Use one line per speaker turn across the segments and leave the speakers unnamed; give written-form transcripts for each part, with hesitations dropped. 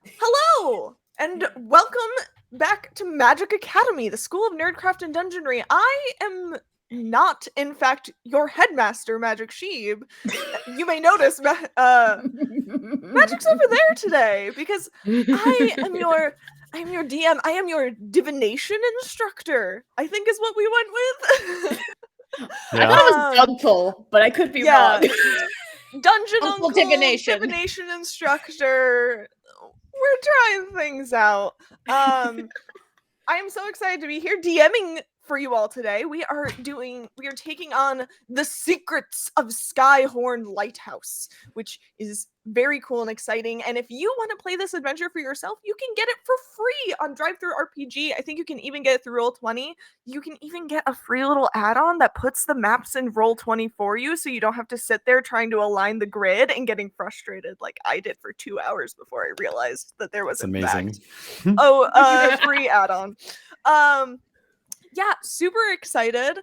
Hello, and welcome back to Magic Academy, the School of Nerdcraft and Dungeonry. I am not, in fact, your headmaster, MagicShibe. You may notice Magic's over there today because I'm your DM. I am your divination instructor, I think is what we went with.
I thought it was Dunkel, but I could be wrong.
Dungeon
Uncle
Uncle,
Divination.
divination instructor. We're trying things out. I am so excited to be here DMing for you all today. We are taking on the secrets of Skyhorn Lighthouse, which is very cool and exciting. And if you want to play this adventure for yourself, you can get it for free on DriveThruRPG. I think you can even get it through Roll20. You can even get a free little add-on that puts the maps in Roll20 for you, so you don't have to sit there trying to align the grid and getting frustrated like I did for 2 hours before I realized that there was
amazing.
Free add-on. Yeah, super excited.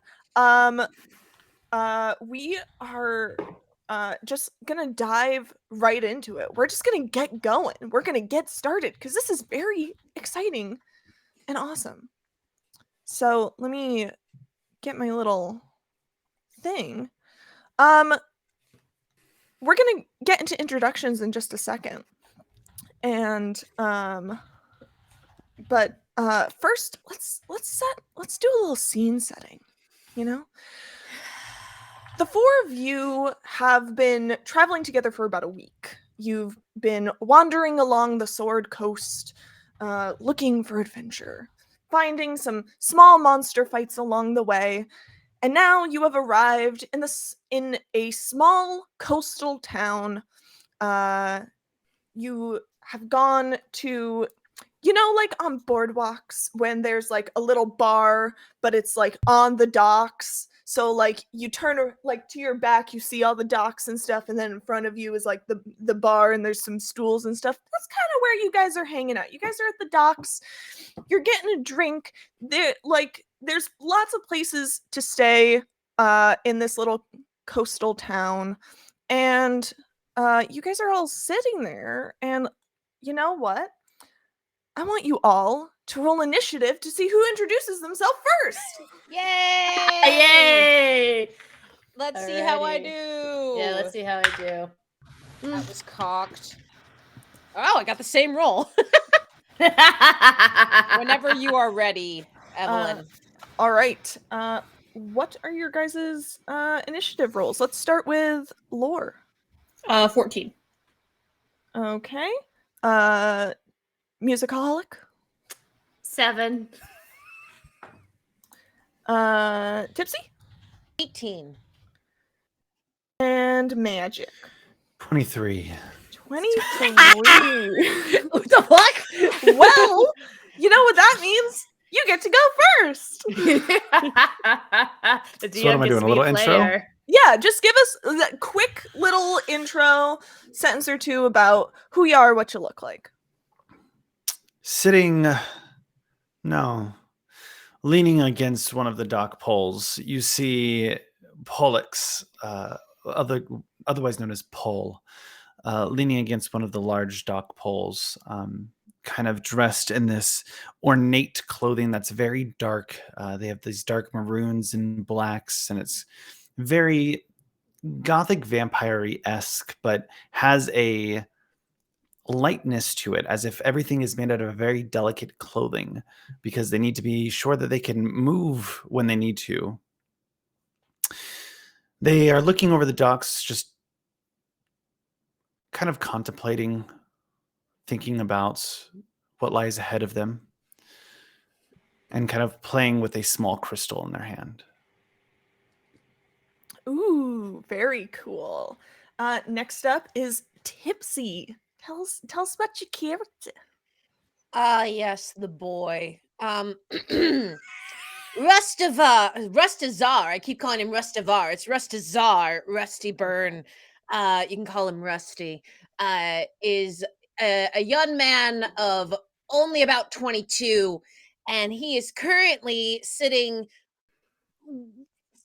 We are just gonna dive right into it. We're just gonna get going. We're gonna get started because this is very exciting and awesome. So let me get my little thing. We're gonna get into introductions in just a second. And but first let's do a little scene setting, you know? The four of you have been traveling together for about a week. You've been wandering along the Sword Coast, looking for adventure, finding some small monster fights along the way, and now you have arrived in a small coastal town. You have gone to, like on boardwalks when there's like a little bar, but it's like on the docks. So like you turn like to your back, you see all the docks and stuff, and then in front of you is like the bar, and there's some stools and stuff. That's kind of where you guys are hanging out. You guys are at the docks. You're getting a drink. There's lots of places to stay in this little coastal town, and you guys are all sitting there, and you know what? I want you all to roll initiative to see who introduces themselves first.
Yay!
Yay!
Let's see how I do.
Yeah, let's see how I do.
That was cocked. Oh, I got the same roll. Whenever you are ready, Evelyn.
All right. What are your guys' initiative rolls? Let's start with Lore.
14.
Okay. Musicaholic.
7.
Tipsy.
18.
And Magic.
23.
23.
What the fuck?
Well, you know what that means? You get to go first.
So what am I doing? A little intro?
Yeah, just give us that quick little intro, sentence or two about who you are, what you look like.
Leaning against one of the dock poles, you see Pollux, otherwise known as Pole, leaning against one of the large dock poles, kind of dressed in this ornate clothing that's very dark. They have these dark maroons and blacks, and it's very gothic vampire-esque, but has a lightness to it, as if everything is made out of very delicate clothing, because they need to be sure that they can move when they need to. They are looking over the docks, just kind of contemplating, thinking about what lies ahead of them, and kind of playing with a small crystal in their hand.
Ooh, very cool. Next up is Tipsy. Tell us about your character.
Yes, the boy. Rustazar. I keep calling him Rustavar. It's Rustazar. Rusty Byrne. You can call him Rusty. Is a young man of only about 22, and he is currently sitting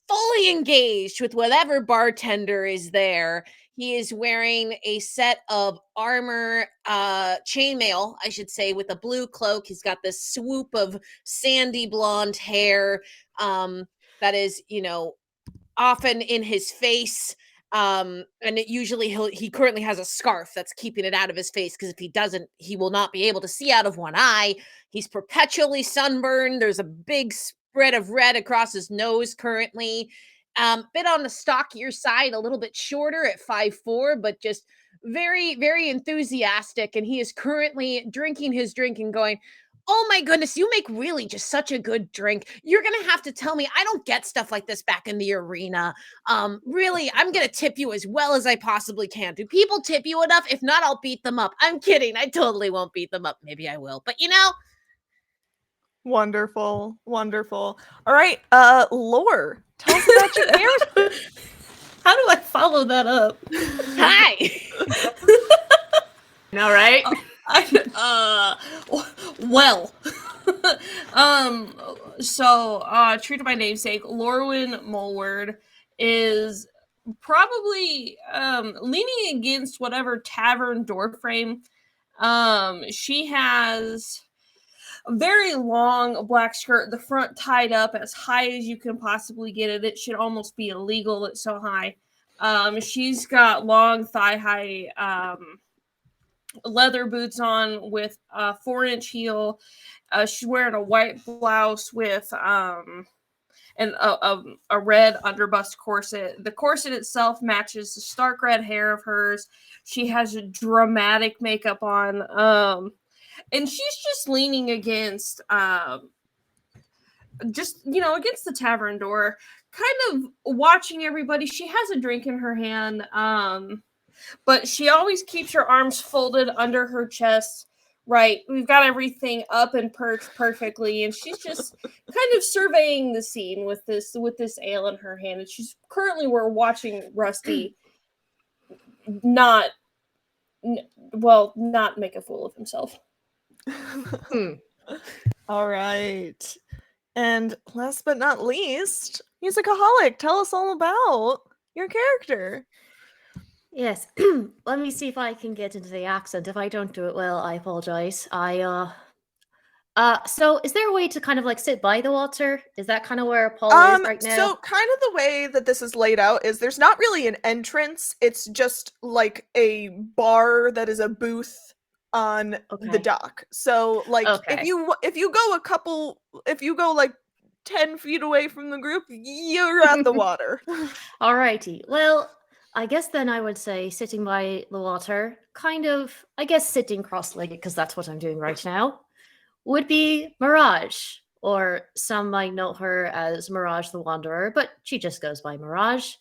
fully engaged with whatever bartender is there. He is wearing a set of armor, chainmail, I should say, with a blue cloak. He's got this swoop of sandy blonde hair that is, often in his face. And usually he currently has a scarf that's keeping it out of his face, because if he doesn't, he will not be able to see out of one eye. He's perpetually sunburned. There's a big spread of red across his nose currently. Bit on the stockier side, a little bit shorter at 5'4", but just very, very enthusiastic. And he is currently drinking his drink and going, "Oh my goodness, you make really just such a good drink. You're going to have to tell me, I don't get stuff like this back in the arena. Really, I'm going to tip you as well as I possibly can. Do people tip you enough? If not, I'll beat them up." I'm kidding. I totally won't beat them up. Maybe I will. But
Wonderful. Wonderful. All right. Lore, tell us about your character.
How do I follow that up?
Hi.
All right. Well, so true to my namesake, Lorwyn Mulward is probably leaning against whatever tavern door frame. She has a very long black skirt, the front tied up as high as you can possibly get it. It should almost be illegal, it's so high. She's got long thigh-high leather boots on with a 4-inch heel. She's wearing a white blouse with a red underbust corset. The corset itself matches the stark red hair of hers. She has a dramatic makeup on. And she's just leaning against against the tavern door, kind of watching everybody. She has a drink in her hand, but she always keeps her arms folded under her chest. Right, we've got everything up and perched perfectly, and she's just kind of surveying the scene with this ale in her hand. And we're watching Rusty not make a fool of himself.
All right. And last but not least, Musicaholic, tell us all about your character.
Yes. Let me see if I can get into the accent. If I don't do it well, I apologize. So is there a way to kind of like sit by the water? Is that kind of where Paul is right now?
So kind of the way that this is laid out is there's not really an entrance. It's just like a bar that is a booth on the dock. So like if you go like 10 feet away from the group, you're at the water.
Alrighty. Well, I guess then I would say sitting by the water, kind of, I guess sitting cross-legged, because that's what I'm doing right now, would be Mirage, or some might know her as Mirage the Wanderer, but she just goes by Mirage.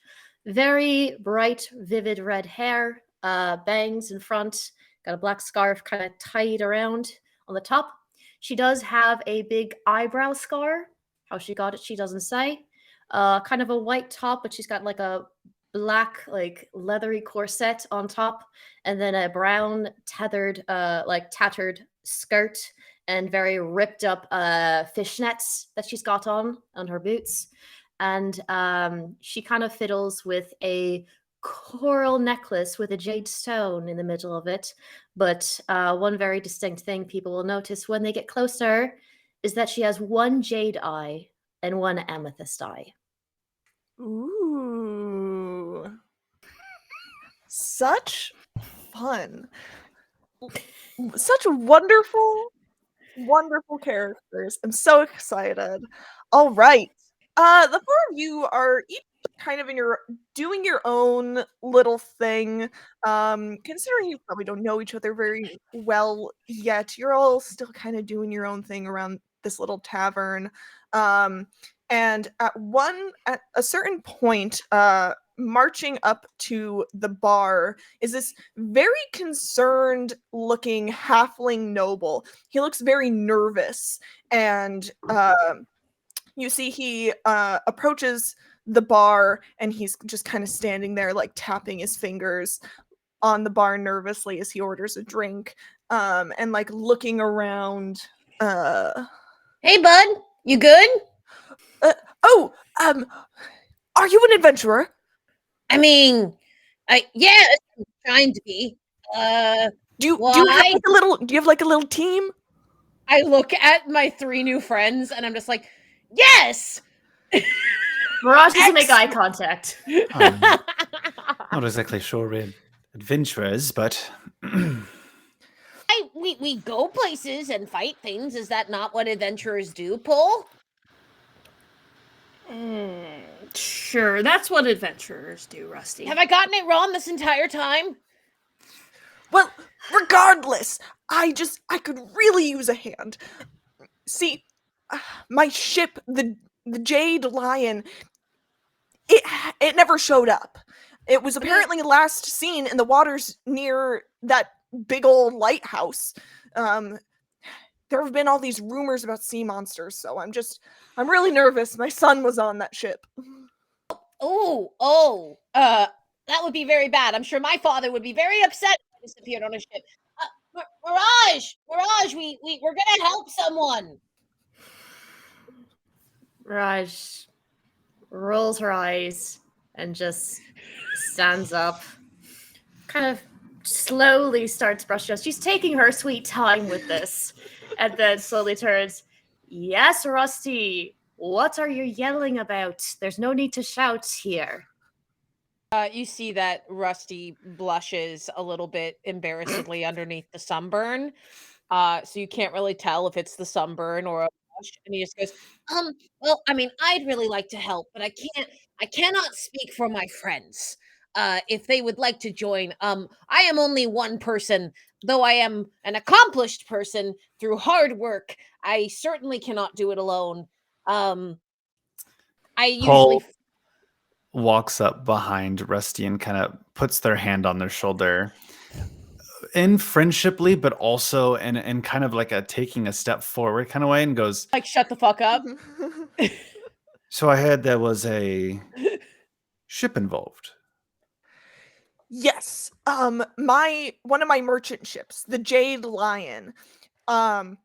Very bright, vivid red hair, bangs in front, got a black scarf kind of tied around on the top. She does have a big eyebrow scar. How she got it, she doesn't say. Kind of a white top, but she's got like a black, like leathery corset on top, and then a brown tattered skirt, and very ripped up fishnets that she's got on her boots. And she kind of fiddles with a coral necklace with a jade stone in the middle of it. But one very distinct thing people will notice when they get closer is that she has one jade eye and one amethyst eye.
Ooh. Such fun. Such wonderful characters. I'm so excited. All right. The four of you are each kind of doing your own little thing. Considering you probably don't know each other very well yet, you're all still kind of doing your own thing around this little tavern. And at a certain point, marching up to the bar is this very concerned looking halfling noble. He looks very nervous, and you see he approaches the bar, and he's just kind of standing there like tapping his fingers on the bar nervously as he orders a drink, and like looking around.
Hey bud, you good?
Are you an adventurer?
I mean, yes, I'm trying to be.
Do you
Why?
have like a little? Do you have like a little team?
I look at my 3 new friends and I'm just like, yes.
Mirage doesn't make eye contact.
Not exactly sure we're adventurers, but
we go places and fight things. Is that not what adventurers do, Paul?
Sure, that's what adventurers do, Rusty.
Have I gotten it wrong this entire time?
Well, regardless, I could really use a hand. See, my ship, the Jade Lion, it never showed up. It was apparently last seen in the waters near that big old lighthouse. There have been all these rumors about sea monsters, so I'm really nervous. My son was on that ship.
That would be very bad. I'm sure my father would be very upset if I disappeared on a ship. Mirage, we're gonna help someone.
Mirage rolls her eyes and just stands up, kind of slowly starts brushing us. She's taking her sweet time with this, and then slowly turns. Yes, Rusty. What are you yelling about? There's no need to shout here.
You see that Rusty blushes a little bit embarrassedly underneath the sunburn. So you can't really tell if it's the sunburn or a blush. And he just goes, well, I mean, I'd really like to help, but I cannot speak for my friends. If they would like to join, I am only one person, though I am an accomplished person through hard work. I certainly cannot do it alone. I
Paul
usually
walks up behind Rusty and kind of puts their hand on their shoulder in friendshiply, but also in kind of like a taking a step forward kind of way, and goes,
like, shut the fuck up.
so I heard there was a ship involved.
Yes. One of my merchant ships, the Jade Lion. I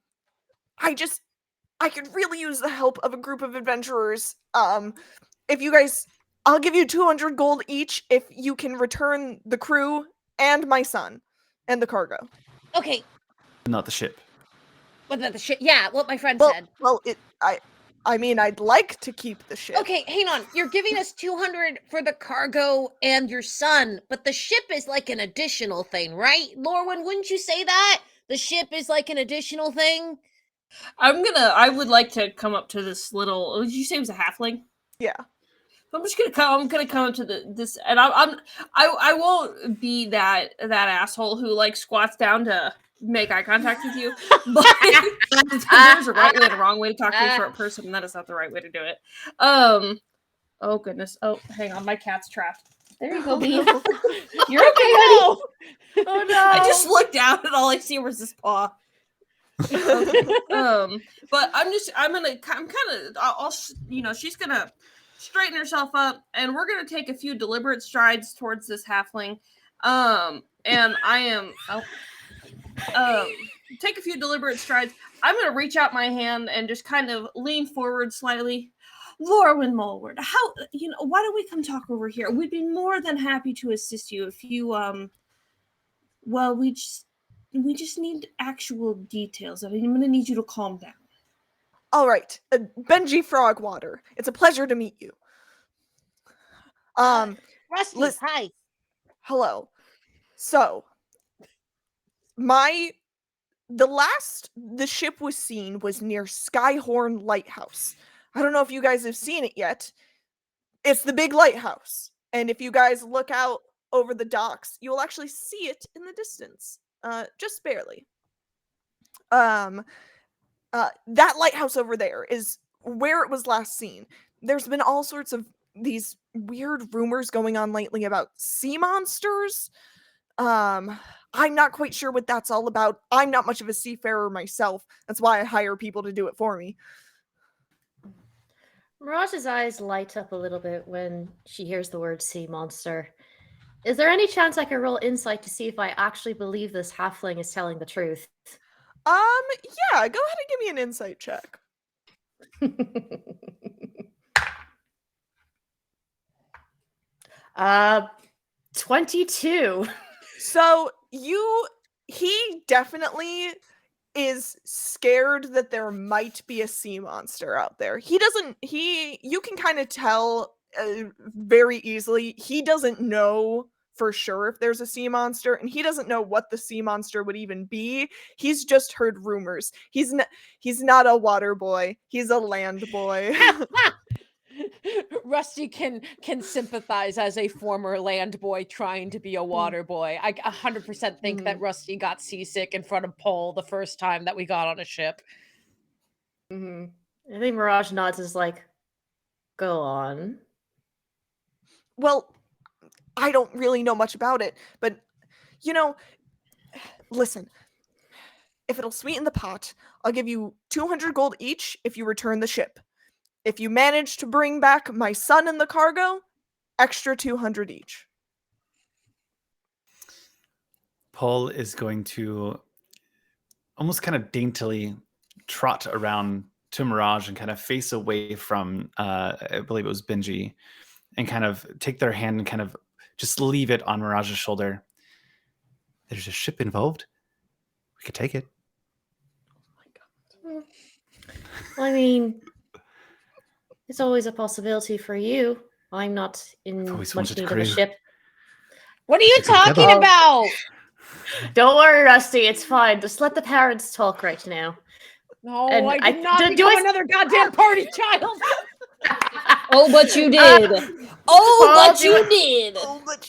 could really use the help of a group of adventurers. If you guys, I'll give you 200 gold each if you can return the crew and my son and the cargo.
Okay.
Not the ship.
What about the ship? Yeah, what my friend said.
Well, I mean, I'd like to keep the ship.
Okay, hang on. You're giving us 200 for the cargo and your son, but the ship is like an additional thing, right? Lorwyn, wouldn't you say that? The ship is like an additional thing?
I would like to come up to this little, did you say it was a halfling?
Yeah.
I'm gonna come up to this, and I won't be that asshole who like squats down to make eye contact with you. But there's a right way and a wrong way to talk to a short person, and that is not the right way to do it. Oh goodness. Oh, hang on, my cat's trapped. There you go, Bean. You're okay, honey.
Oh no!
I just looked down and all I see was this paw. Okay. But she's gonna straighten herself up, and we're gonna take a few deliberate strides towards this halfling. And I am take a few deliberate strides. I'm gonna reach out my hand and just kind of lean forward slightly. Lorwyn Mulward, why don't we come talk over here? We'd be more than happy to assist you if you well, we just need actual details. I'm gonna need you to calm down.
All right, Benji Frogwater. It's a pleasure to meet you.
Rusty, hi.
Hello. So, the ship was seen was near Skyhorn Lighthouse. I don't know if you guys have seen it yet. It's the big lighthouse. And if you guys look out over the docks, you'll actually see it in the distance. Just barely. That lighthouse over there is where it was last seen. There's been all sorts of these weird rumors going on lately about sea monsters. I'm not quite sure what that's all about. I'm not much of a seafarer myself. That's why I hire people to do it for me.
Mirage's eyes light up a little bit when she hears the word sea monster. Is there any chance I can roll insight to see if I actually believe this halfling is telling the truth?
Yeah, go ahead and give me an insight check.
22.
So he definitely is scared that there might be a sea monster out there. You can kind of tell very easily. He doesn't know for sure if there's a sea monster, and he doesn't know what the sea monster would even be. He's just heard rumors. He's not a water boy. He's a land boy.
Rusty can sympathize as a former land boy trying to be a water boy. I 100% think that Rusty got seasick in front of Pole the first time that we got on a ship.
I think Mirage nods is like, go on.
Well, I don't really know much about it, but listen. If it'll sweeten the pot, I'll give you 200 gold each if you return the ship. If you manage to bring back my son and the cargo, extra 200 each.
Paul is going to almost kind of daintily trot around to Mirage and kind of face away from, I believe it was Benji, and kind of take their hand and kind of just leave it on Mirage's shoulder. There's a ship involved. We could take it.
Well, I mean, it's always a possibility for you. I'm not in much need of a ship.
What are you talking about?
Don't worry, Rusty. It's fine. Just let the parents talk right now.
No, I did not become another goddamn party child.
Oh, but you did. But you did.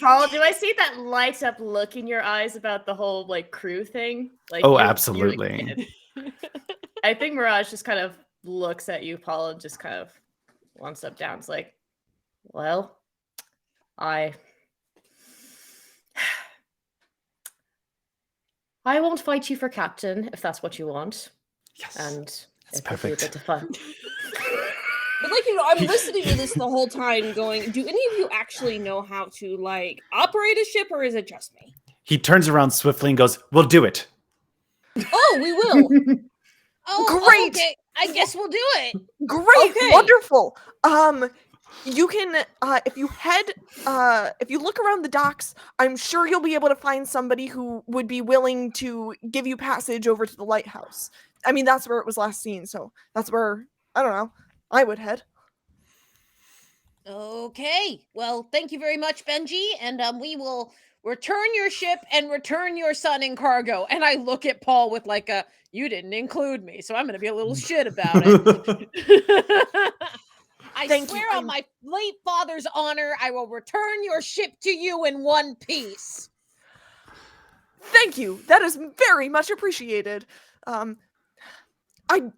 Paul, do I see that light up look in your eyes about the whole crew thing?
Absolutely.
I think Mirage just kind of looks at you, Paul, and just kind of one step down. It's like, well, I won't fight you for captain if that's what you want.
Yes,
and
that's perfect.
A bit of fun.
But I'm listening to this the whole time going, do any of you actually know how to operate a ship, or is it just me?
He turns around swiftly and goes, "We'll do it."
Oh, we will.
Great.
Okay. I guess we'll do it.
Great.
Okay.
Wonderful. You can if you look around the docks, I'm sure you'll be able to find somebody who would be willing to give you passage over to the lighthouse. I mean, that's where it was last seen, so that's where, I don't know, I would head.
Okay. Well, thank you very much, Benji, and we will return your ship and return your son and cargo. And I look at Paul with you didn't include me, so I'm going to be a little shit about it. I swear on my late father's honor, I will return your ship to you in one piece.
Thank you. That is very much appreciated. I'd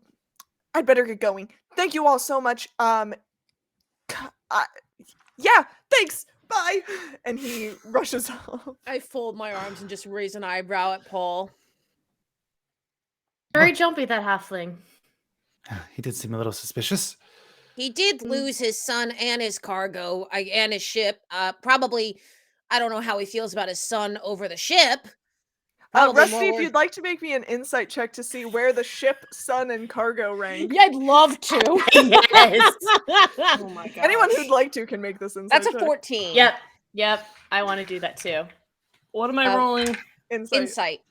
better get going. Thank you all so much. Yeah, thanks. Bye. And he rushes off.
I fold my arms and just raise an eyebrow at Paul.
Very jumpy, that halfling.
He did seem a little suspicious.
He did lose his son and his cargo and his ship. Probably, I don't know how he feels about his son over the ship.
Rusty, if you'd like to make me an insight check to see where the ship, son, and cargo rank.
Yeah, I'd love to.
Yes.
Oh my god.
Anyone who'd like to can make this insight
That's a
check.
14.
Yep. I want to do that too.
What am I rolling?
Insight.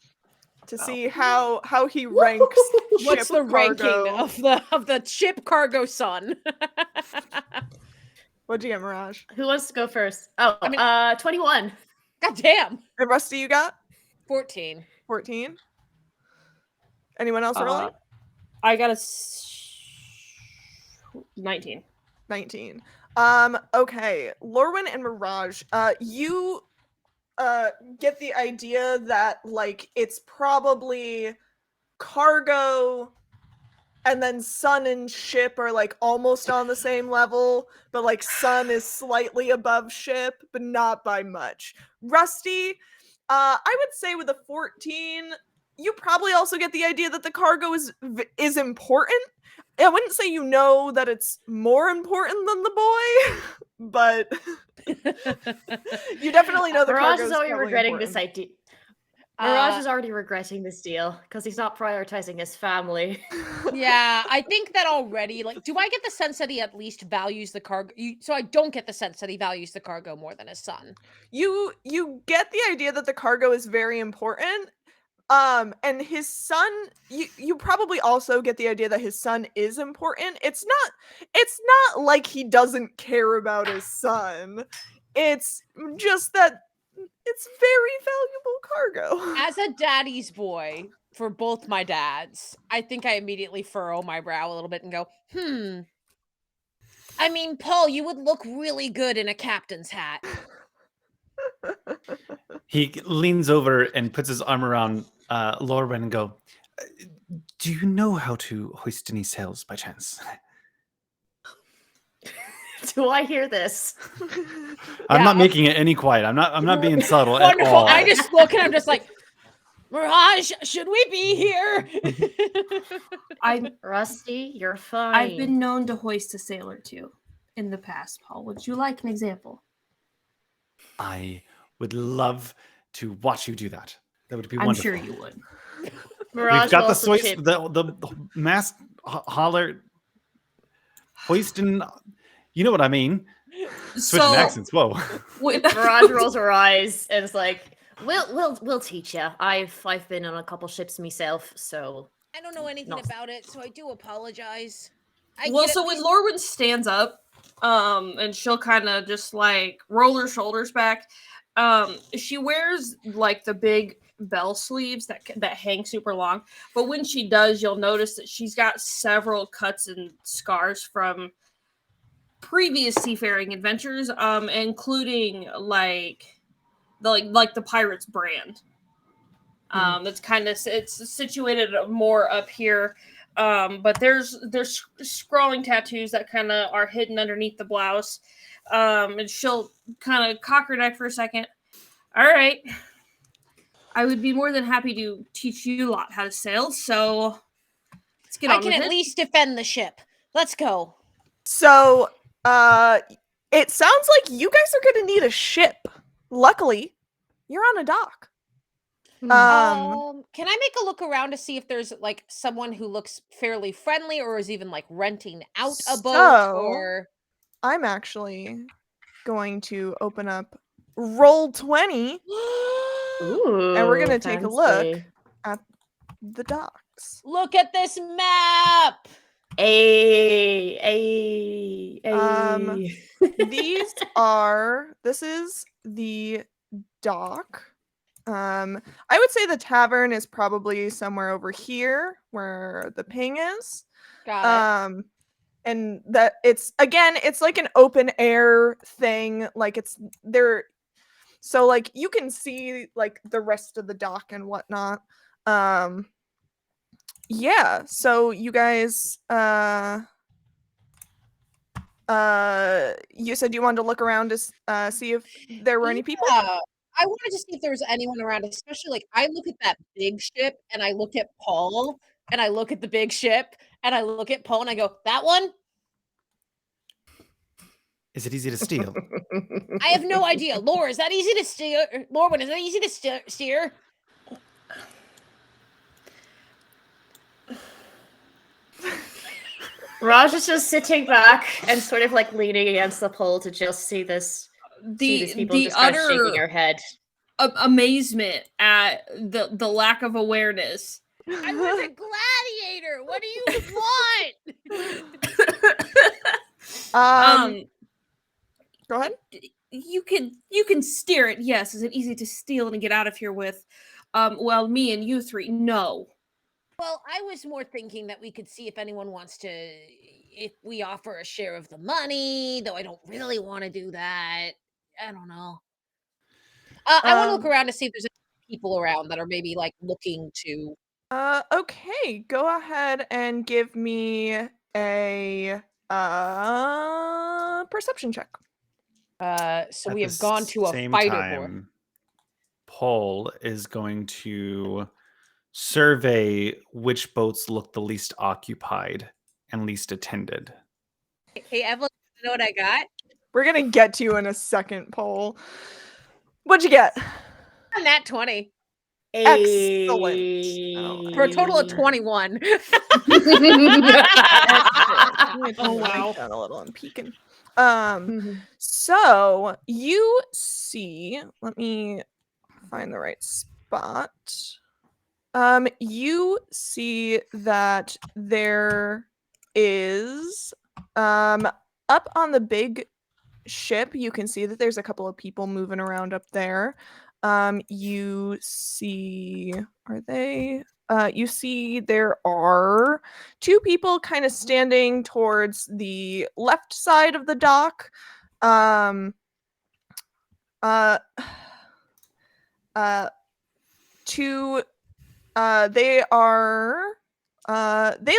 To see how he ranks.
What's the ranking of the ship cargo son?
What'd you get, Mirage?
Who wants to go first? Oh, 21.
God damn.
And Rusty, you got?
14.
14. Anyone else rolling?
I got a 19.
19. Okay. Lorwyn and Mirage, you get the idea that it's probably cargo and then sun and ship are almost on the same level, but sun is slightly above ship, but not by much. Rusty, I would say with a 14, you probably also get the idea that the cargo is important. I wouldn't say that it's more important than the boy, but you definitely know the cargo is
always
probably
regretting
important.
this idea. Mirage is already regretting this deal because he's not prioritizing his family.
Yeah, I think that already. Like, do I get the sense that he at least values the cargo? So I don't get the sense that he values the cargo more than his son.
You get the idea that the cargo is very important. And his son, you probably also get the idea that his son is important. It's not like he doesn't care about his son. It's just that it's very valuable cargo.
As a daddy's boy for both my dads, I think I immediately furrow my brow a little bit and go, I mean, Paul, you would look really good in a captain's hat.
He leans over and puts his arm around Lorwyn and go, do you know how to hoist any sails by chance?
Do I hear this?
I'm not making it any quiet. I'm not being subtle at
Wonderful.
all.
I just look and I'm just like, Mirage, should we be here?
Rusty, you're fine.
I've been known to hoist a sail or two in the past, Paul. Would you like an example?
I would love to watch you do that. That would be
I'm
wonderful.
sure you would.
Mirage
We've got
will
the
also
hoist,
chip-
the mast holler, hoisting. You know what I mean? Switching accents. Whoa.
Mirage rolls her eyes and is like, "We'll teach you. I've been on a couple ships myself, so."
I don't know anything about it, so I do apologize.
So when Lorwyn stands up, and she'll kind of just like roll her shoulders back. She wears like the big bell sleeves that hang super long, but when she does, you'll notice that she's got several cuts and scars from previous seafaring adventures, including like the pirate's brand. It's kind of it's situated more up here, but there's scrawling tattoos that kind of are hidden underneath the blouse. And she'll kind of cock her neck for a second. All right, I would be more than happy to teach you a lot how to sail. So let's get on with it.
I can at least defend the ship. Let's go.
So, it sounds like you guys are going to need a ship. Luckily, you're on a dock.
Can I make a look around to see if there's like someone who looks fairly friendly or is even like renting out a boat or
I'm actually going to open up Roll20
Ooh,
and we're going to take a look
fancy.
at the docks.
Look at this map.
Hey.
This is the dock. I would say the tavern is probably somewhere over here where the ping is.
Got it.
And that it's like an open air thing. Like it's there. So like you can see like the rest of the dock and whatnot. Yeah. So you guys, you said you wanted to look around to see if there were any people.
I wanted to see if there was anyone around, especially like I look at that big ship and I look at Paul and I look at the big ship and I look at Paul and I go, that one?
Is it easy to steal?
I have no idea. Laura, is that easy to steer? Lorwyn, is that easy to steer?
Raj is just sitting back and sort of like leaning against the pole to just see these people just kind of shaking their head.
Amazement at the lack of awareness.
I was a gladiator. What do you want?
Go ahead.
You can steer it. Yes. Is it easy to steal and get out of here with? Well, me and you three, no.
Well, I was more thinking that we could see if anyone wants to, if we offer a share of the money, though I don't really want to do that. I don't know. I want to look around to see if there's any people around that are maybe like looking to.
Okay, go ahead and give me a perception check.
So we have gone to a fighter board.
Paul is going to survey which boats look the least occupied and least attended.
Hey, Evelyn, you know what I got?
We're gonna get to you in a second, Paul. What'd you get?
A nat 20.
Excellent.
For a total of 21.
Excellent.
Oh, wow.
Down a little. I'm peeking. So you see, let me find the right spot. You see that there is up on the big ship, you can see that there's a couple of people moving around up there. You see, you see there are two people kind of standing towards the left side of the dock. They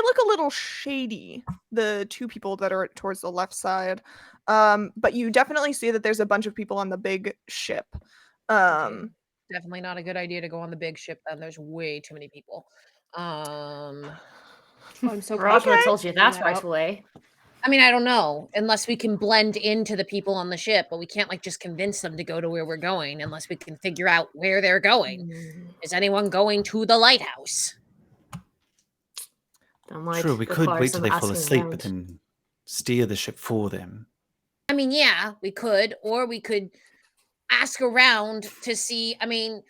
look a little shady, the two people that are towards the left side. But you definitely see that there's a bunch of people on the big ship.
Okay. Definitely not a good idea to go on the big ship then. There's way too many people. I'm so
Mirage would have told you
figuring
that
that
right
out.
away.
I mean, I don't know. Unless we can blend into the people on the ship, but we can't like just convince them to go to where we're going unless we can figure out where they're going. Is anyone going to the lighthouse?
That might
True, we could
require
wait till
some
they fall
asking
asleep, but
around.
then steer the ship for them.
I mean, yeah, we could, or we could ask around to see. I mean,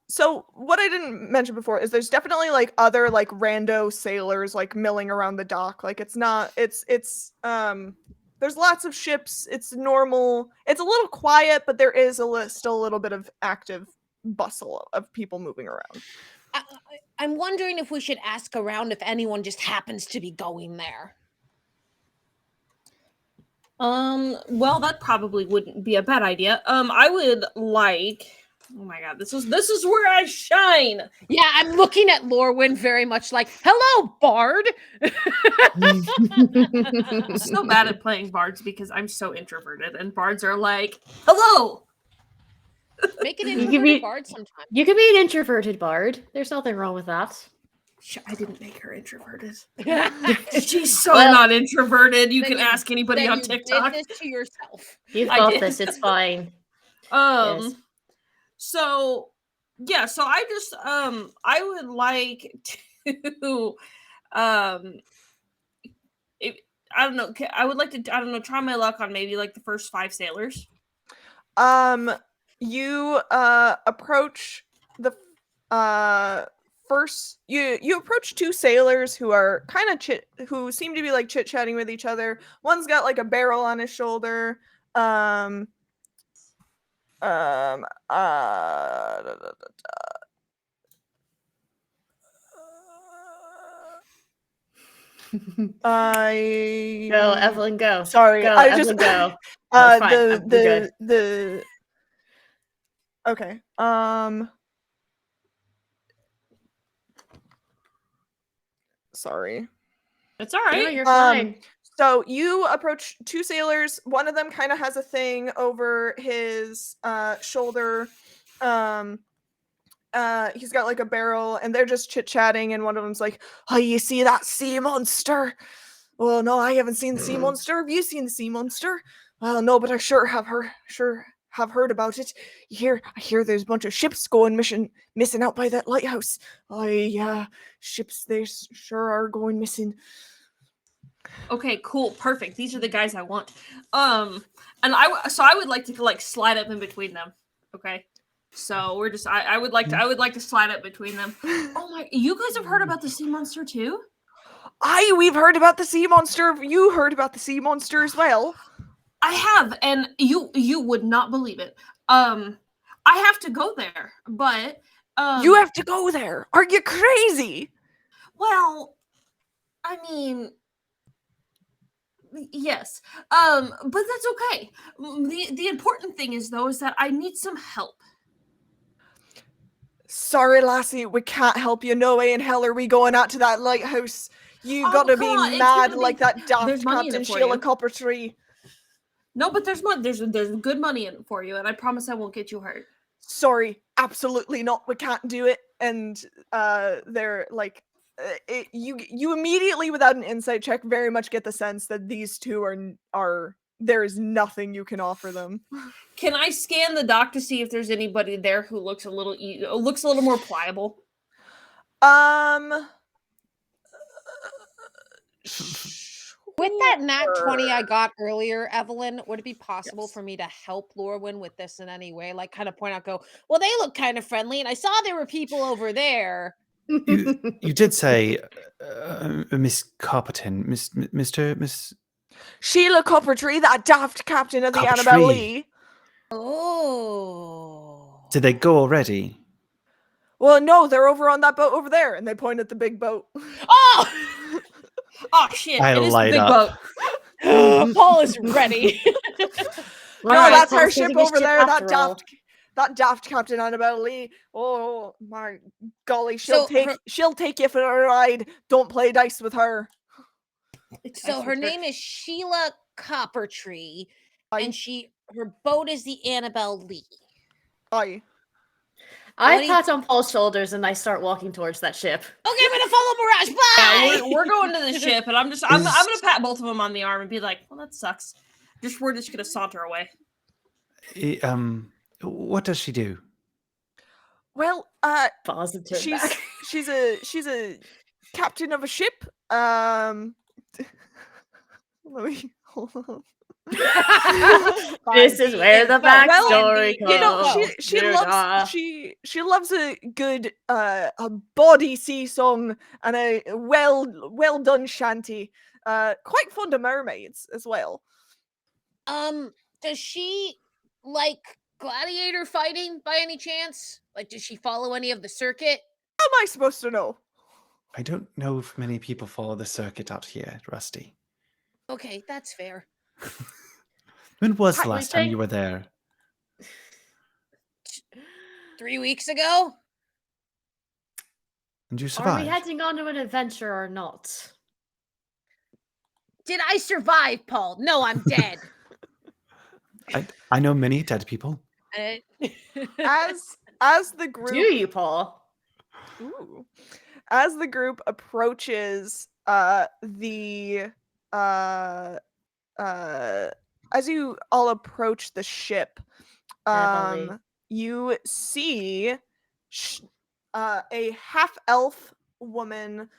So what I didn't mention before is there's definitely like other like rando sailors like milling around the dock. Like it's there's lots of ships. It's normal. It's a little quiet, but there is still a little bit of active bustle of people moving around.
I'm wondering if we should ask around if anyone just happens to be going there.
Well, that probably wouldn't be a bad idea. I would like. Oh my god, this is where I shine.
Yeah, I'm looking at Lorwyn very much like, hello, Bard.
I'm so bad at playing bards because I'm so introverted, and bards are like, hello.
Make an
You can
introverted
be-
bard sometime.
You can be an introverted bard. There's nothing wrong with that.
I didn't make her introverted. She's so
Well,
not introverted. You
Then
can ask anybody
then
on
you
TikTok.
did this to yourself.
You've
I
got
did.
this. It's fine.
Yes.
Yes.
So yeah, so I just I would like to I don't know, I would like to try my luck on maybe like the first 5 sailors.
You approach the first you approach 2 sailors who are kind of who seem to be like chit-chatting with each other. One's got like a barrel on his shoulder.
Go, Evelyn, go.
Sorry,
Go,
I
Evelyn,
just
go. No, it's fine. You're good.
Okay. Sorry.
It's all
No,
right.
you're fine.
So you approach 2 sailors. One of them kind of has a thing over his shoulder. He's got like a barrel, and they're just chit-chatting, and one of them's like, "Oh, you see that sea monster?" "Well, no, I haven't seen the sea monster. Have you seen the sea monster?" "Well, no, but I sure have heard about it. I hear there's a bunch of ships going missing out by that lighthouse. Ships, they sure are going missing."
Okay, cool, perfect. These are the guys I want. And I would like to like slide up in between them. Okay. So we're just I would like to slide up between them. Oh my, you guys have heard about the sea monster too?
We've heard about the sea monster. You heard about the sea monster as well.
I have, and you would not believe it. I have to go there, but
You have to go there. Are you crazy?
well, I mean, yes. But that's okay. The important thing is though is that I need some help.
Sorry, lassie, we can't help you. No way in hell are we going out to that lighthouse. You
Oh,
gotta
come
be
on, it's
mad
gonna
like
be-
that daft
there's money in
Captain
it for
Sheila
you.
Coppertree.
No, but there's good money in it for you, and I promise I won't get you hurt.
Sorry, absolutely not. We can't do it. And they're like, you immediately, without an insight check, very much get the sense that these two are there is nothing you can offer them.
Can I scan the dock to see if there's anybody there who looks a little more pliable?
With that nat 20 I got earlier, Evelyn, would it be possible for me to help Lorwyn with this in any way? Like, kind of point out, go, well, they look kind of friendly, and I saw there were people over there.
You did say, Miss Carpeton, Miss
Sheila Coppertree, that daft captain of the
Coppertree.
Annabelle Lee.
Oh.
Did they go already?
Well, no, they're over on that boat over there, and they point at the big boat.
Oh!
Oh shit!
I
It is the
light
big
up.
boat.
Paul is ready.
No,
Alright,
that's
Paul's
our ship
saving his
over there.
after all.
That daft captain Annabelle Lee. Oh my golly,
So
she'll take you for a ride. Don't play dice with her.
So her name is Sheila Coppertree, and her boat is the Annabelle Lee.
Aye.
I pat on Paul's shoulders and I start walking towards that ship.
Okay, I'm gonna follow Mirage. Bye.
Yeah, we're going to the ship, and I'm gonna pat both of them on the arm and be like, "Well, that sucks." We're just gonna saunter away.
What does she do?
Well,
Positive.
she's a captain of a ship. Let me hold on.
This is where the backstory comes.
You know, she loves a good a bawdy sea song and a well done shanty. Quite fond of mermaids as well.
Does she like gladiator fighting by any chance? Like, does she follow any of the circuit?
How am I supposed to know?
I don't know if many people follow the circuit out here, Rusty.
Okay, that's fair.
When was the last time you were there?
3 weeks ago.
And you
Are
survived?
we heading on to an adventure or not?
Did I survive, Paul? No, I'm dead.
I know many dead people.
As the group,
Do you, Paul?
ooh, as the group approaches as you all approach the ship, you see a half-elf woman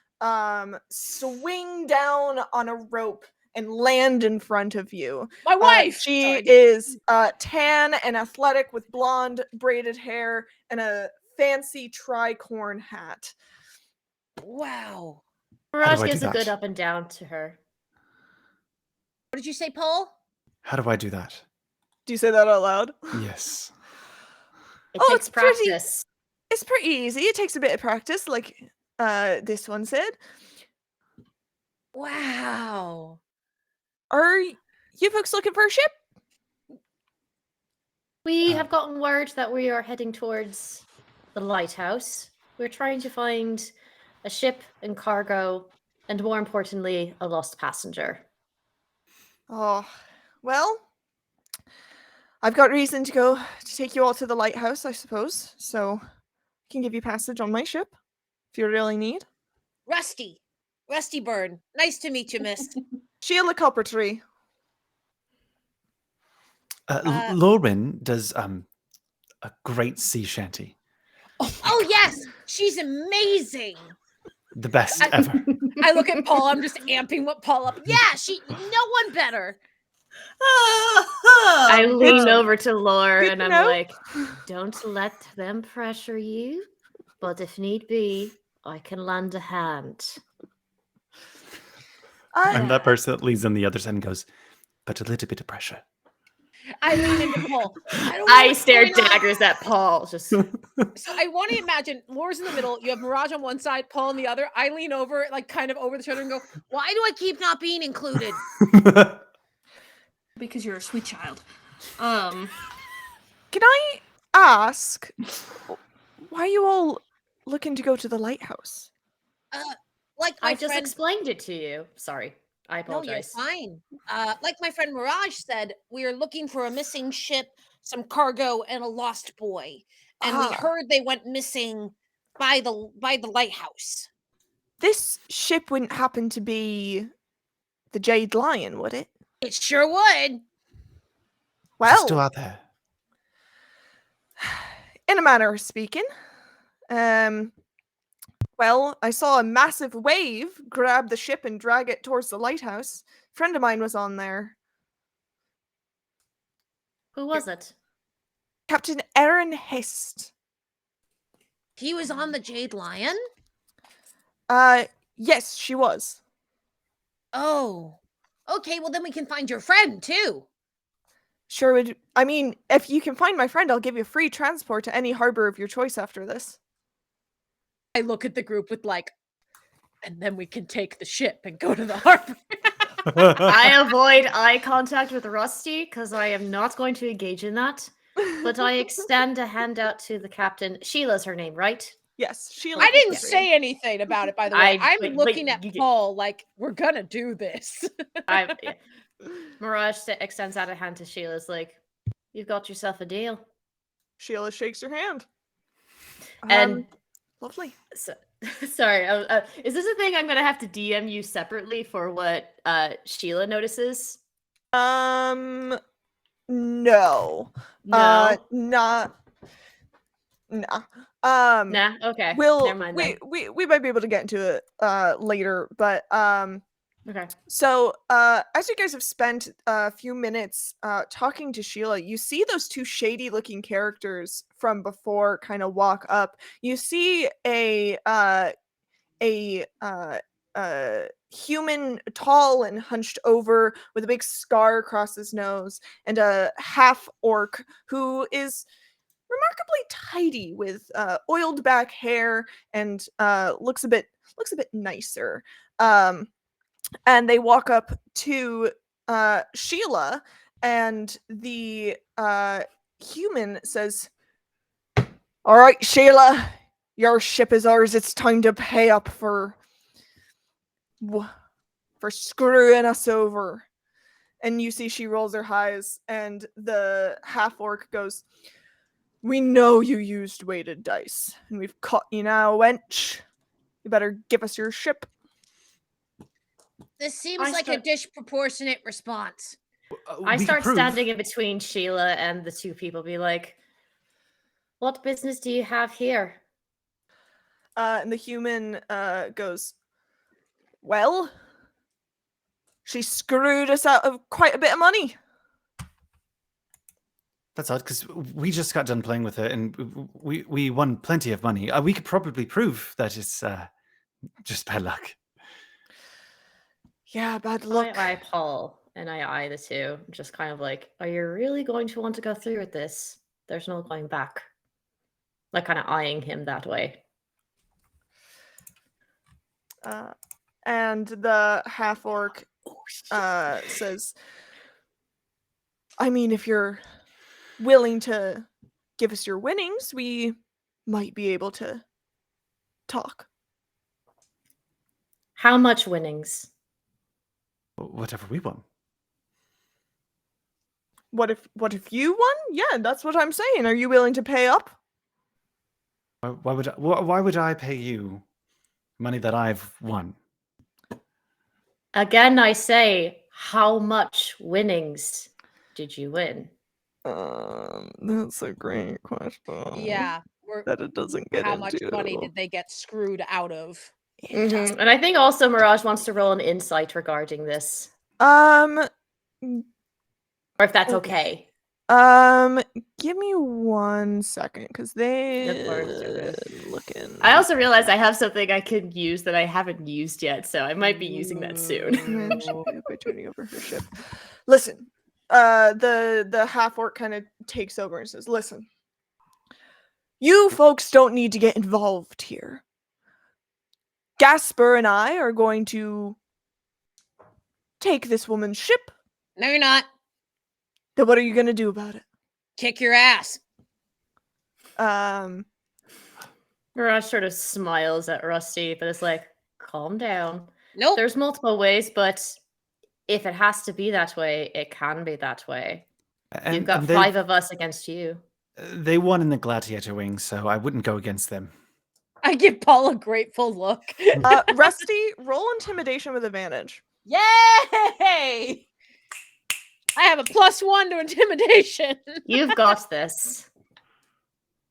swing down on a rope and land in front of you.
My wife!
She is tan and athletic with blonde braided hair and a fancy tricorn hat.
Wow.
Mirage
do I do
gives a
that?
good up and down to her.
What did you say, Paul?
How do I do that?
Do you say that out loud?
Yes.
It
Oh,
takes
it's pretty-
practice.
It's pretty easy. It takes a bit of practice, like this one said.
Wow.
Are you folks looking for a ship?
We have gotten word that we are heading towards the lighthouse. We're trying to find a ship and cargo, and more importantly, a lost passenger.
Oh, well, I've got reason to take you all to the lighthouse, I suppose. So, I can give you passage on my ship if you really need.
Rusty Burn. Nice to meet you, miss.
Sheila Coppertree.
Lauren does a great sea shanty.
Oh yes, she's amazing.
The best ever.
I look at Paul. I'm just amping what Paul up. Yeah, no one better.
I lean over to Lore
Good
and
to
I'm
know.
like, don't let them pressure you, but if need be, I can lend a hand.
I'm that person that leans on the other side and goes, but a little bit of pressure.
I lean into Paul. I don't know
I
what's
stare
going on.
daggers at Paul. Just
So I want to imagine Laura's in the middle. You have Mirage on one side, Paul on the other. I lean over, like kind of over the shoulder, and go, "Why do I keep not being included?"
Because you're a sweet child.
Can I ask, why are you all looking to go to the lighthouse?
Like my
I just
friend.
explained it to you. Sorry, I
No, you're
apologize.
fine. Like my friend Mirage said, we are looking for a missing ship, some cargo, and a lost boy. And we heard they went missing by the lighthouse.
This ship wouldn't happen to be the Jade Lion, would it?
It sure would.
She's still
Well,
out there.
in a manner of speaking, well, I saw a massive wave grab the ship and drag it towards the lighthouse. A friend of mine was on there.
Who was it?
Captain Aaron Hist.
He was on the Jade Lion?
Yes, she was.
Oh. Okay, well then we can find your friend too.
Sure would. I mean, if you can find my friend, I'll give you free transport to any harbor of your choice after this.
I look at the group with like, and then we can take the ship and go to the harbor.
I avoid eye contact with Rusty because I am not going to engage in that. But I extend a hand out to the captain. Sheila's her name, right?
Yes, Sheila.
I didn't
yes.
say anything about it, by the way. I'm
wait,
looking at
you did-
Paul like, we're gonna do this.
Yeah. Mirage extends out a hand to Sheila's like, you've got yourself a deal.
Sheila shakes her hand.
And
Lovely.
so, sorry, is this a thing I'm gonna have to DM you separately for what Sheila notices?
No.
No.
Not. Nah.
Nah. Okay. Never mind then.
We might be able to get into it later, but
Okay.
so as you guys have spent a few minutes talking to Sheila, you see those two shady looking characters from before kind of walk up. You see a human, tall and hunched over with a big scar across his nose, and a half orc who is remarkably tidy with oiled back hair and looks a bit nicer. And they walk up to Sheila, and the human says, "All right, Sheila, your ship is ours. It's time to pay up for screwing us over." And you see she rolls her eyes, and the half orc goes, "We know you used weighted dice, and we've caught you now, wench. You better give us your ship."
This seems like a disproportionate response.
I
We
start
can prove.
standing in between Sheila and the two people, be like, what business do you have here?
And the human goes, "Well, she screwed us out of quite a bit of money."
That's odd because we just got done playing with it and we won plenty of money. We could probably prove that it's just bad luck.
Yeah, bad luck.
I eye Paul and I eye the two, just kind of like, are you really going to want to go through with this? There's no going back. Like kind of eyeing him that way.
And the half orc says, "I mean, if you're willing to give us your winnings, we might be able to talk."
How much winnings?
Whatever we want.
What if you won? Yeah, that's what I'm saying. Are you willing to pay up?
Why would I pay you money that I've won?
Again, I say, how much winnings did you win?
That's a great question.
Yeah.
That it doesn't get
How
into.
much money did they get screwed out of?
Mm-hmm. And I think also Mirage wants to roll an insight regarding this.
Or
Or if that's okay.
Give me 1 second, because they looking.
I also realized I have something I could use that I haven't used yet, so I might be using that soon.
By turning over her ship. Listen, the half orc kind of takes over and says, "Listen, you folks don't need to get involved here. Gasper and I are going to take this woman's ship.
No, you're not.
Then what are you gonna do about it?"
Kick your ass.
Mirage sort of smiles at Rusty, but it's like, calm down.
Nope.
There's multiple ways, but if it has to be that way, it can be that way. You've got 5 of us against you.
They won in the gladiator wing, so I wouldn't go against them.
I give Paul a grateful look.
Rusty, roll intimidation with advantage.
Yay! I have a +1 to intimidation.
You've got this.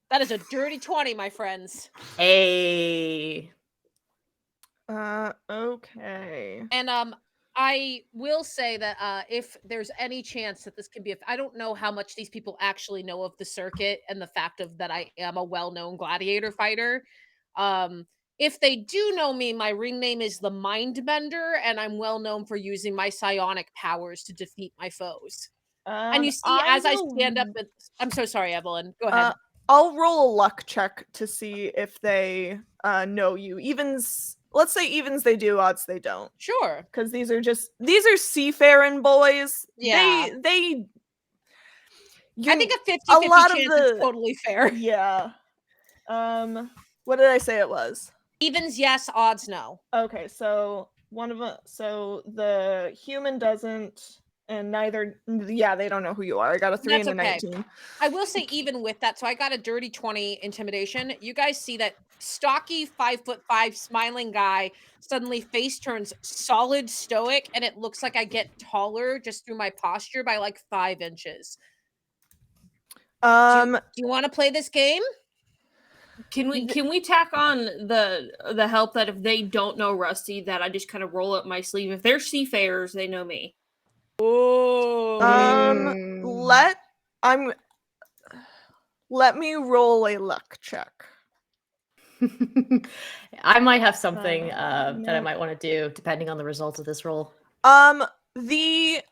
That is a dirty 20, my friends.
Hey.
Okay.
And I will say that if there's any chance that this can be, I don't know how much these people actually know of the circuit and the fact of that I am a well-known gladiator fighter. If they do know me, my ring name is the Mindbender, and I'm well known for using my psionic powers to defeat my foes. And you see, as I stand up, I'm so sorry, Evelyn. Go ahead.
I'll roll a luck check to see if they know you. Evens, let's say evens they do, odds they don't.
Sure.
Because these are seafaring boys.
Yeah.
I
think a 50-50 chance is totally fair.
Yeah. What did I say it was?
Evens, yes. Odds, no.
Okay, so one of them. So the human doesn't, and neither. Yeah, they don't know who you are. I got a 3 and a 19.
I will say, even with that, so I got a dirty 20 intimidation. You guys see that stocky 5'5" smiling guy suddenly face turns solid stoic, and it looks like I get taller just through my posture by like 5 inches. Do you want to play this game?
Can we tack on the help that if they don't know Rusty, that I just kind of roll up my sleeve? If they're seafarers, they know me.
Oh.
Let me roll a luck check.
I might have something that I might want to do depending on the results of this roll.
The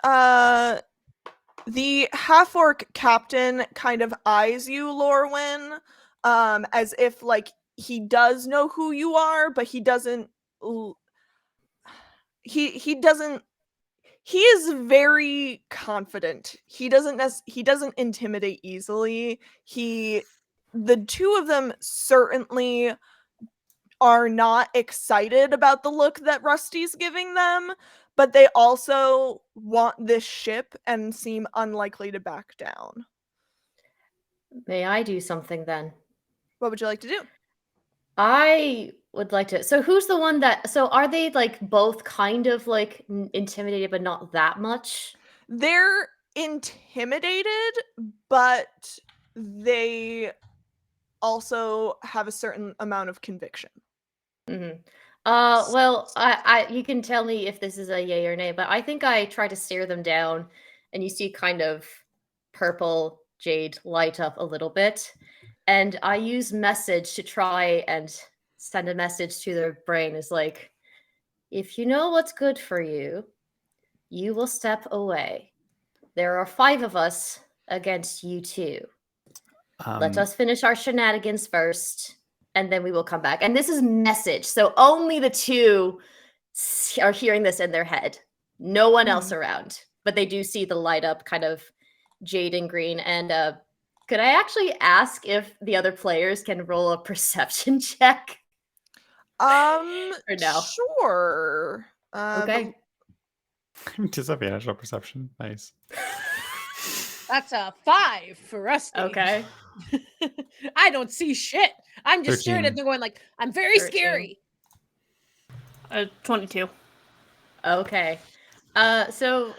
half-orc captain kind of eyes you, Lorwyn, as if like he does know who you are, but he doesn't. He doesn't. He is very confident. He doesn't intimidate easily. The two of them certainly are not excited about the look that Rusty's giving them, but they also want this ship and seem unlikely to back down.
May I do something then?
What would you like to do?
I would like to. So who's the one that? So are they like both kind of like intimidated, but not that much?
They're intimidated, but they also have a certain amount of conviction.
Mm-hmm. Well, I you can tell me if this is a yay or nay, but I think I try to stare them down, and you see kind of purple jade light up a little bit, and I use message to try and send a message to their brain. Is like, if you know what's good for you, you will step away. There are 5 of us against you 2. Let us finish our shenanigans first, and then we will come back. And this is message, so only the 2 are hearing this in their head. No one else around, but they do see the light up kind of jade and green. And could I actually ask if the other players can roll a perception check? Or no?
Sure.
Okay.
Disadvantage on perception. Nice.
That's a 5 for Rusty.
Okay.
I don't see shit. I'm just
13.
staring at them going like, I'm very
13.
scary.
22.
Okay. So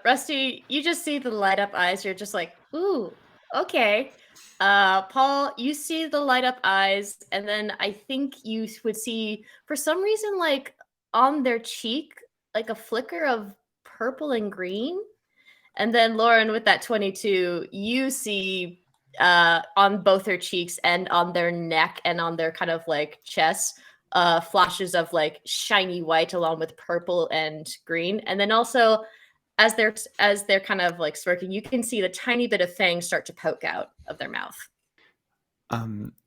Rusty, you just see the light up eyes. You're just like, ooh, okay. Paul, you see the light up eyes, and then I think you would see, for some reason, like on their cheek, like a flicker of purple and green. And then Lauren, with that 22, you see on both their cheeks and on their neck and on their kind of like chest, flashes of like shiny white along with purple and green. And then also as they're kind of like smirking, you can see the tiny bit of fangs start to poke out of their mouth.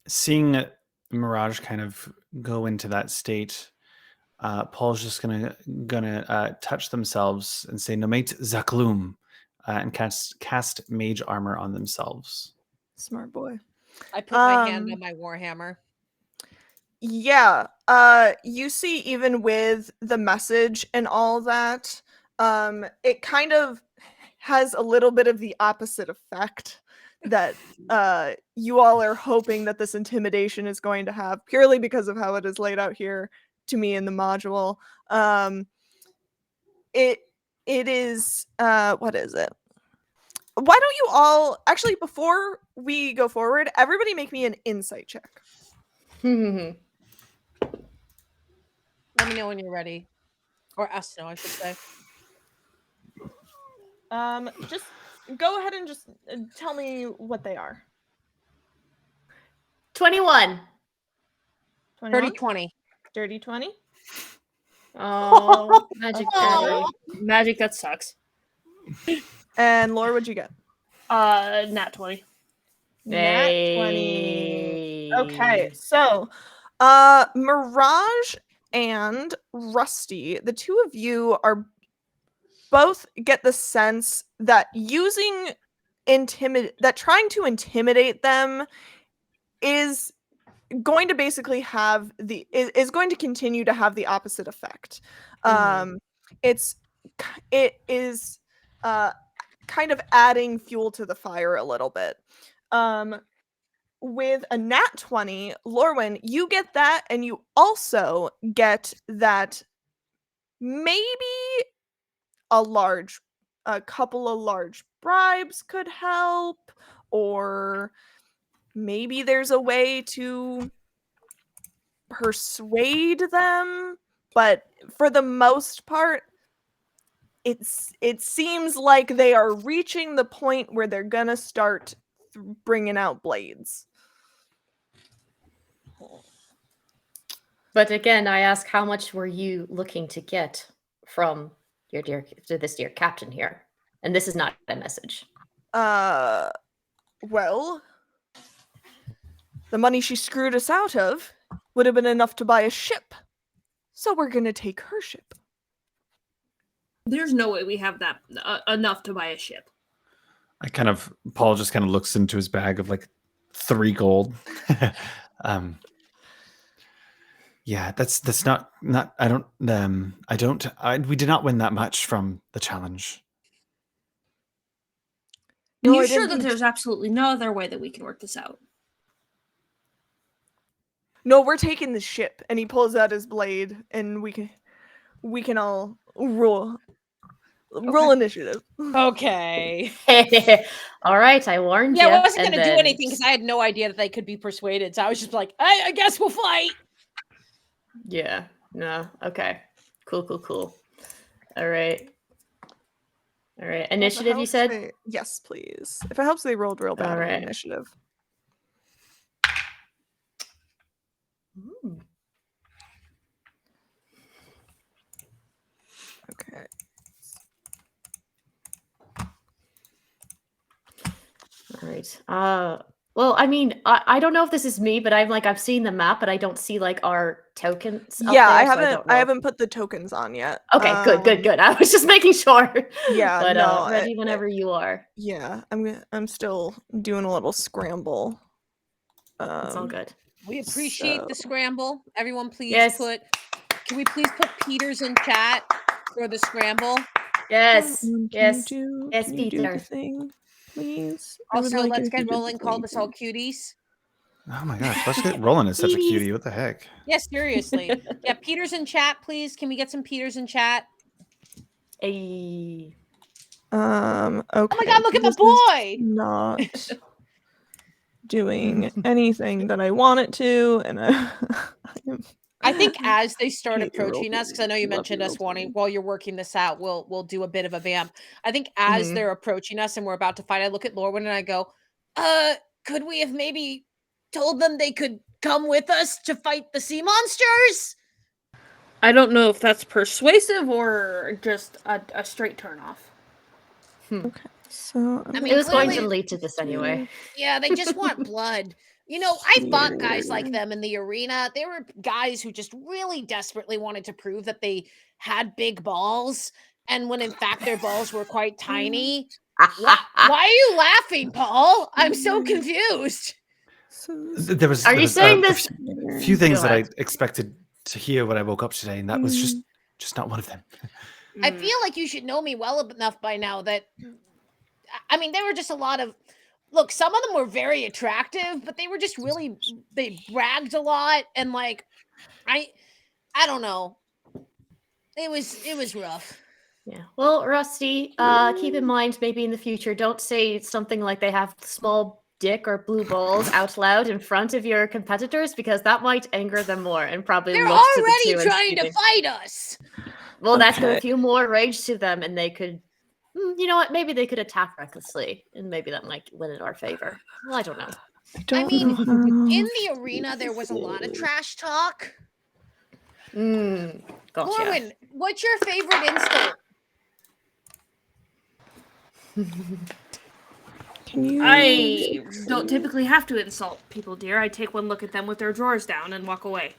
Seeing Mirage kind of go into that state, Paul's just gonna touch themselves and say "Nomate Zaklum," and cast mage armor on themselves.
Smart boy.
I put my hand on my warhammer.
Yeah. You see, even with the message and all that, it kind of has a little bit of the opposite effect that you all are hoping that this intimidation is going to have, purely because of how it is laid out here to me in the module. It is what is it? Why don't you all actually, before we go forward, everybody make me an insight check.
Let me know when you're ready. Or us know, I should say.
Just go ahead and just tell me what they are.
21.
21?
Dirty 20.
Dirty 20?
Oh, magic daddy.
Magic, that sucks.
And Laura, what'd you get?
Nat 20.
Nat 20. Okay, so Mirage and Rusty, the two of you are both get the sense that trying to intimidate them is going to basically have is going to continue to have the opposite effect. It is kind of adding fuel to the fire a little bit. With a nat 20, Lorwyn, you get that, and you also get that maybe a couple of large bribes could help, or maybe there's a way to persuade them, but for the most part, it seems like they are reaching the point where they're gonna start bringing out blades.
But again, I ask, how much were you looking to get from this dear captain here? And this is not a message.
Well, the money she screwed us out of would have been enough to buy a ship. So we're gonna take her ship.
There's no way we have that enough to buy a ship.
Paul just kind of looks into his bag of like 3 gold. Yeah, that's not we did not win that much from the challenge.
No,
You're
I
sure
didn't
that
think-
there's absolutely no other way that we can work this out?
No, we're taking the ship. And he pulls out his blade, and we can all roll initiative.
Okay.
All right, I warned you.
Yeah, I wasn't
and
going to do
then-
anything because I had no idea that they could be persuaded. So I was just like, I guess we'll fight.
Yeah. No. Okay. Cool. All right. Initiative, you said?
Yes, please. If it helps, they rolled real bad on the
Alright.
initiative.
Ooh.
Okay.
All right. Well, I mean, I don't know if this is me, but I've seen the map, but I don't see like our tokens. Up
Yeah,
there,
I
so
haven't
don't know
I
if-
haven't put the tokens on yet.
Okay, good. I was just making sure.
Yeah,
But
no,
ready whenever you are.
Yeah, I'm still doing a little scramble.
It's all good.
We appreciate the
So-
scramble. Everyone, please
Yes.
can we please put Peters in chat for the scramble?
Yes.
Can
Yes.
you
Yes,
can you do
Peter.
the thing, please? I would
Also,
like it
let's
if you
get
did the
rolling. Call
thing,
us all
please.
cuties.
Oh my gosh, Let's Get Rolling is such a cutie. What the heck?
Yeah, seriously. Yeah, Peters in chat, please. Can we get some Peters in chat?
Hey.
Okay.
Oh my God, look at the
this is
boy!
Not doing anything that I want it to, and
I think as they start
Hate your
approaching us, because I know you
roleplay. Love
mentioned
your
us wanting,
roleplay.
while you're working this out, we'll do a bit of a vamp. I think as
Mhm.
they're approaching us and we're about to fight, I look at Lorwyn and I go, could we have maybe told them they could come with us to fight the sea monsters?
I don't know if that's persuasive or just a straight turn off.
So
I mean,
It was going to
clearly-
lead to this anyway.
Yeah, they just want blood. You know, I fought guys like them in the arena. They were guys who just really desperately wanted to prove that they had big balls. And when in fact their balls were quite tiny. Why are you laughing, Paul? I'm so confused.
There was.
Are
there
you
was,
saying
a
this?
few things
Go
that I
ahead.
expected to hear when I woke up today, and that was just not one of them.
I feel like you should know me well enough by now that, I mean, there were just a lot of, look, some of them were very attractive, but they were just really, they bragged a lot. And like, I don't know. It was rough.
Yeah. Well, Rusty, keep in mind maybe in the future, don't say something like they have small dick or blue balls out loud in front of your competitors because that might anger them more and probably
They're
look to the two
already
and
trying to
see-
fight us.
Well, that's
Okay.
a few more rage to them, and they could. You know what? Maybe they could attack recklessly, and maybe that might win in our favor. Well, I don't know.
I mean,
know
in
how-
the arena, there was a lot of trash talk.
Gotcha.
Lorwyn, what's your favorite insult?
Can you?
I don't typically have to insult people, dear. I take one look at them with their drawers down and walk away.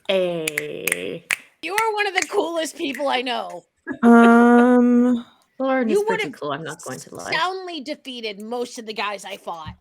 Hey.
You are one of the coolest people I know.
Lauren
You
is
would
pretty
have
cool, I'm not going to lie.
soundly defeated most of the guys I fought.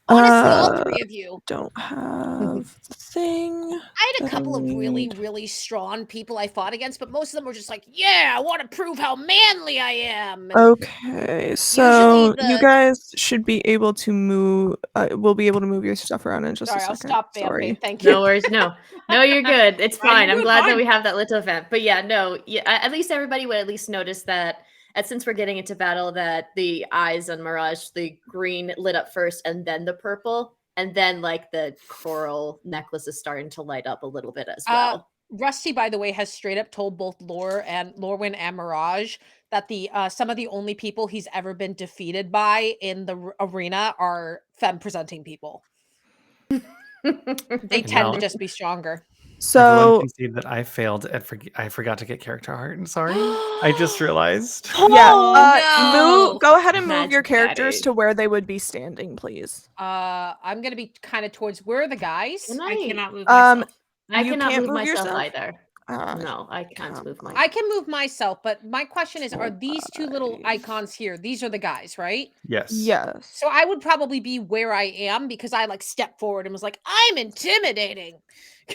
Honestly, all three of you.
Don't have the thing.
I had a
that I
couple of really,
need.
really strong people I fought against, but most of them were just like, yeah, I want to prove how manly I am. And
Okay, so
Usually
you
the-
guys should be able to move. We'll be able to move your stuff around in just
Sorry,
a
I'll
second.
stop vamping.
Sorry.
Thank you.
No worries, no, you're good. It's
Fine,
fine.
you're
I'm
doing
glad that
fine.
we have that little event. But yeah, no, yeah. At least everybody would at least notice that. And since we're getting into battle, that the eyes on Mirage, the green lit up first, and then the purple, and then like the coral necklace is starting to light up a little bit as well.
Rusty, by the way, has straight up told both Lorwyn and Mirage that the some of the only people he's ever been defeated by in the arena are femme presenting people. They tend
No.
to just be stronger.
Everyone
So
can see that I failed at I forgot to get character art. I'm sorry. I just realized.
yeah,
Oh,
move. Go ahead and move your
Magic
characters
Daddy.
to where they would be standing, please.
I'm gonna be kind of towards where are the guys?
Can
I cannot move
Um,
myself.
I
You
cannot
can't
move
move
myself
yourself?
either.
Ah,
No, I can't move myself.
I can move myself, but my question is, are these two little
Right.
icons here? These are the guys, right?
Yes.
yes.
So I would probably be where I am because I like stepped forward and was like, I'm intimidating.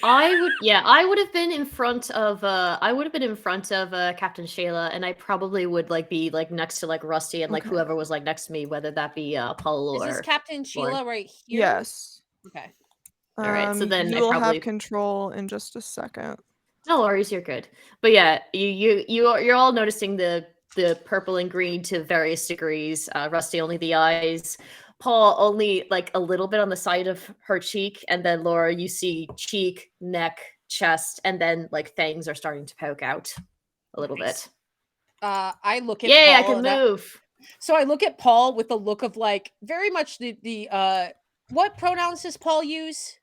I would have been in front of Captain Shayla, and I probably would like be like next to like Rusty and like
Okay.
whoever was like next to me, whether that be Paul
Is
or
this Captain Sheila right here?
Yes.
Okay.
All right, so then I
you will
probably-
have control in just a second.
no worries, you're good. But yeah, you're all noticing the purple and green to various degrees. Rusty only the eyes. Paul only like a little bit on the side of her cheek, and then Laura, you see cheek, neck, chest, and then like fangs are starting to poke out a little
Nice.
bit.
I look at
Yay,
Paul
I can
and that-
move.
So I look at Paul with the look of like very much the what pronouns does Paul use?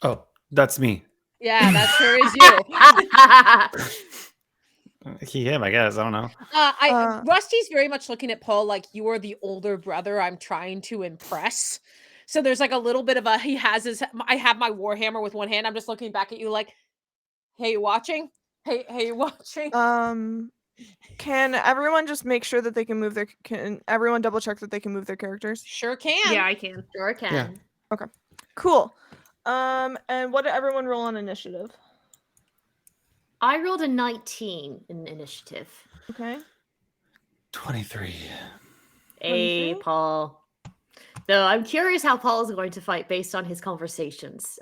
Oh, that's me.
Yeah, that sure is you.
He, him, I guess. I don't know.
Rusty's very much looking at Paul like you are the older brother I'm trying to impress. So there's like a little bit of a I have my warhammer with one hand. I'm just looking back at you like, hey, you watching? Hey, you watching?
Can everyone just make sure that they can move can everyone double check that they can move their characters?
Sure can.
Yeah, I can.
Sure can.
Yeah.
Cool. And what did everyone roll on initiative?
I rolled a 19 in initiative.
Okay.
23.
Hey,
23?
Paul. Though I'm curious how Paul is going to fight based on his conversations.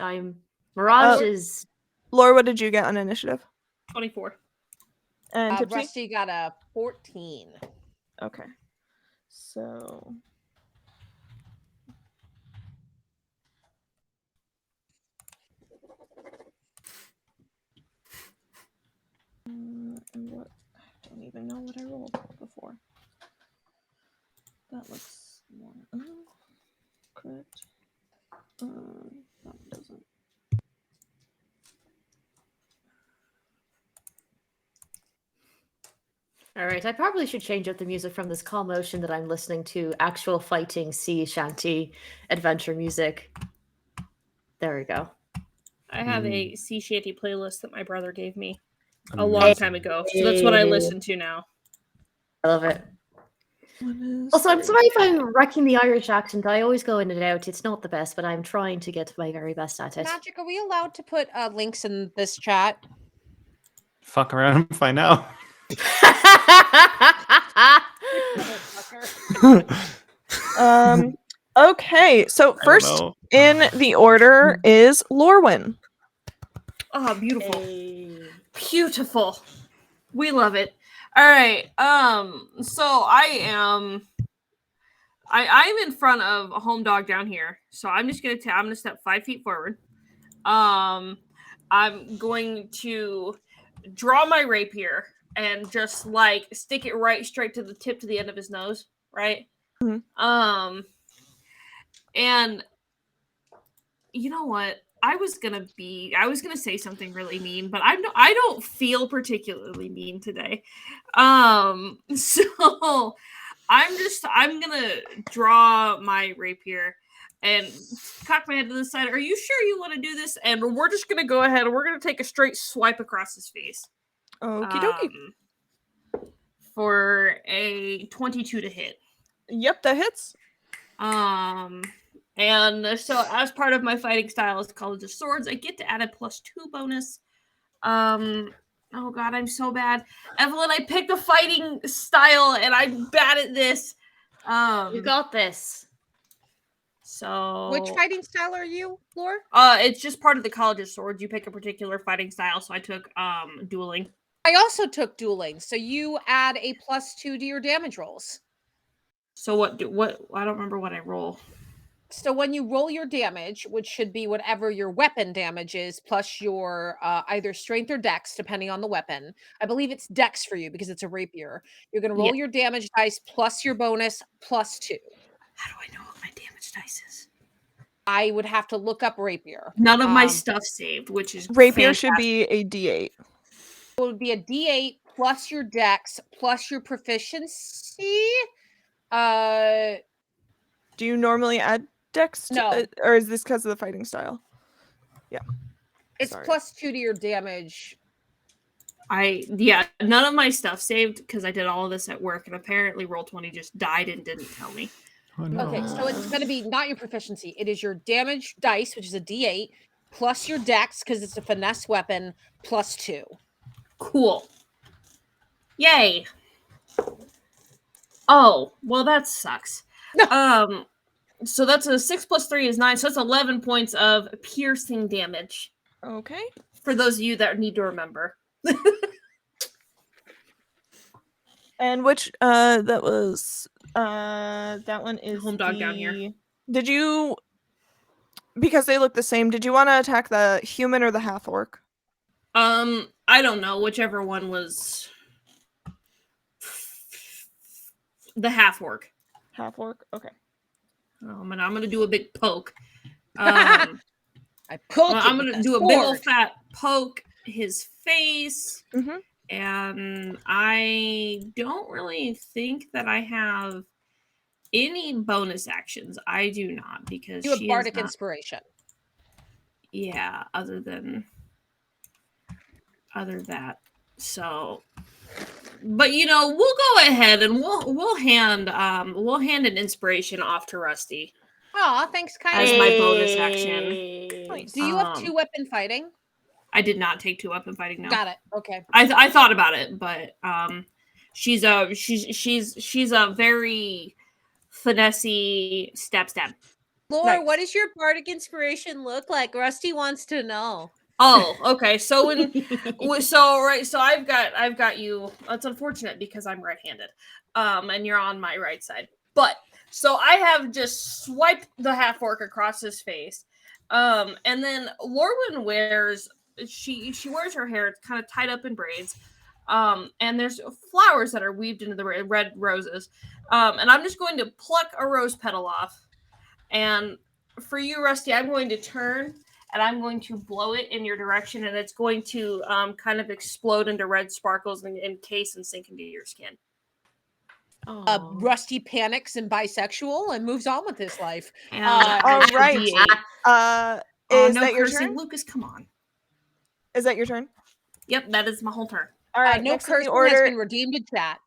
Mirage is
Laura, what did you get on initiative?
24.
And Tipsy?
Rusty got a 14.
Okay. So and what I don't even know what I rolled before. That looks more correct. That doesn't.
all right. I probably should change up the music from this calm motion that I'm listening to actual fighting sea shanty adventure music. There we go.
I have a sea shanty playlist that my brother gave me a
Amazing.
long time ago. So that's what I listen to now.
I love it. Also, I'm sorry if I'm wrecking the Irish accent. I always go in and out. It's not the best, but I'm trying to get my very best at it.
Magic, are we allowed to put links in this chat?
Fuck around and find out.
Okay, so first
know.
in the order is Lorwyn.
Oh, beautiful.
Hey.
Beautiful. We love it. All right. So I'm in front of a home dog down here. So I'm just I'm gonna step 5 feet forward. I'm going to draw my rapier and just like stick it right straight to the tip to the end of his nose, right?
Mhm.
And you know what? I was gonna say something really mean, but I don't feel particularly mean today. So I'm gonna draw my rapier and cock my head to the side. Are you sure you want to do this? And we're just gonna go ahead and we're gonna take a straight swipe across his face.
Okie dokie.
For a 22 to hit.
Yep, that hits.
And so as part of my fighting style as College of Swords, I get to add a +2 bonus. Oh god, I'm so bad. Evelyn, I picked a fighting style and I'm bad at this.
You got this.
So
Which fighting style are you, Lore?
it's just part of the College of Swords. You pick a particular fighting style, so I took dueling.
I also took dueling, so you add a +2 to your damage rolls.
So what I don't remember what I roll.
So when you roll your damage, which should be whatever your weapon damage is, plus your either strength or dex, depending on the weapon. I believe it's dex for you because it's a rapier. You're going to roll your damage dice plus your bonus +2.
How do I know what my damage dice is?
I would have to look up rapier.
None of my stuff saved, which is
Rapier
fantastic.
should be a D8.
It would be a D8 plus your dex plus your proficiency.
Do you normally add dex?
No.
Or is this because of the fighting style? Yeah.
It's
Sorry.
+2 to your damage.
None of my stuff saved because I did all of this at work, and apparently Roll20 just died and didn't tell me.
Oh, no.
Okay, so it's going to be not your proficiency. It is your damage dice, which is a D8, plus your dex, because it's a finesse weapon, +2.
Cool. Yay. Oh, well, that sucks. So that's a 6 + 3 is 9, so that's 11 points of piercing damage.
Okay.
For those of you that need to remember.
And which that was that one is
Home dog down here.
Did you, because they look the same, did you want to attack the human or the half orc?
I don't know, whichever one was the half orc.
Half orc? Okay.
I'm gonna do a big poke.
I pulled.
I'm gonna do a big old fat poke his face.
Mm-hmm.
And I don't really think that I have any bonus actions. I do not, because
You have
she
bardic
is not,
inspiration.
yeah, other that. So, but you know, we'll go ahead and we'll hand an inspiration off to Rusty
Aw, thanks,
as
Kylie.
my bonus action.
Nice.
Do you have 2-weapon fighting?
I did not take 2-weapon fighting. No,
Got it. Okay.
I thought about it, but she's a very finessey stab.
Lore,
Nice.
what does your bardic inspiration look like? Rusty wants to know.
Oh, okay. So so I've got you. It's unfortunate because I'm right-handed, and you're on my right side. But so I have just swiped the half orc across his face, and then Lorwyn wears her hair kind of tied up in braids, and there's flowers that are weaved into the red roses, and I'm just going to pluck a rose petal off, and for you, Rusty, I'm going to turn. And I'm going to blow it in your direction, and it's going to kind of explode into red sparkles and encase and sink into your skin.
Rusty panics and bisexual and moves on with his life.
And
all right. Is
no
that your
cursing,
turn?
Lucas, come on.
Is that your turn?
Yep, that is my whole turn.
All right.
No
next in the
cursing
order.
has been redeemed in chat.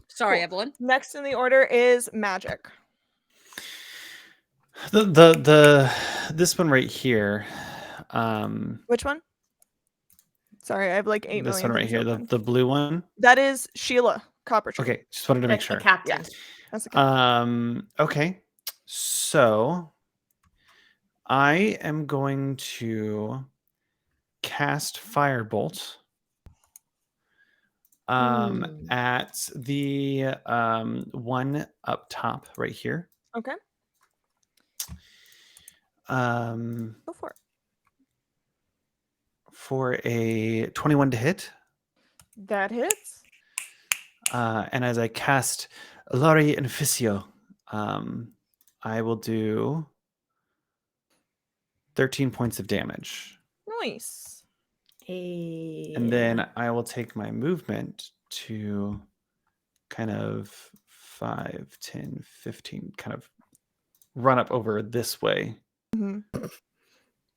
Sorry,
Cool.
Evelyn.
Next in the order is magic.
This one right here.
Which one? Sorry, I have like 8
This
million.
one right
things
here,
open.
the blue one.
That is Sheila Coppertree.
Okay, just wanted to make sure.
The captain.
Yeah. That's the captain.
Okay. So I am going to cast Firebolt at the one up top right here.
Okay. Go for it.
For a 21 to hit.
That hits.
And as I cast Ilari Inficio, I will do 13 points of damage.
Nice.
And then I will take my movement to kind of 5, 10, 15, kind of run up over this way.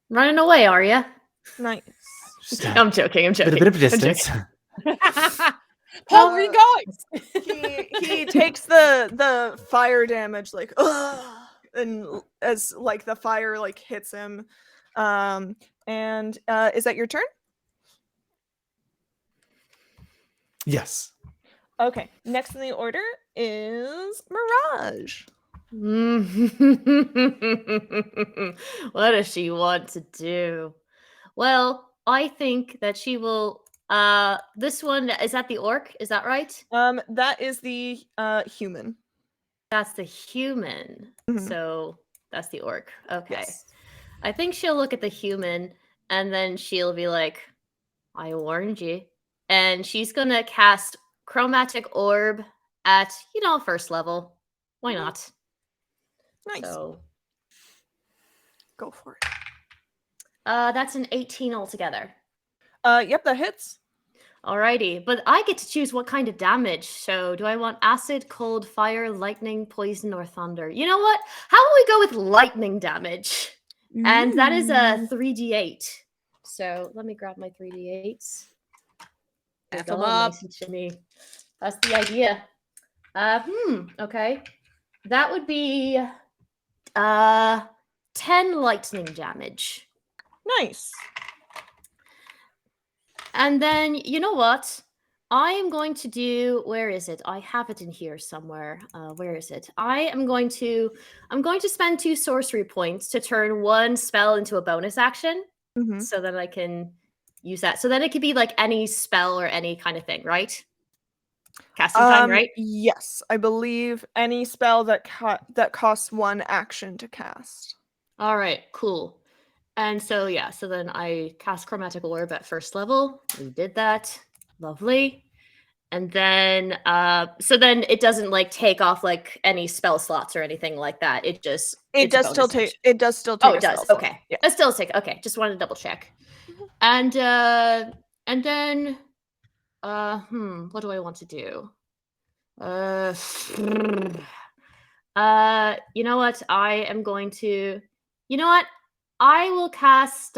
Running away, are you?
Nice.
Just
I'm joking.
a bit of distance.
Paul, where are you going?
He takes the fire damage like ugh, and as like the fire like hits him. And is that your turn?
Yes.
Okay. Next in the order is Mirage.
What does she want to do? Well, I think that she will. This one is that the orc? Is that right?
That is the human.
That's the human.
Mhm.
So that's the orc. Okay.
Yes.
I think she'll look at the human and then she'll be like, I warned you. And she's gonna cast Chromatic Orb at, first level. Why not?
Nice.
So
Go for it.
that's an 18 altogether.
Yep, that hits.
Alrighty, but I get to choose what kind of damage. So do I want acid, cold, fire, lightning, poison, or thunder? You know what? How about we go with lightning damage? And that is a 3d8. So let me grab my 3d8s.
F
They're
them
all
up.
nice and shimmy. That's the idea. Okay. That would be 10 lightning damage.
Nice.
And then, you know what? I am going to do, where is it? I have it in here somewhere. Where is it? I'm going to spend 2 sorcery points to turn one spell into a bonus action
Mhm.
so that I can use that. So then it could be like any spell or any kind of thing, right? Casting time, right?
Yes, I believe any spell that costs 1 action to cast.
All right, cool. And so so then I cast Chromatic Orb at first level. We did that. Lovely. And then so then it doesn't like take off like any spell slots or anything like that. It just
It does still take a
it does.
spell slot.
Okay.
Yeah.
It still take okay. Just wanted to double check. And then what do I want to do? You know what? I will cast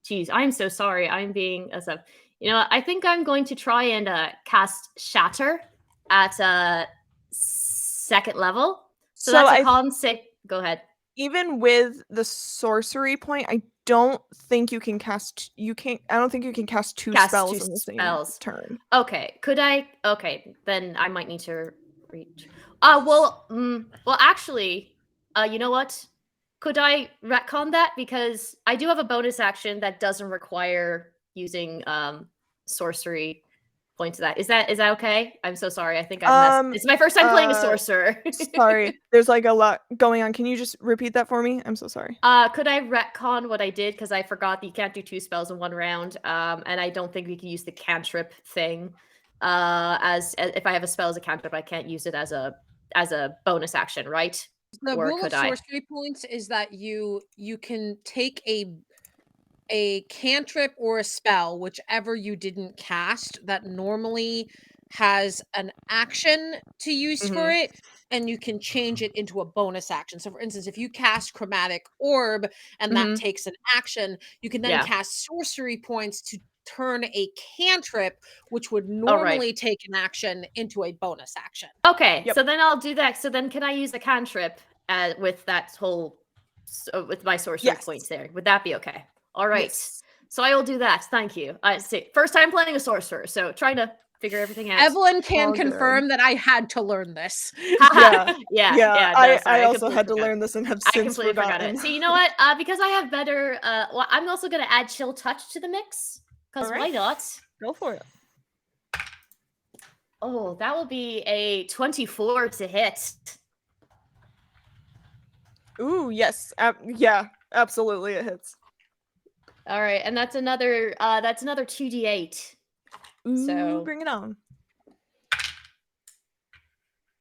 geez, I'm so sorry. I'm being as a I think I'm going to try and cast Shatter at second level. So that's a con save. Go ahead.
Even with the sorcery point, I don't think you can cast I don't think you can cast two spells in the same turn.
Okay. Could I? Okay, then I might need to reach. Well, actually, you know what? Could I retcon that? Because I do have a bonus action that doesn't require using sorcery points to that. Is that okay? I'm so sorry. I think I messed. It's my first time playing a sorcerer.
Sorry. There's like a lot going on. Can you just repeat that for me? I'm so sorry.
Could I retcon what I did? Because I forgot that you can't do 2 spells in 1 round. And I don't think we can use the cantrip thing. As if I have a spell as a cantrip, I can't use it as a bonus action, right?
The
Or
rule of
could I?
sorcery points is that you can take a cantrip or a spell, whichever you didn't cast, that normally has an action to use for it, and you can change it into a bonus action. So for instance, if you cast Chromatic Orb and that takes an action, you can then cast sorcery points to turn a cantrip, which would normally take an action, into a bonus action.
Okay, so then I'll do that. So then can I use a cantrip with that whole with my sorcery points there? Would that be okay? All right. Yes. So I will do that. Thank you. I see. First time playing a sorcerer, so trying to figure everything out.
Evelyn can
All good.
confirm that I had to learn this.
Yeah.
yeah.
Yeah,
No, sorry,
I also
completely
had to
forgot.
learn this and have
I
since
completely forgot
forgotten.
it. So you know what? Because I have better. Well, I'm also gonna add chill touch to the mix. Because
All
why
right.
not?
Go for it.
Oh, that will be a 24 to hit.
Ooh, yes. Yeah, absolutely it hits.
All right, and that's another 2d8.
Ooh,
So
bring it on.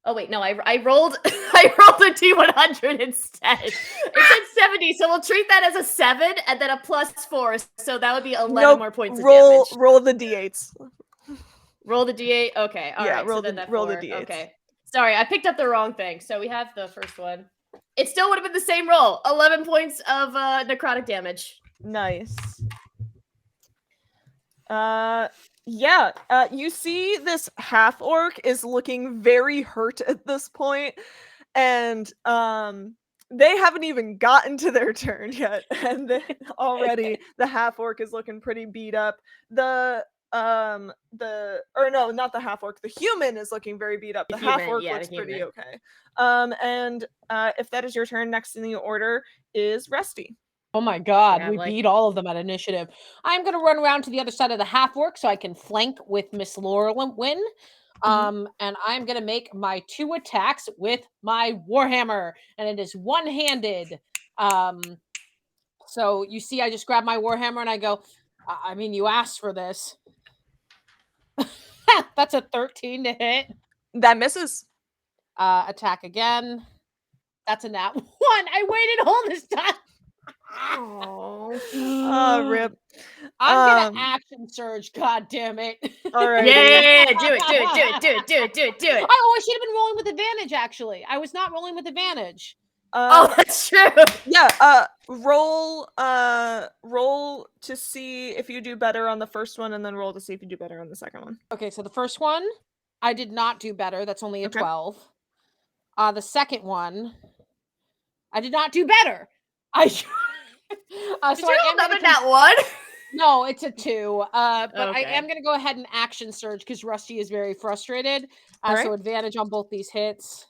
oh wait, no, I rolled I rolled a d100 instead. It said 70, so we'll treat that as a 7 and then a +4. So that would be 11 more points of damage.
Roll the d8s.
Roll the d8. Okay, all
Yeah,
right.
roll
So then
the-
that
roll the
4.
d8s.
Okay. Sorry, I picked up the wrong thing. So we have the first one. It still would have been the same roll. 11 points of necrotic damage.
Nice. Yeah, you see this half orc is looking very hurt at this point, and they haven't even gotten to their turn yet, and already the half orc is looking pretty beat up. Or no, not the half orc. The human is looking very beat up. The half
human,
orc
yeah, the
looks pretty
human.
okay. And if that is your turn, next in the order is Rusty.
Oh my god,
Yeah,
we
like-
beat all of them at initiative. I'm gonna run around to the other side of the half orc so I can flank with Miss Laurel Win. And I'm gonna make my 2 attacks with my warhammer, and it is one-handed. So you see, I just grab my warhammer and I go. I mean, you asked for this. That's a 13 to hit.
That misses.
Attack again. That's a nat 1. I waited all this time.
Rip.
I'm gonna action surge. God damn it!
All right.
Yeah, do it.
I should have been rolling with advantage. Actually, I was not rolling with advantage.
Oh, that's true.
Yeah. Roll to see if you do better on the first one, and then roll to see if you do better on the second one.
Okay, so the first one, I did not do better. That's only a
Okay.
12. The second one, I did not do better. Did
you roll another nat 1?
No, it's a 2. But I
Okay.
am going to go ahead and action surge because Rusty is very frustrated.
All right.
So advantage on both these hits.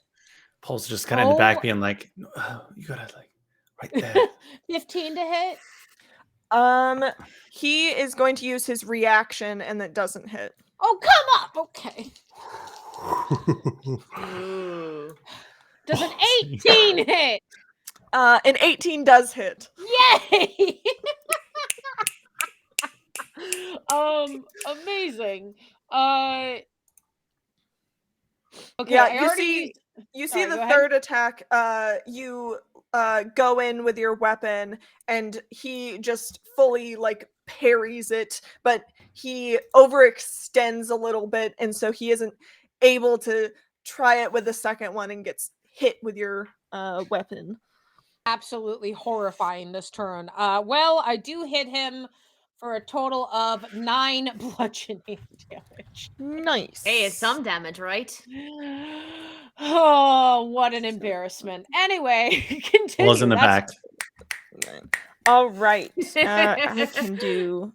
Paul's just kind of in the back being like, "Oh, you gotta like right there."
15 to hit.
He is going to use his reaction, and that doesn't hit.
Oh, come up. Okay.
Ooh.
Does an 18 hit?
An 18 does hit.
Yay! Amazing. Okay,
Yeah,
I already
you see
Sorry,
the
go ahead.
third attack. You go in with your weapon, and he just fully like parries it, but he overextends a little bit, and so he isn't able to try it with the second one and gets hit with your weapon.
absolutely horrifying this turn. Well, I do hit him for a total of 9 bludgeoning damage.
Nice.
Hey, it's some damage, right?
Oh, what an embarrassment. Anyway, continue.
Paul's in the back.
All right. I can do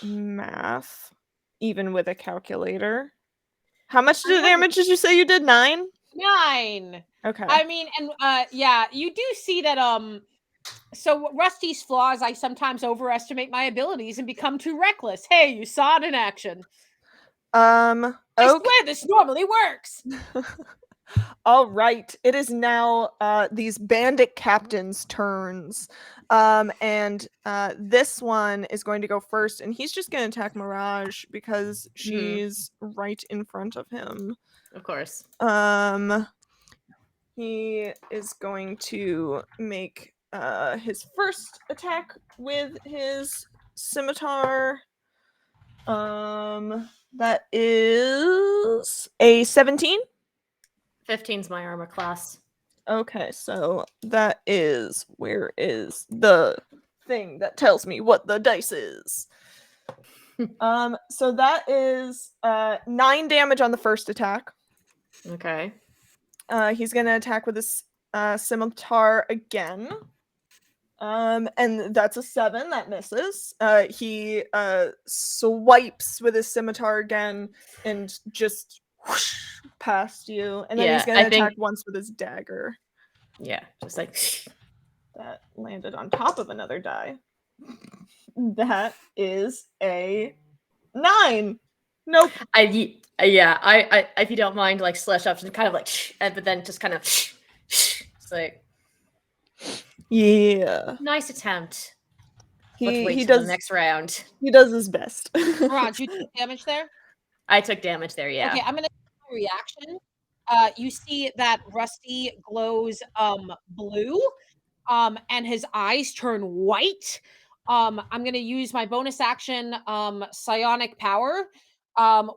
math even with a calculator. How much damage did you say you did? 9?
9.
Okay.
I mean, and yeah, you do see that so Rusty's flaws, I sometimes overestimate my abilities and become too reckless. Hey, you saw it in action. I swear this normally works.
All right. It is now these bandit captains' turns. And this one is going to go first, and he's just going to attack Mirage because she's right in front of him.
Of course.
He is going to make his first attack with his scimitar. That is a 17.
15's my armor class.
Okay, so that is, where is the thing that tells me what the dice is? So that is 9 damage on the first attack.
Okay.
He's gonna attack with his scimitar again. And that's a 7 that misses. He swipes with his scimitar again and just whoosh past you. And then
Yeah,
he's gonna
I
attack
think-
once with his dagger.
Yeah, just like
That landed on top of another die. That is a 9. Nope.
I if you don't mind, like slash up and kind of like but then just kind of it's like
Yeah.
nice attempt. Let's
He
wait
he
till
does
the next round.
he does his best.
Raj, you took damage there?
I took damage there, yeah.
Okay, I'm gonna do my reaction. You see that Rusty glows blue, and his eyes turn white. I'm gonna use my bonus action, psionic power.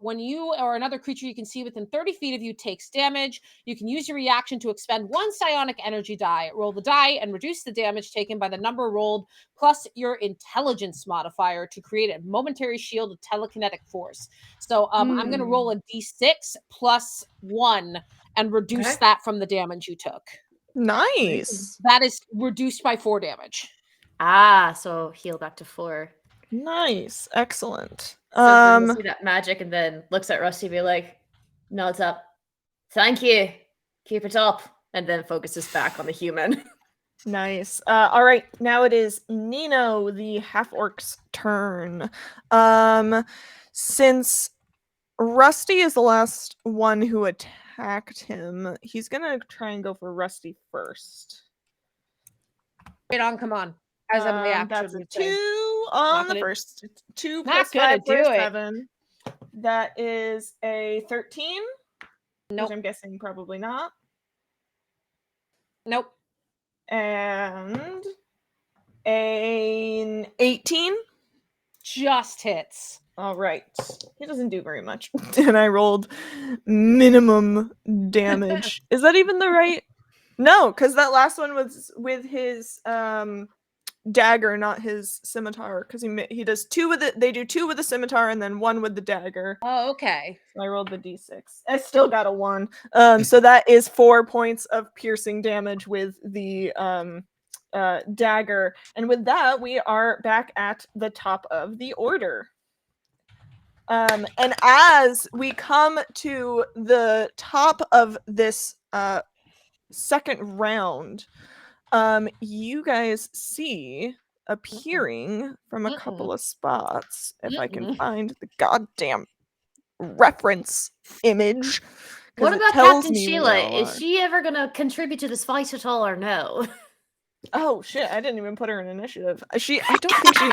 When you or another creature you can see within 30 feet of you takes damage, you can use your reaction to expend 1 psionic energy die. Roll the die and reduce the damage taken by the number rolled plus your intelligence modifier to create a momentary shield of telekinetic force. So I'm going to roll a d6 plus 1 and reduce
Okay.
that from the damage you took.
Nice.
That is reduced by 4 damage.
So heal back to 4.
Nice. Excellent.
So then we'll see that magic and then looks at Rusty, be like, nods up. Thank you. Keep it up. And then focuses back on the human.
Nice. All right, now it is Nino, the half-orc's turn. Since Rusty is the last one who attacked him, he's gonna try and go for Rusty first.
Right on, come on. As a reaction.
That's a
would
2
say.
on
Not
the
gonna-
first. 2
Not
plus
gonna
5
do
plus
it.
7. That is a 13.
Nope.
Which I'm guessing probably not.
Nope.
And an 18.
Just hits.
All right. He doesn't do very much. And I rolled minimum damage. Is that even the right? No, because that last one was with his dagger, not his scimitar. Because he does 2 with it. They do 2 with the scimitar and then 1 with the dagger.
Oh, okay.
So I rolled the d6. I still got a 1. So that is 4 points of piercing damage with the dagger. And with that, we are back at the top of the order. And as we come to the top of this second round, you guys see appearing from a couple of spots, if I can find the goddamn reference image. 'cause
What
it
about
tells
Captain
me
Sheila?
where they
Is
are.
she ever gonna contribute to this fight at all or no?
Oh shit! I didn't even put her in initiative. I don't think she.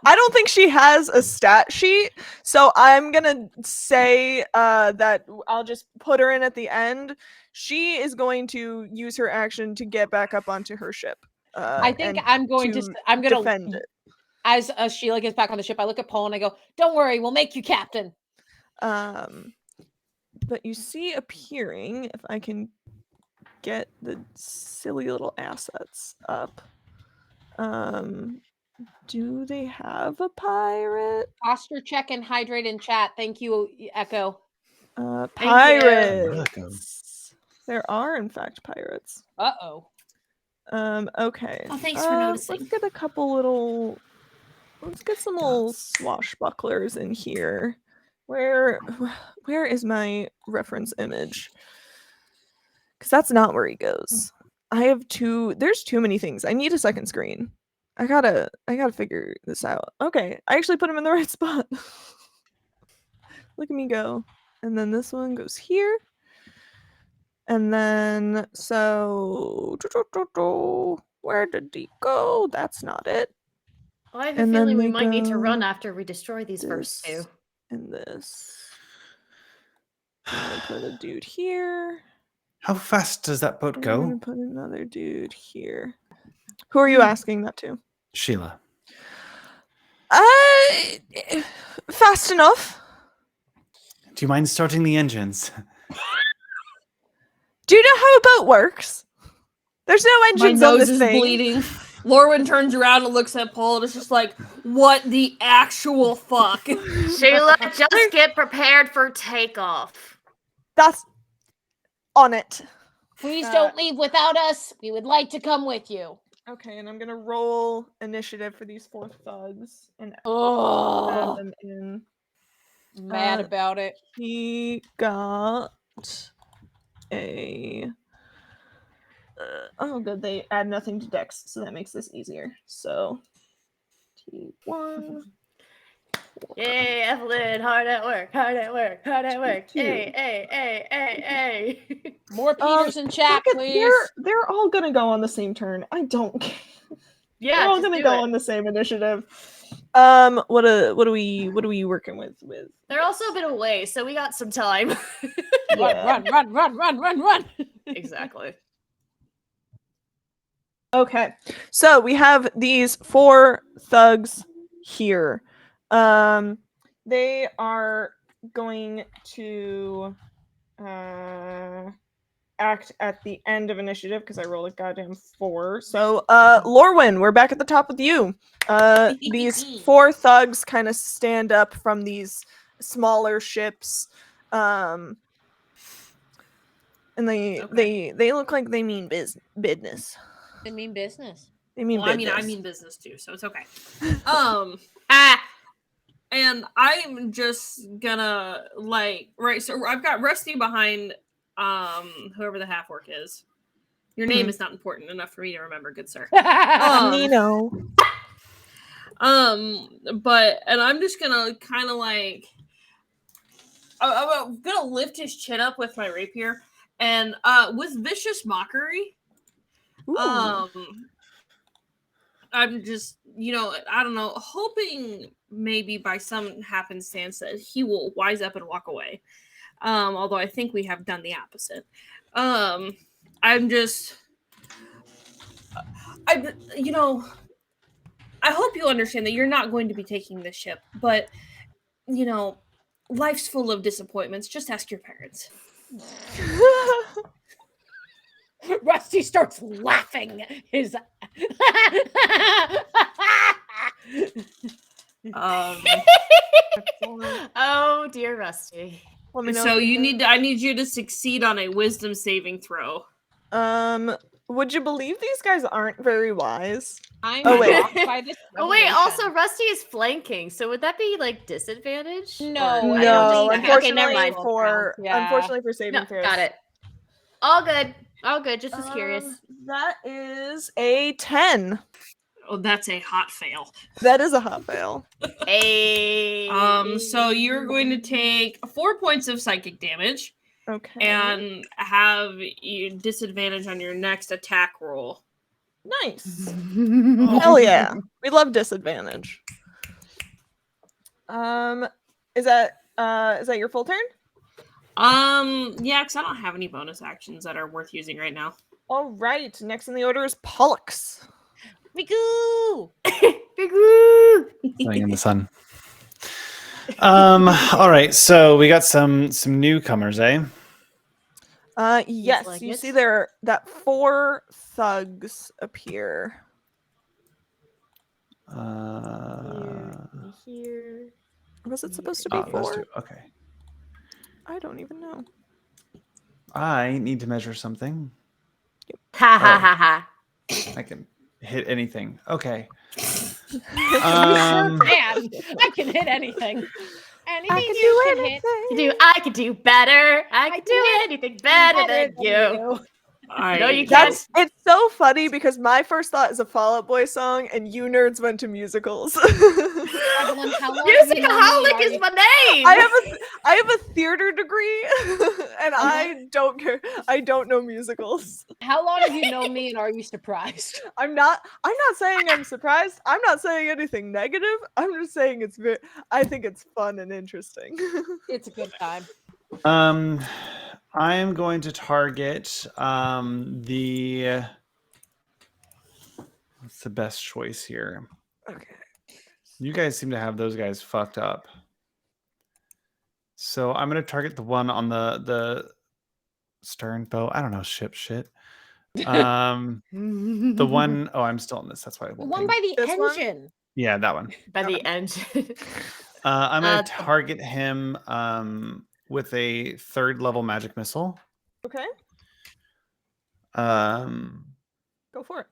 I don't think she has a stat sheet. So I'm gonna say that I'll just put her in at the end. She is going to use her action to get back up onto her ship.
I think
and
I'm going to
defend it.
As Sheila gets back on the ship, I look at Paul and I go, "Don't worry, we'll make you captain."
But you see appearing, if I can get the silly little assets up. Do they have a pirate?
Posture check and hydrate in chat. Thank you, Echo.
Pirates. There are in fact pirates.
Uh-oh.
Okay.
Oh, thanks for noticing.
Let's get a couple little. Let's get some little swashbucklers in here. Where is my reference image? Because that's not where he goes. I have 2. There's too many things. I need a second screen. I gotta figure this out. Okay, I actually put him in the right spot. Look at me go. And then this one goes here. And then so where did he go? That's not it.
I have a
And then
feeling we
they
might need to run
go
after we destroy these first 2.
this and this. I'm gonna put a dude here.
How fast does that boat
I'm gonna
go?
put another dude here. Who are you asking that to?
Sheila.
Fast enough.
Do you mind starting the engines?
Do you know how a boat works? There's no
My
engines on
nose
this
is
thing.
bleeding. Lorwyn turns around and looks at Paul and is just like, what the actual fuck?
Sheila, just get prepared for takeoff.
That's on it.
Please don't leave without us. We would like to come with you.
Okay, and I'm gonna roll initiative for these 4 thugs and add
Oh,
them in.
mad
Uh,
about it.
He got a. Oh, good. They add nothing to Dex, so that makes this easier. So, T1.
Yay, Evelyn, hard at work, hard at work, hard at work.
Two.
Hey.
More Peters in chat,
Fuck it,
please.
They're all gonna go on the same turn. I don't care.
Yeah,
They're all
just
gonna
do
go
it.
on the same initiative. What are we working with?
They're also a bit away, so we got some time.
Yeah.
Run.
Exactly.
Okay, so we have these 4 thugs here. They are going to act at the end of initiative because I rolled a goddamn 4. So, Lorwyn, we're back at the top with you. These 4 thugs kind of stand up from these smaller ships, and they look like they mean business.
They mean business.
They mean
Well, I
business.
mean business too, so it's okay.
Ah,
And I'm just gonna so I've got Rusty behind whoever the half orc is. Your name is not important enough for me to remember, good sir.
Nino.
But I'm just gonna kind of I'm gonna lift his chin up with my rapier and with vicious mockery.
Ooh.
I'm just, I don't know, hoping maybe by some happenstance that he will wise up and walk away. Although I think we have done the opposite. I hope you understand that you're not going to be taking this ship, but, life's full of disappointments. Just ask your parents.
Rusty starts laughing. His
Oh dear, Rusty.
Let me know.
So I need you to succeed on a wisdom saving throw.
Would you believe these guys aren't very wise?
I'm
Oh, wait.
shocked by this.
Oh wait,
revelation.
also Rusty is flanking, so would that be like disadvantage?
No,
Or-
I don't
No,
think-
okay, never
unfortunately
mind.
for
Yeah.
unfortunately for saving
No,
throws.
got it. All good. All good. Just was curious.
That is a 10.
Oh, that's a hot fail.
That is a hot fail.
Hey.
So you're going to take 4 points of psychic damage
Okay.
and have disadvantage on your next attack roll.
Nice. Hell yeah. We love disadvantage. Is that your full turn?
Yeah, because I don't have any bonus actions that are worth using right now.
All right. Next in the order is Pollux.
Miku!
Big woo!
Playing in the sun. All right, so we got some newcomers, eh?
Yes,
like
you
it.
see there that 4 thugs appear.
Here.
Was it supposed to be
Oh, those
4?
two. Okay.
I don't even know.
I need to measure something.
Ha ha
Oh.
ha ha.
I can hit anything. Okay.
You sure
Um,
can. I can hit anything. Anything
I can
you
do
can
anything.
I could do better. I could do anything better than you. No, you can't.
It's so funny because my first thought is a Fall Out Boy song, and you nerds went to musicals.
Evelyn, how long have you known me?
Musicaholic
Are
is
you-
my name.
I have a theater degree, and I don't care. I don't know musicals.
How long have you known me, and are you surprised?
I'm not saying I'm surprised. I'm not saying anything negative. I'm just saying I think it's fun and interesting.
It's a good time.
I am going to target the. What's the best choice here?
Okay.
You guys seem to have those guys fucked up. So I'm going to target the one on the stern bow. I don't know ship shit. The one oh I'm still in this. That's why I
The
won't
one
ping.
by the
This one?
engine.
Yeah, that one.
By the engine.
I'm going to target him with a 3rd level magic missile.
Okay.
Um,
Go for it.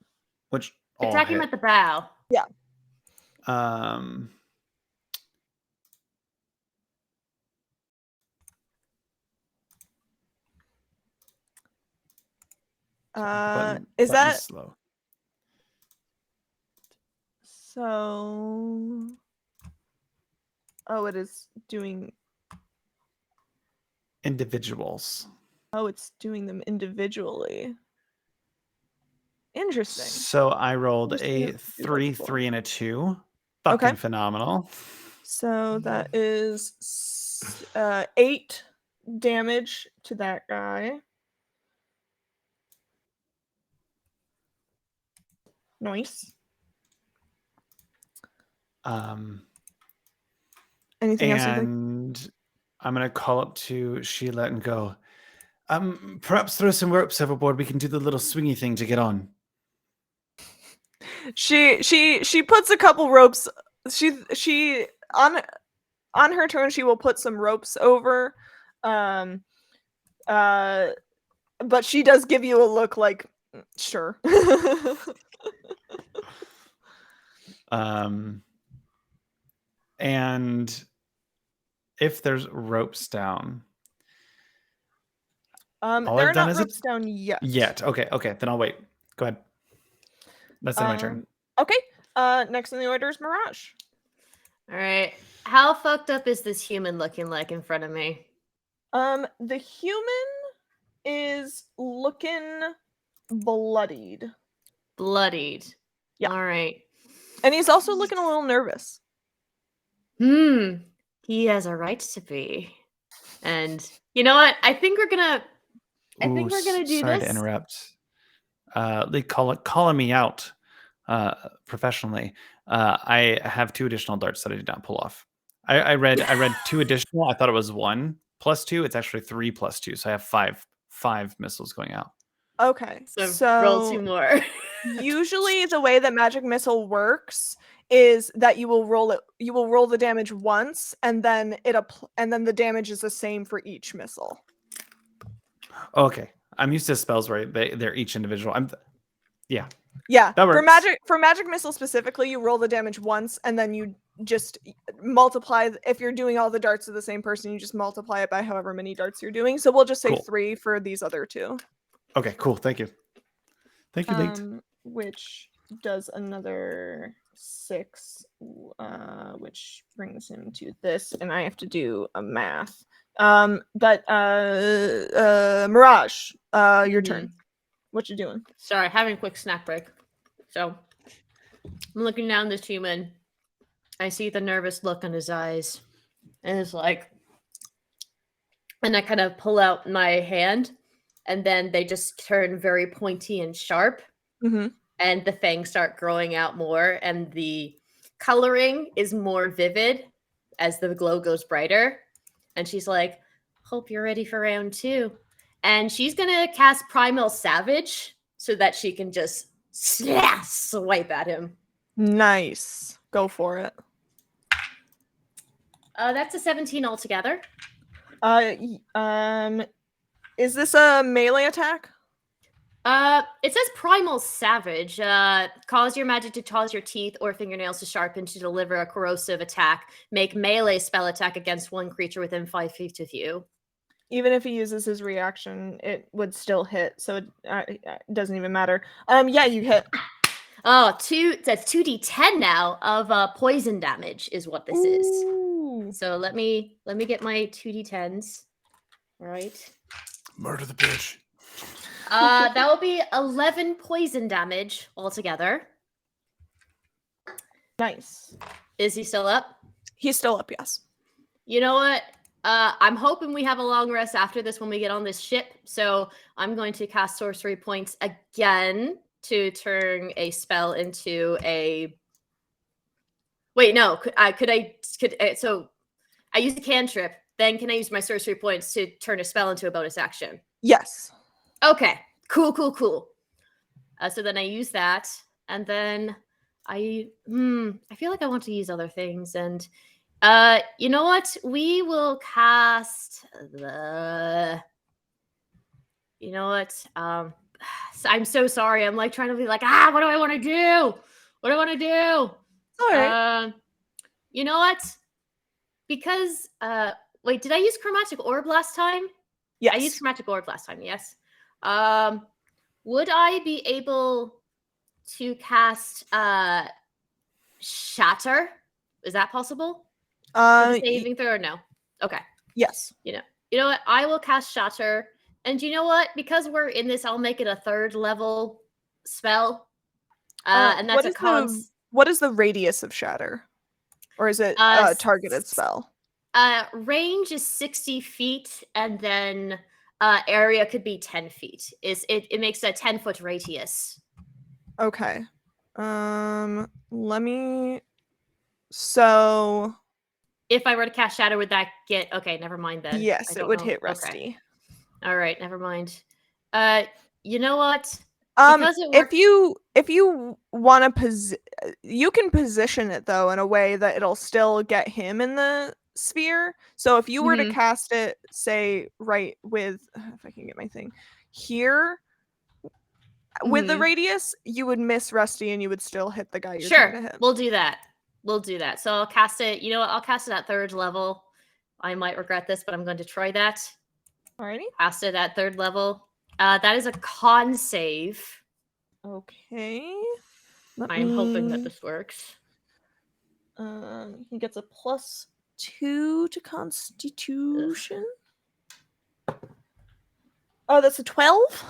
which all
Attack him
hit.
at the bow.
Is
button's
that
slow?
so? Oh, it is doing.
Individuals.
Oh, it's doing them individually. Interesting.
So I rolled
Never seen
a
it do that
3,
before.
3, and a 2. Fucking
Okay.
phenomenal.
So that is 8 damage to that guy. Nice. Anything else you think?
And I'm gonna call up to Sheila and go, perhaps throw some ropes overboard. We can do the little swingy thing to get on.
She puts a couple ropes. She on her turn she will put some ropes over. But she does give you a look like sure.
And if there's ropes down, all
there are
I've done
not
is
ropes down yet.
Okay, then I'll wait. Go ahead. That's my turn.
Okay. Next on the order is Mirage.
All right. How fucked up is this human looking like in front of me?
The human is looking bloodied.
Bloodied.
Yeah.
All right.
And he's also looking a little nervous.
He has a right to be. And you know what? I think we're gonna do
Sorry
this.
to interrupt. They calling me out professionally. I have 2 additional darts that I did not pull off. I read 2 additional. I thought it was 1 plus 2. It's actually 3 plus 2. So I have 5 missiles going out.
Okay.
So roll 2 more.
Usually the way that magic missile works is that you will roll the damage once and then the damage is the same for each missile.
Okay. I'm used to spells where they're each individual. Yeah.
Yeah.
That works.
For magic missile specifically, you roll the damage once and then you just multiply. If you're doing all the darts of the same person, you just multiply it by however many darts you're doing. So we'll just say
Cool.
3 for these other 2.
Okay, cool. Thank you. Thank you, Nate.
Which does another 6, which brings him to this, and I have to do a math. But Mirage, your turn. What you doing?
Sorry, having a quick snack break. So I'm looking down this human. I see the nervous look on his eyes. And it's like, and I kind of pull out my hand, and then they just turn very pointy and sharp.
Mm-hmm.
And the fangs start growing out more, and the coloring is more vivid as the glow goes brighter. And she's like, hope you're ready for round 2. And she's gonna cast Primal Savage so that she can just swipe at him.
Nice. Go for it.
That's a 17 altogether.
Is this a melee attack?
It says Primal Savage. Cause your magic to cause your teeth or fingernails to sharpen to deliver a corrosive attack. Make melee spell attack against one creature within 5 feet of you.
Even if he uses his reaction, it would still hit. So it doesn't even matter. Yeah, you hit.
Oh, that's 2d10 now of poison damage is what this is. So let me get my 2d10s. All right.
Murder the bitch.
That will be 11 poison damage altogether.
Nice.
Is he still up?
He's still up, yes.
You know what? I'm hoping we have a long rest after this when we get on this ship. So I'm going to cast sorcery points again to turn a spell into a. Wait, no. So I use a cantrip. Then can I use my sorcery points to turn a spell into a bonus action?
Yes.
Okay. Cool. So then I use that, and then I feel like I want to use other things, and you know what? We will cast the. You know what? I'm so sorry. I'm like trying to be like, what do I want to do? What do I want to do?
All right.
You know what? Because wait, did I use chromatic orb last time?
Yes.
I used chromatic orb last time. Yes. Would I be able to cast shatter? Is that possible? Saving throw or no? Okay.
Yes.
You know what? I will cast shatter. And you know what? Because we're in this, I'll make it a 3rd level spell. And that's a
what is the radius of shatter? Or is it a targeted spell?
Range is 60 feet, and then area could be 10 feet. It makes a 10-foot radius.
Okay. Let me. So.
If I were to cast shatter, would that get? Okay, never mind then.
Yes, it would hit Rusty.
Okay. All right, never mind. You know what?
If you want to you can position it though in a way that it'll still get him in the sphere. So if you were to cast it, say right with, if I can get my thing here with the radius, you would miss Rusty and you would still hit the guy you're trying to hit.
We'll do that. So I'll cast it. You know what? I'll cast it at 3rd level. I might regret this, but I'm going to try that.
Alrighty.
Cast it at 3rd level. That is a con save.
Okay.
I'm hoping that this works.
He gets a +2 to Constitution. Oh, that's a 12?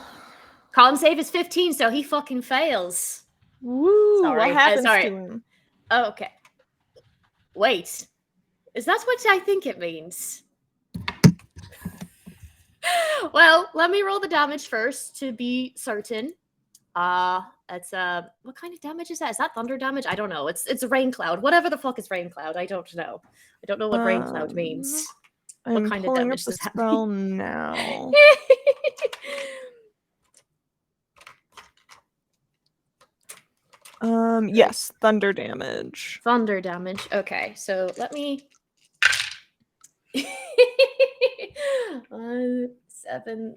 Con save is 15, so he fucking fails.
Woo! What happens to him?
Oh, okay. Wait. Is that what I think it means? Well, let me roll the damage first to be certain. That's what kind of damage is that? Is that thunder damage? I don't know. It's a rain cloud. Whatever the fuck is rain cloud? I don't know. I don't know what rain cloud means.
I'm
what kind of
pulling
damage
up the
does that
spell
mean?
now. Yes, thunder damage.
Thunder damage. Okay, so let me 7,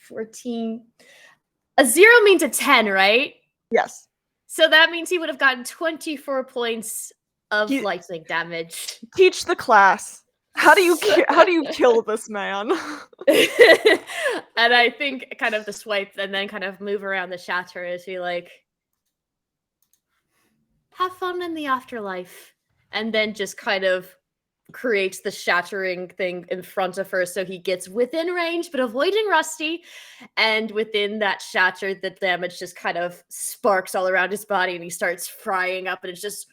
14. A 0 means a 10, right?
Yes.
So that means he would have gotten 24 points of lightning damage.
Teach the class. How do you kill this man?
And I think kind of the swipe and then kind of move around the shatter is be like, have fun in the afterlife. And then just kind of creates the shattering thing in front of her so he gets within range but avoiding Rusty, and within that shatter the damage just kind of sparks all around his body and he starts frying up and it's just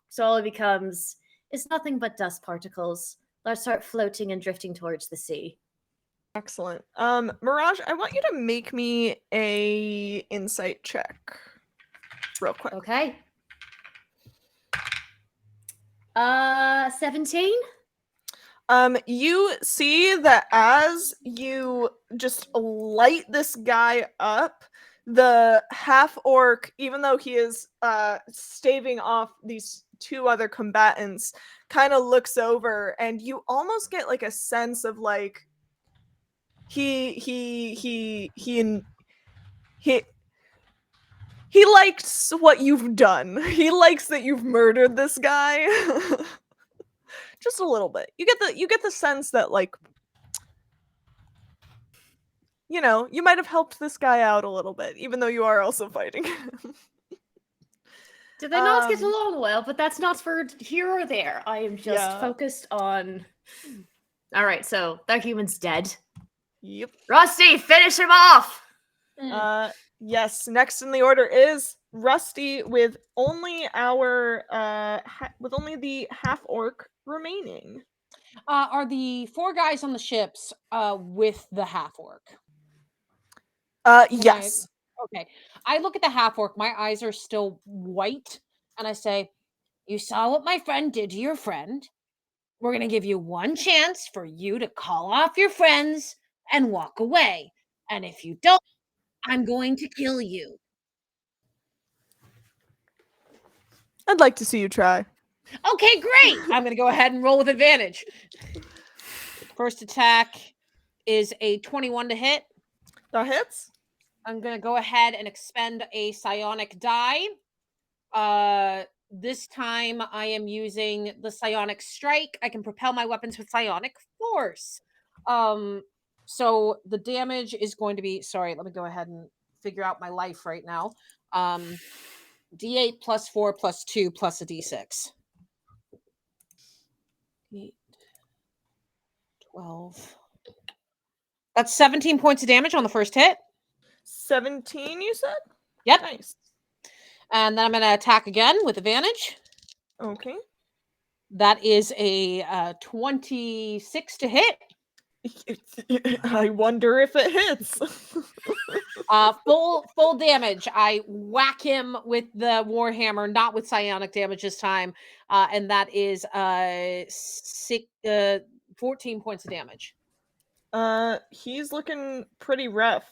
so all it becomes is nothing but dust particles that start floating and drifting towards the sea.
Excellent. Mirage, I want you to make me a insight check real quick.
Okay. 17.
You see that as you just light this guy up, the half orc, even though he is staving off these 2 other combatants, kind of looks over, and you almost get like a sense of like he likes what you've done. He likes that you've murdered this guy. Just a little bit. You get the sense that like, you know, you might have helped this guy out a little bit, even though you are also fighting him.
Do they not get along well? But that's not for here or there. I am just focused on. All right, so that human's dead.
Yep.
Rusty, finish him off.
Yes. Next in the order is Rusty with only the half orc remaining.
Are the 4 guys on the ships with the half orc?
Yes.
Okay. I look at the half orc. My eyes are still white, and I say, "You saw what my friend did to your friend. We're gonna give you one chance for you to call off your friends and walk away. And if you don't, I'm going to kill you."
I'd like to see you try.
Okay, great. I'm going to go ahead and roll with advantage. First attack is a 21 to hit.
That hits.
I'm gonna go ahead and expend a psionic die. This time I am using the psionic strike. I can propel my weapons with psionic force. So the damage is going to be, sorry, let me go ahead and figure out my life right now. D8 plus 4 plus 2 plus a D6. 8, 12. That's 17 points of damage on the first hit.
17, you said?
Yep.
Nice.
And then I'm going to attack again with advantage.
Okay.
That is a 26 to hit.
I wonder if it hits.
Full damage. I whack him with the warhammer, not with psionic damage this time, and that is 14 points of damage.
He's looking pretty rough.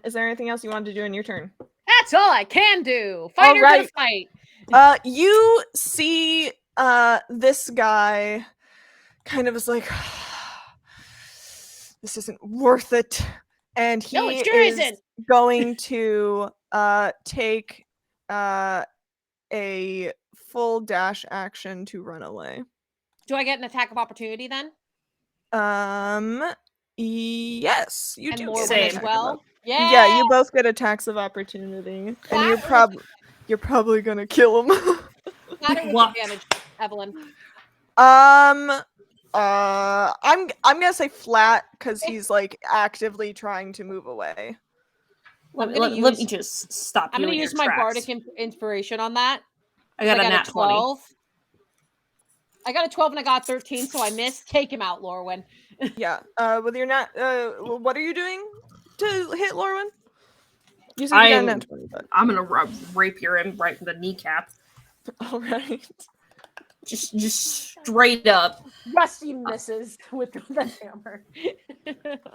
Is there anything else you wanted to do in your turn?
That's all I can do. Fighter
right.
to fight.
You see this guy kind of is like, this isn't worth it, and he
No, it sure
is
isn't.
going to take a full dash action to run away.
Do I get an attack of opportunity then?
Yes, you
And
do.
more
Get
Same.
an
as
attack of
well. Yeah.
Yeah, you both get attacks of opportunity, and you're probably gonna kill him.
Flatter with
What?
advantage, Evelyn.
I'm gonna say flat because he's like actively trying to move away.
Let
gonna
me
use-
just stop
I'm
you
going
in
to
your
use my
tracks.
bardic inspiration on that.
I got a
I
nat 20.
12. I got a 12 and I got 13, so I missed. Take him out, Lorwyn.
Yeah. With your what are you doing to hit Lorwyn? You said you got a nat 20, but
I'm gonna rapier him right in the kneecap.
all right.
Just straight up.
Rusty misses with the hammer.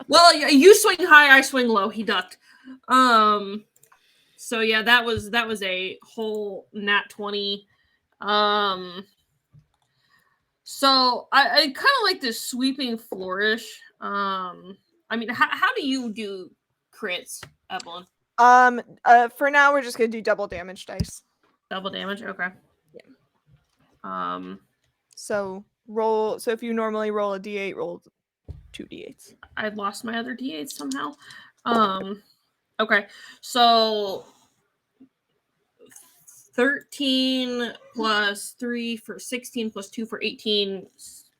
Well, you swing high, I swing low. He ducked. So yeah, that was a whole nat 20. So I kind of like this sweeping flourish. I mean, how do you do crits, Evelyn?
For now we're just gonna do double damage dice.
Double damage, okay.
Yeah. So roll. So if you normally roll a d8, roll 2 d8s.
I lost my other d8 somehow. Okay, so 13 plus 3 for 16 plus 2 for 18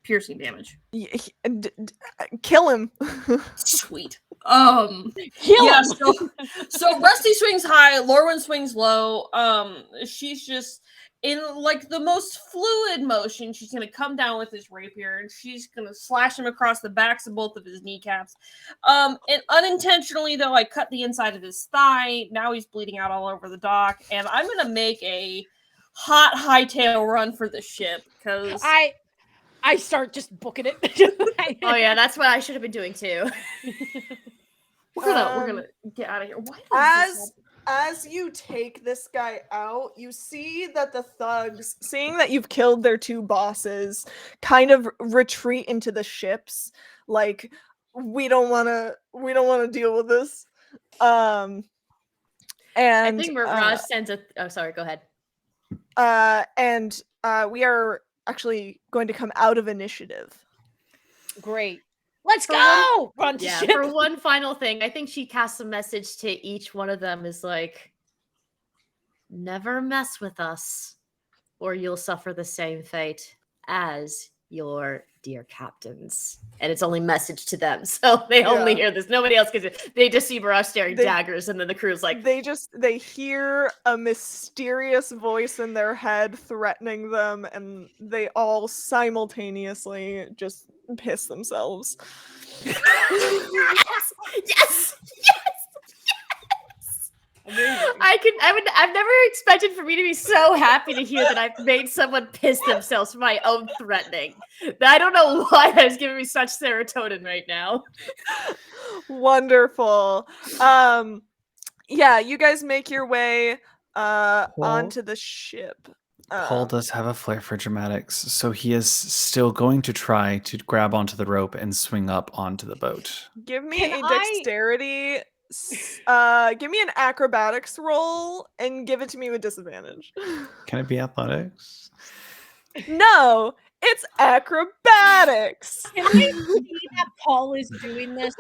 piercing damage.
Kill him.
Sweet.
Kill him!
So Rusty swings high, Lorwyn swings low. She's just in like the most fluid motion. She's gonna come down with his rapier and she's gonna slash him across the backs of both of his kneecaps. And unintentionally though, I cut the inside of his thigh. Now he's bleeding out all over the dock, and I'm gonna make a hot hightail run for the ship because
I start just booking it.
Oh yeah, that's what I should have been doing too.
we're gonna get out of here. Why
As you take this guy out, you see that the thugs, seeing that you've killed their 2 bosses, kind of retreat into the ships. Like, we don't want to deal with this. And
I think Mirage sends a. Oh, sorry. Go ahead.
And we are actually going to come out of initiative.
Great. Let's go! Run to
Yeah,
ship.
for one final thing, I think she casts a message to each one of them is like, never mess with us, or you'll suffer the same fate as your dear captains. And it's only message to them, so they only hear this. Nobody else gets it. They just see Mirage staring daggers, and then the crew's like...
They hear a mysterious voice in their head threatening them, and they all simultaneously just piss themselves.
Yes! Yes!
Amazing.
I've never expected for me to be so happy to hear that I've made someone piss themselves for my own threatening. I don't know why that is giving me such serotonin right now.
Wonderful. Yeah, you guys make your way onto the ship.
Paul does have a flair for dramatics, so he is still going to try to grab onto the rope and swing up onto the boat.
Give me
Can
a
I-
dexterity. Give me an acrobatics roll and give it to me with disadvantage.
Can it be athletics?
No, it's acrobatics.
Can I see that Paul is doing this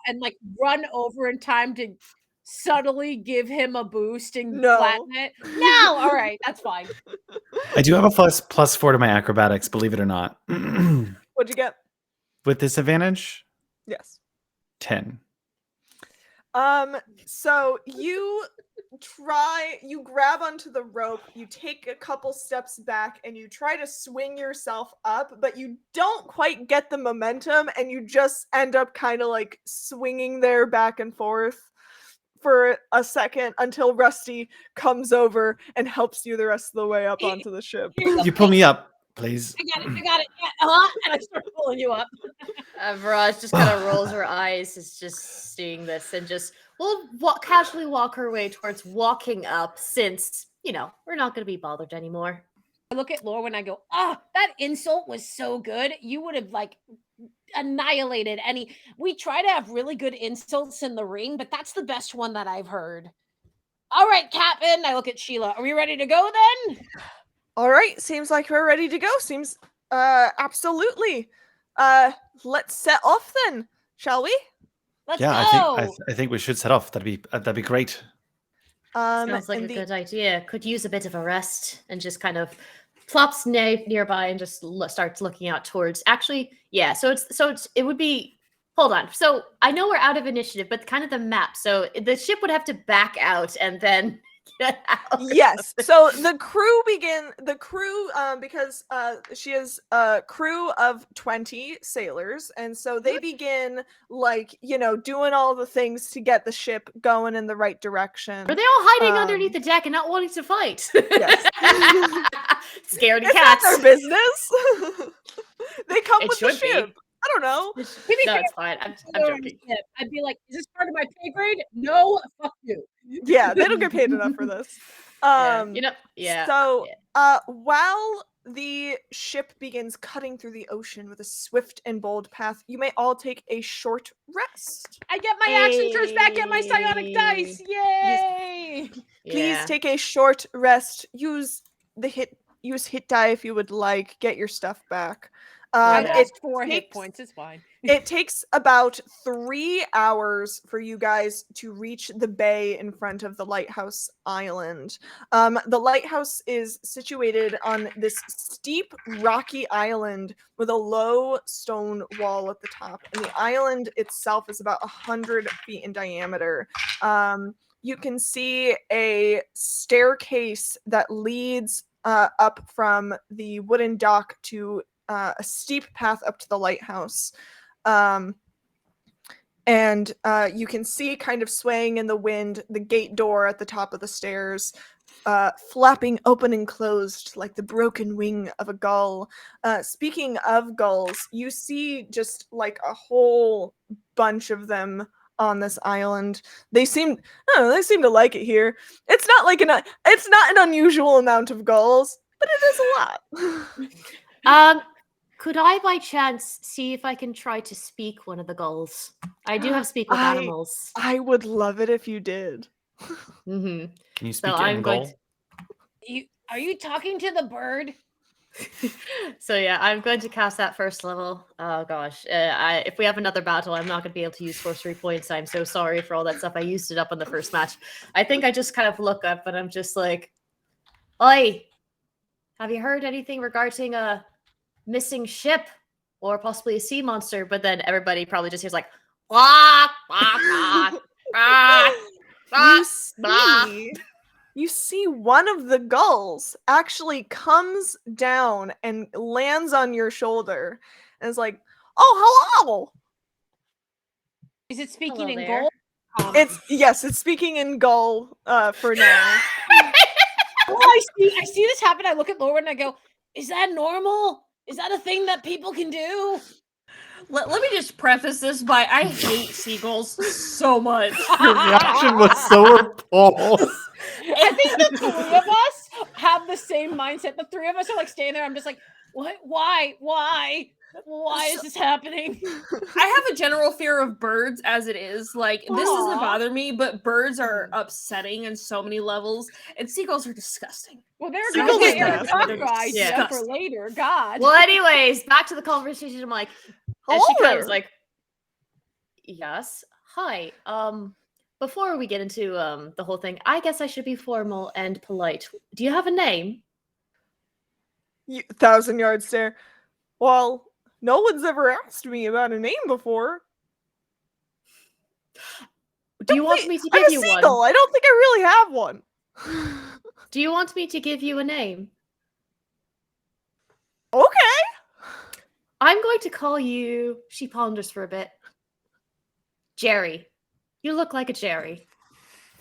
and like run over in time to subtly give him a boost and
No.
flatten it? No, all right, that's fine.
I do have a +4 to my acrobatics, believe it or not.
What'd you get?
With disadvantage,
Yes.
10.
So you grab onto the rope, you take a couple steps back, and you try to swing yourself up, but you don't quite get the momentum, and you just end up kind of like swinging there back and forth for a second until Rusty comes over and helps you the rest of the way up onto the ship.
Here you go.
You pull me up, please.
I got it. Yeah, and I start pulling you up.
Mirage just kind of rolls her eyes, is just seeing this, and just will casually walk her way towards walking up, since, you know, we're not going to be bothered anymore.
I look at Laura and I go, that insult was so good. You would have like annihilated any. We try to have really good insults in the ring, but that's the best one that I've heard. All right, Captain. I look at Sheila. Are we ready to go then?
All right, seems like we're ready to go. Seems absolutely. Let's set off then, shall we?
Let's
Yeah,
go.
I think we should set off. That'd be great.
Sounds like a good idea. Could use a bit of a rest, and just kind of plops nearby and just starts looking out towards. Actually, yeah. So it would be. Hold on. So I know we're out of initiative, but kind of the map. So the ship would have to back out and then get out.
Yes. So the crew because she is a crew of 20 sailors, and so they begin like, you know, doing all the things to get the ship going in the right direction.
Are they all hiding underneath the deck and not wanting to fight?
Yes.
Scaredy
It's
cats.
not their business. They come
It
with the
should be.
ship. I don't know.
To be
No,
fair,
it's fine. I'm joking.
I'd be like, is this part of my pay grade? No, fuck you.
Yeah, they don't get paid enough for this.
Yeah, yeah.
So, while the ship begins cutting through the ocean with a swift and bold path, you may all take a short rest.
I get my action surge back at my psionic dice. Yay!
Please take a short rest. Use hit die if you would like. Get your stuff back.
I
It
lost 4 hit
takes-
points. It's fine.
It takes about 3 hours for you guys to reach the bay in front of the lighthouse island. The lighthouse is situated on this steep, rocky island with a low stone wall at the top, and the island itself is about 100 feet in diameter. You can see a staircase that leads up from the wooden dock to a steep path up to the lighthouse. And you can see, kind of swaying in the wind, the gate door at the top of the stairs, flapping open and closed like the broken wing of a gull. Speaking of gulls, you see just like a whole bunch of them on this island. They seem to like it here. It's not an unusual amount of gulls, but it is a lot.
Could I by chance see if I can try to speak one of the gulls? I do have speak with animals.
I would love it if you did.
Mm-hmm.
Can you speak
So
in
I'm going
goal?
Are you talking to the bird?
So yeah, I'm going to cast that first level. Oh gosh, if we have another battle, I'm not going to be able to use sorcery points. I'm so sorry for all that stuff. I used it up on the first match. I think I just kind of look up and I'm just like, "Oi, have you heard anything regarding a missing ship or possibly a sea monster?" But then everybody probably just hears like, "Quack, quack, quack, quack, quack."
You see one of the gulls actually comes down and lands on your shoulder and is like, "Oh, hello."
Is it speaking
Hello
in
there.
gold?
It's speaking in gull for now.
Oh, I see this happen. I look at Laura and I go, "Is that normal? Is that a thing that people can do?"
Let me just preface this by I hate seagulls so much.
Your reaction was so repulsed.
I think the 3 of us have the same mindset. The three of us are like standing there. I'm just like, what? Why? Why is this happening?
I have a general fear of birds as it is. Like, this doesn't
Aw.
bother me, but birds are upsetting in so many levels, and seagulls are disgusting.
Well, they're
Seagulls
going to
are
get
nasty.
a taco idea for
Disgusting.
later. God.
Well, anyways, back to the conversation. I'm like, and she
Hello
comes
there.
like, yes, hi. Before we get into the whole thing, I guess I should be formal and polite. Do you have a name?
1,000-yard stare. Well, no one's ever asked me about a name before.
Do you want me to
I'm
give
a
you
seagull.
one?
I don't think I really have one.
Do you want me to give you a name?
Okay.
I'm going to call you. She ponders for a bit. Jerry. You look like a Jerry.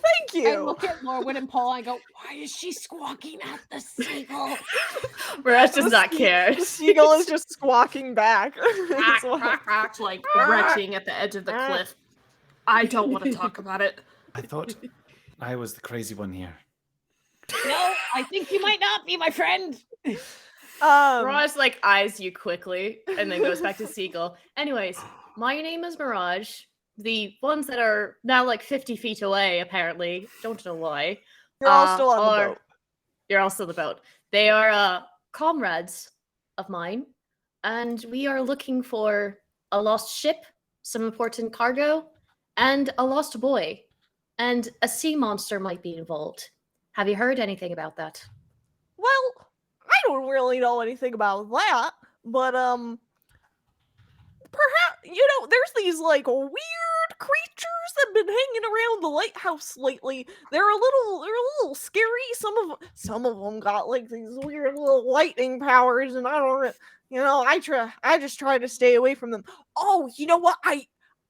Thank you.
I look at Lorwyn and Paul. I go, why is she squawking at the seagull?
Mirage does
The
not
sea-
care.
The seagull is just squawking back. As well.
Like retching at the edge of the cliff. I don't want to talk about it.
I thought I was the crazy one here.
No, I think you might not be my friend.
Mirage like eyes you quickly and then goes back to Seagull. Anyways, my name is Mirage. The ones that are now like 50 feet away, apparently, don't know why.
You're all still on the boat.
You're all still on the boat. They are comrades of mine, and we are looking for a lost ship, some important cargo, and a lost boy. And a sea monster might be involved. Have you heard anything about that?
Well, I don't really know anything about that, but perhaps there's these like weird creatures that have been hanging around the lighthouse lately. They're a little scary. Some of them got like these weird little lightning powers, and I just try to stay away from them. Oh, you know what?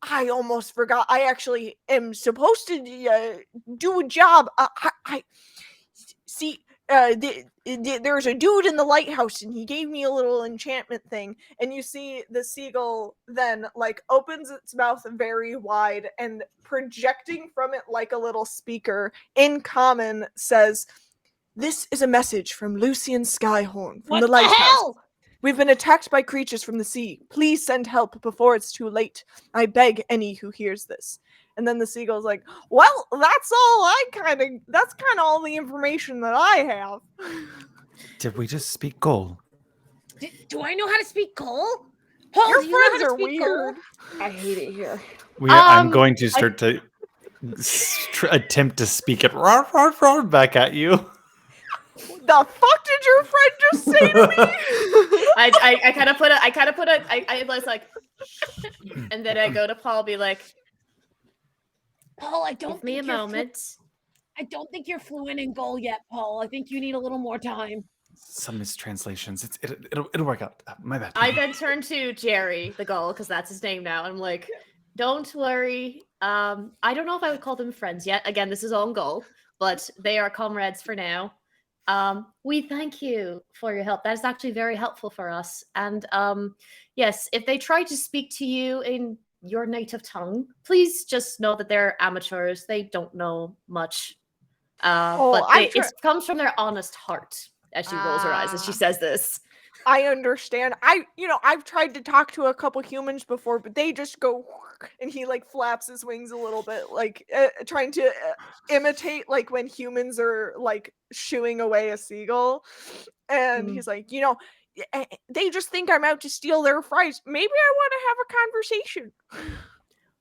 I almost forgot. I actually am supposed to do a job. I see. There's a dude in the lighthouse, and he gave me a little enchantment thing. And you see the seagull then like opens its mouth very wide, and projecting from it like a little speaker in common says, "This is a message from Lucian Skyhorn from
What
the lighthouse.
hell?
We've been attacked by creatures from the sea. Please send help before it's too late. I beg any who hears this." And then the seagull's like, "Well, that's kind of all the information that I have."
Did we just speak goal?
Do I know how to speak Cole? Paul,
Your
do you know how
friends
to
are
speak
weird.
Cole? I hate it here.
I'm going to start to attempt to speak it back at you.
The fuck did your friend just say to me?
I was like, and then I go to Paul, be like,
Paul, I don't
give me a
think you're
moment.
I don't think you're fluent in goal yet, Paul. I think you need a little more time.
Some mistranslations. It'll work out. My bad.
I then turn to Jerry, the gull, because that's his name now. I'm like, don't worry. I don't know if I would call them friends yet. Again, this is on goal, but they are comrades for now. We thank you for your help. That is actually very helpful for us. And yes, if they try to speak to you in your native tongue, please just know that they're amateurs. They don't know much. But it comes from their honest heart. As she rolls her eyes as she says this.
I understand. I've tried to talk to a couple humans before, but they just go, and he like flaps his wings a little bit, like trying to imitate like when humans are like shooing away a seagull. And he's like, they just think I'm out to steal their fries. Maybe I want to have a conversation.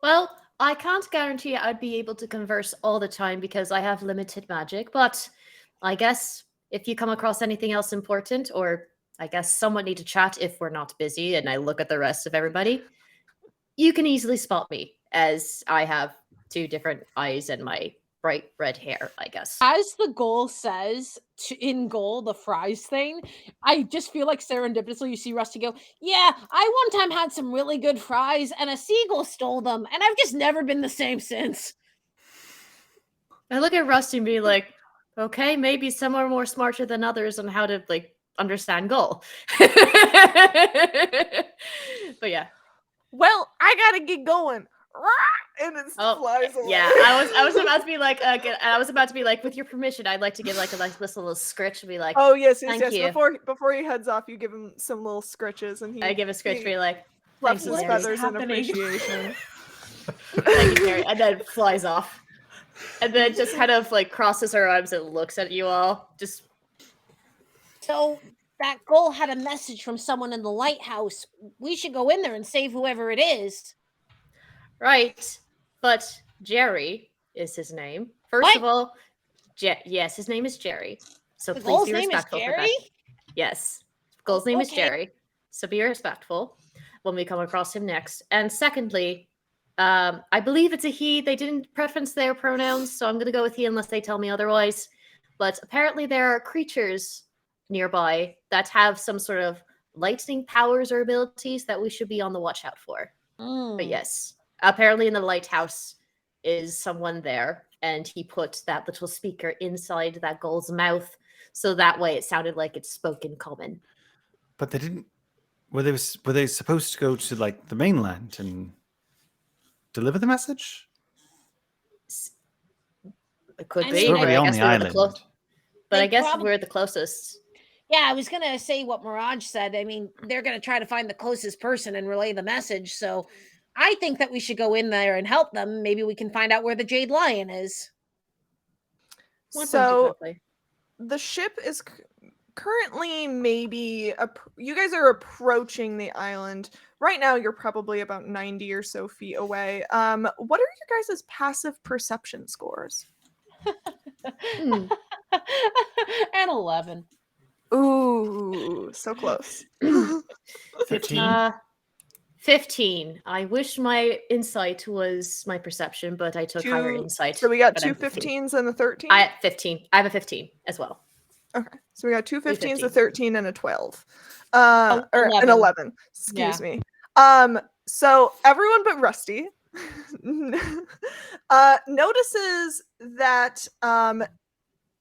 Well, I can't guarantee I'd be able to converse all the time because I have limited magic, but I guess if you come across anything else important, or I guess someone need to chat if we're not busy, and I look at the rest of everybody, you can easily spot me, as I have 2 different eyes and my bright red hair, I guess.
As the goal says in goal, the fries thing, I just feel like serendipitously you see Rusty go, yeah, I one time had some really good fries and a seagull stole them, and I've just never been the same since.
I look at Rusty and be like, okay, maybe some are more smarter than others on how to like understand goal. But yeah.
Well, I gotta get going. and it
Oh,
flies away.
yeah. I was about to be like, with your permission, I'd like to give like a this little scritch and be like,
Oh yes,
Thank
yes.
you.
Before he heads off, you give him some little scritches, and
I give a scritch,
he
be like,
fluffs
you,
his
Jerry.
feathers in
happening?
appreciation.
thank you, Jerry, and then flies off, and then just kind of like crosses her arms and looks at you all. Just
So that goal had a message from someone in the lighthouse. We should go in there and save whoever it is.
right, but Jerry is his name. First
What?
of all, yes, his name is Jerry. So
The
please
goal's
be
name is
respectful for that.
Jerry?
Yes. Goal's name is
Okay.
Jerry. So be respectful when we come across him next. And secondly, I believe it's a he. They didn't preference their pronouns, so I'm going to go with he unless they tell me otherwise. But apparently there are creatures nearby that have some sort of lightning powers or abilities that we should be on the watch out for. But yes, apparently in the lighthouse is someone there, and he put that little speaker inside that ghoul's mouth, so that way it sounded like it spoke in common.
But they didn't. Were they supposed to go to like the mainland and deliver the message?
It could
I
be.
mean,
It's already
I
on
guess
the
we were
island.
but
They
I guess
prob-
we're the closest.
Yeah, I was gonna say what Mirage said. I mean, they're gonna try to find the closest person and relay the message. So I think that we should go in there and help them. Maybe we can find out where the Jade Lion is.
So the ship is currently maybe you guys are approaching the island right now. You're probably about 90 or so feet away. What are your guys' passive perception scores?
And 11.
Ooh, so close.
15.
15. I wish my insight was my perception, but I took higher insight.
So we got
but
two
I'm 15.
15s and a 13.
I 15. I have a 15 as well.
Okay, so we got two 15s, a
15.
13, and a 12. Or an
11.
11. Excuse me. So everyone but Rusty notices that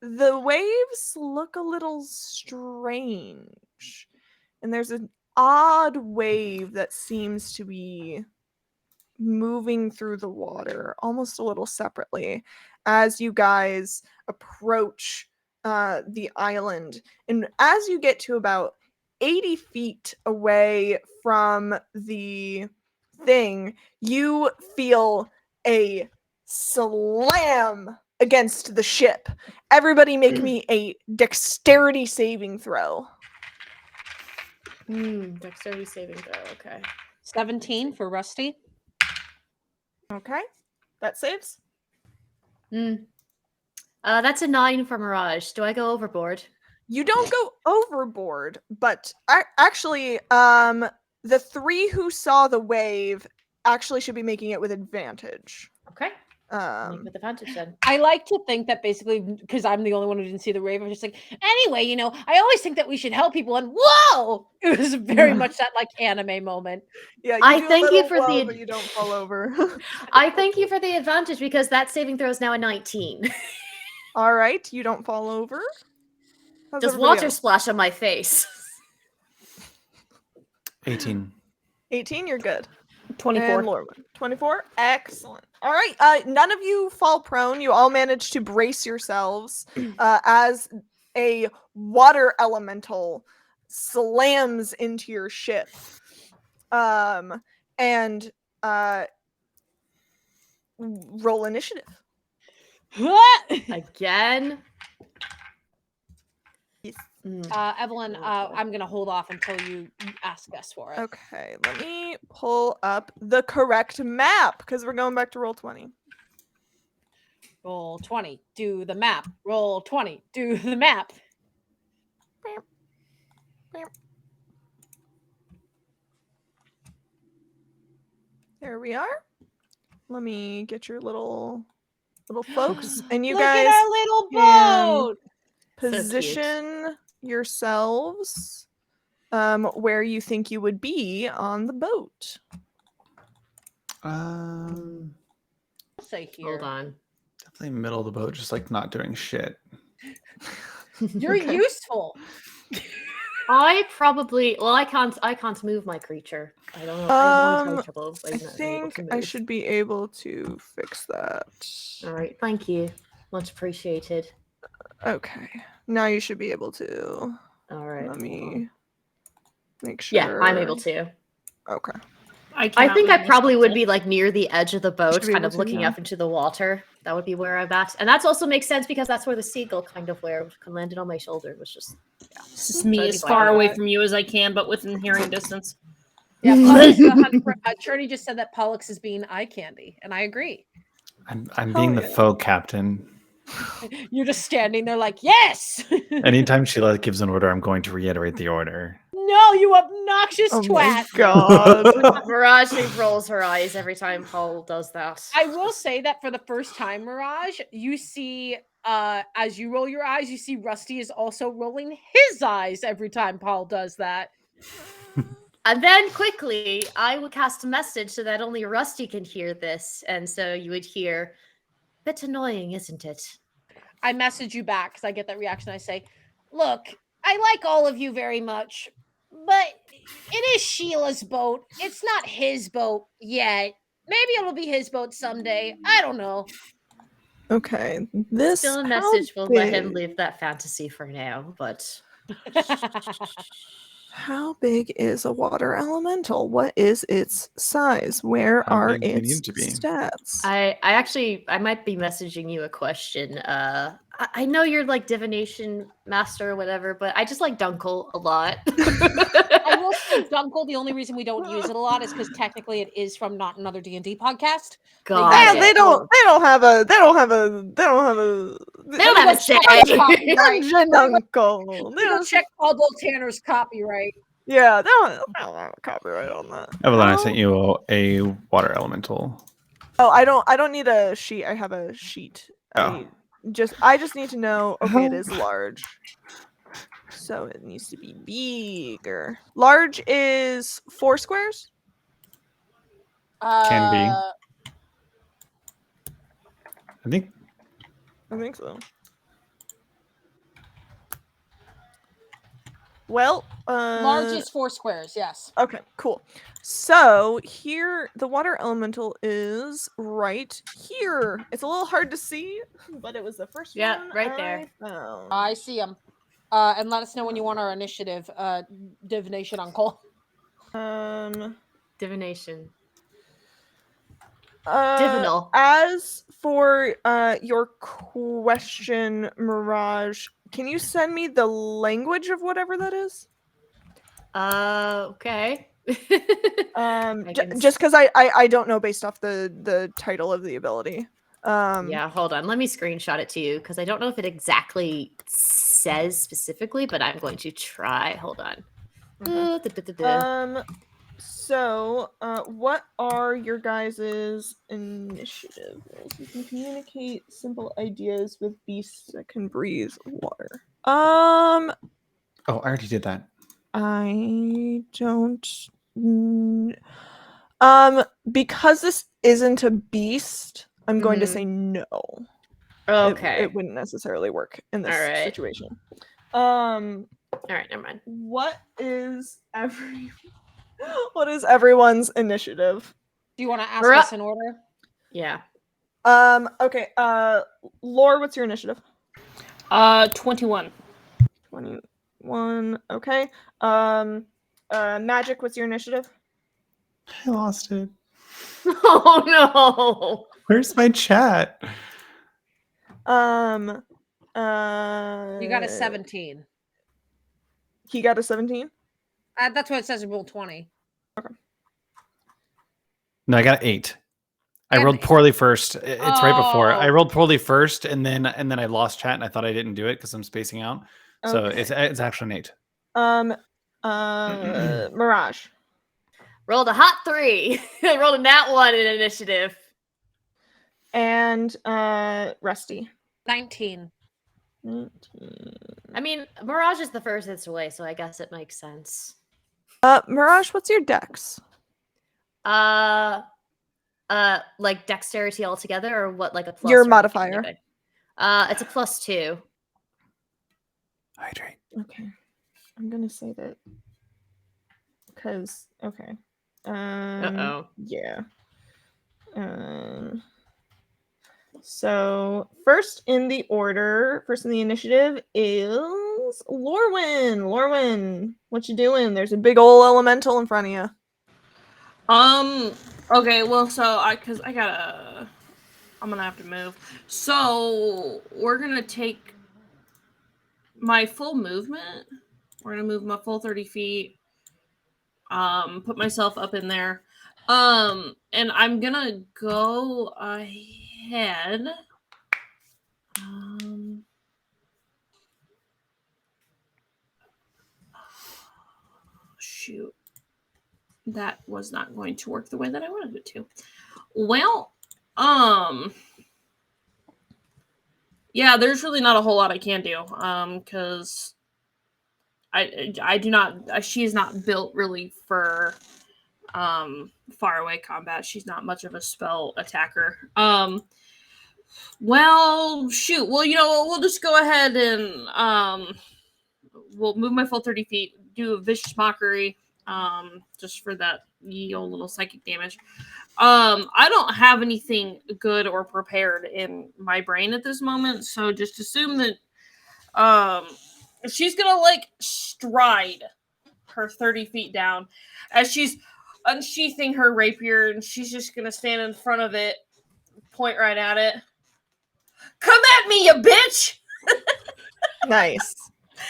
the waves look a little strange, and there's an odd wave that seems to be moving through the water almost a little separately as you guys approach the island. And as you get to about 80 feet away from the thing, you feel a slam against the ship. Everybody make me a dexterity saving throw.
Dexterity saving throw. Okay.
17 for Rusty.
Okay, that saves.
That's a 9 for Mirage. Do I go overboard?
You don't go overboard, but actually, the three who saw the wave actually should be making it with advantage.
Okay. With advantage then.
I like to think that basically, because I'm the only one who didn't see the rave, I'm just like, anyway, I always think that we should help people, and whoa! It was very much that like anime moment.
Yeah,
I
do a
thank you
little
for
whoa,
the-
but you don't fall over.
I thank you for the advantage because that saving throw is now a 19.
All right, you don't fall over. How's
Does
everybody
water
else?
splash on my face?
18.
18, you're good.
24.
And Lorwyn, 24, excellent. All right, none of you fall prone. You all manage to brace yourselves as a water elemental slams into your ship. And roll initiative.
Again?
Evelyn, I'm gonna hold off until you ask us for it.
Okay, let me pull up the correct map because we're going back to roll 20.
Roll 20, do the map. Roll 20, do the map.
There we are. Let me get your little folks, and you
Look
guys
at our little
can
boat.
So cute.
position yourselves where you think you would be on the boat.
Um,
I'll say here.
Hold on.
definitely middle of the boat, just like not doing shit.
You're
Okay.
useful.
I can't move my creature. I don't know. I have no trouble.
I think I should be able to fix that.
All right, thank you. Much appreciated.
Okay, now you should be able to.
All right.
Let me make sure.
Yeah, I'm able to.
Okay.
I
cannot
think I
move this
probably would
pencil.
be like near the edge of the boat,
be
kind
able
of
to,
looking
yeah.
up into the water. That would be where I'm at, and that also makes sense because that's where the seagull kind of landed on my shoulder. It was just
This is me
That'd
as
be
far
fine.
away from you as I can, but within hearing distance.
Yeah, Pollux, Trini just said that Pollux is being eye candy, and I agree.
I'm being the
yeah.
faux captain.
You're just standing there like, yes!
Anytime Sheila gives an order, I'm going to reiterate the order.
No, you obnoxious
Oh my
twat!
god.
Mirage rolls her eyes every time Paul does that.
I will say that for the first time, Mirage, you see, as you roll your eyes, you see Rusty is also rolling his eyes every time Paul does that.
And then quickly, I would cast a message so that only Rusty can hear this, and so you would hear, "Bit annoying, isn't it?"
I message you back because I get that reaction. I say, look, I like all of you very much, but it is Sheila's boat. It's not his boat yet. Maybe it'll be his boat someday. I don't know.
Okay, this
Still a
how
message will let him
big-
live that fantasy for now, but
How big is a water elemental? What is its size? Where
How
are
big do they
its
need to be?
stats?
I might be messaging you a question. I know you're like divination master or whatever, but I just like Dunkel a lot.
I will say Dunkel, the only reason we don't use it a lot is because technically it is from not another D&D podcast.
Got
Yeah,
it.
they don't have a
They don't have a say.
dungeon uncle. They
We'll
don't,
check Caldwell Tanner's copyright.
yeah, they don't have a copyright on that.
Evelyn, I
Oh.
sent you a water elemental.
Oh, I don't need a sheet. I have a sheet.
Oh.
I just need to know. Okay, it is large. So it needs to be bigger. Large is 4 squares?
Can be. I think
I think so. Well,
Large is 4 squares, yes.
okay, cool. So here, the water elemental is right here. It's a little hard to see, but it was the first
Yeah,
one
right there.
I found.
I see them. And let us know when you want our initiative, divination uncle.
Divination.
Divinal. As for your question, Mirage, can you send me the language of whatever that is?
Okay.
Just because I don't know based off the title of the ability.
Yeah, hold on. Let me screenshot it to you because I don't know if it exactly says specifically, but I'm going to try. Hold on.
Okay. So, what are your guys' initiative? You can communicate simple ideas with beasts that can breathe water.
Oh, I already did that.
I don't. Because this isn't a beast, I'm going to say no.
Okay.
It wouldn't necessarily work in this
All right.
situation.
All right, never mind.
What is everyone's initiative?
Do you want to ask
We're
us
up.
in order?
Yeah.
Okay. Lore, what's your initiative?
21.
21. Okay. Magic, what's your initiative?
I lost it.
Oh no.
Where's my chat?
You got a 17.
He got a 17?
That's what it says in Rule 20.
No, I got 8. I
And-
rolled poorly first. It's right before. I
Oh.
rolled poorly first, and then I lost chat, and I thought I didn't do it because I'm spacing out. So
Okay.
it's actually an 8.
Mirage.
Rolled a hot 3. I rolled a nat 1 in initiative.
And Rusty.
19.
19.
I mean, Mirage is the first it's away, so I guess it makes sense.
Mirage, what's your dex?
Like dexterity altogether, or what? Like a plus?
Your
or anything
modifier.
negative? It's a +2.
Hydrate.
Okay. I'm gonna say that because okay.
Uh-oh.
Yeah. So first in the initiative is Lorwyn. Lorwyn, what you doing? There's a big old elemental in front of you.
Okay, well, so I'm gonna have to move. So we're gonna take my full movement. We're gonna move my full 30 feet. Put myself up in there. And I'm gonna go ahead. Shoot. That was not going to work the way that I wanted it to. Well, yeah, there's really not a whole lot I can do. Because I do not. She is not built really for far away combat. She's not much of a spell attacker. Well, shoot. Well, we'll just go ahead and we'll move my full 30 feet. Do a vicious mockery. Just for that old little psychic damage. I don't have anything good or prepared in my brain at this moment, so just assume that she's gonna stride her 30 feet down as she's unsheathing her rapier, and she's just gonna stand in front of it, point right at it. Come at me, you bitch!
Nice.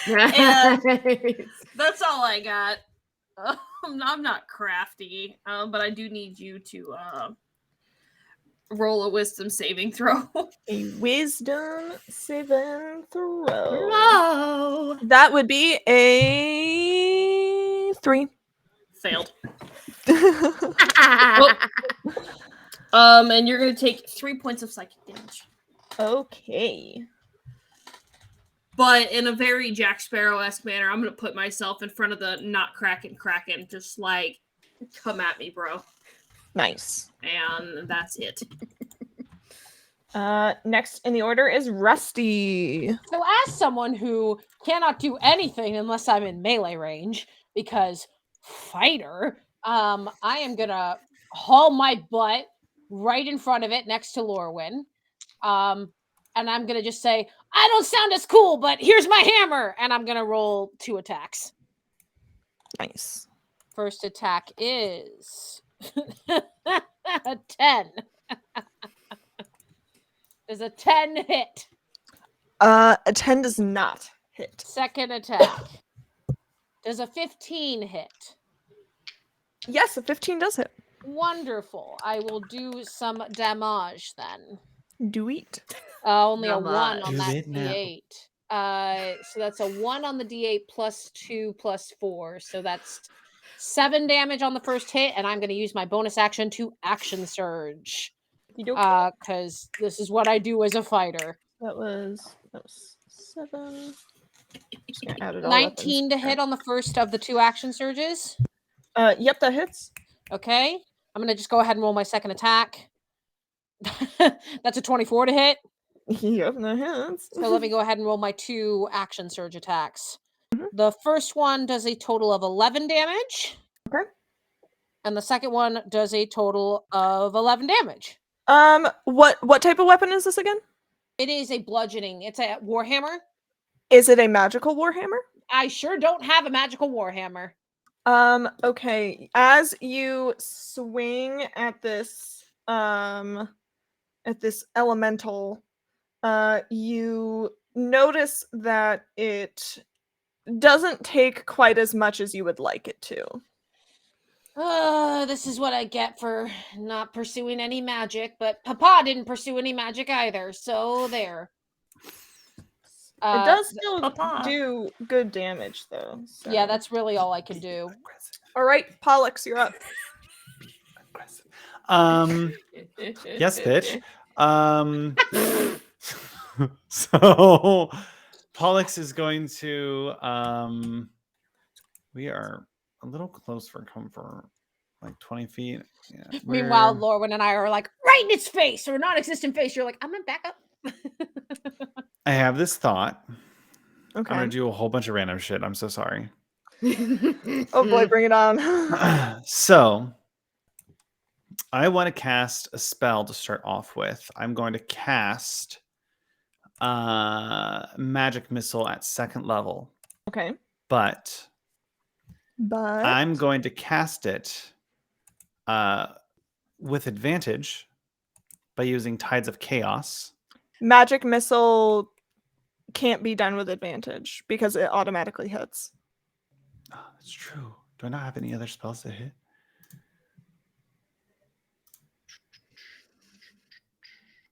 And that's all I got. I'm not crafty, but I do need you to roll a wisdom saving throw.
A wisdom saving throw.
No.
That would be a 3.
Failed. And you're gonna take 3 points of psychic damage.
Okay.
But in a very Jack Sparrow-esque manner, I'm gonna put myself in front of the not Kraken, just like, come at me, bro.
Nice.
And that's it.
Next in the order is Rusty.
So as someone who cannot do anything unless I'm in melee range, because fighter, I am gonna haul my butt right in front of it next to Lorwyn. And I'm gonna just say, I don't sound as cool, but here's my hammer, and I'm gonna roll 2 attacks.
Nice.
First attack is a 10. Does a 10 hit?
A 10 does not hit.
Second attack. Does a 15 hit?
Yes, a 15 does hit.
Wonderful. I will do some damage then.
Do it.
Only a
Damage.
1 on
Do
that
it now.
D8. So that's a 1 on the D8 plus 2 plus 4. So that's 7 damage on the first hit, and I'm going to use my bonus action to action surge. Because this is what I do as a fighter.
That was 7. Just gonna add it all
19 to hit on the first of the 2 action surges.
Yep, that hits.
Okay. I'm going to just go ahead and roll my second attack. That's a 24 to hit.
Yep, that hits.
So let me go ahead and roll my 2 action surge attacks.
Mhm.
The first one does a total of 11 damage.
Okay.
And the second one does a total of 11 damage.
What type of weapon is this again?
It is a bludgeoning. It's a warhammer.
Is it a magical warhammer?
I sure don't have a magical warhammer.
Okay. As you swing at this elemental, you notice that it doesn't take quite as much as you would like it to.
This is what I get for not pursuing any magic, but Papa didn't pursue any magic either, so there.
It does still
Papa.
do good damage, though. So.
Yeah, that's really all I can do.
All right, Pollux, you're up.
Yes, bitch. So Pollux is going to we are a little close for comfort, like 20 feet. Yeah,
Meanwhile,
we're-
Lorwyn and I are like, right in its face, or non-existent face. You're like, I'm gonna back up.
I have this thought. I'm
Okay.
gonna do a whole bunch of random shit. I'm so sorry.
Oh boy, bring it on.
So I want to cast a spell to start off with. I'm going to cast Magic Missile at 2nd level.
Okay.
But
But
I'm going to cast it with advantage by using Tides of Chaos.
Magic Missile can't be done with advantage because it automatically hits.
Oh, that's true. Do I not have any other spells that hit?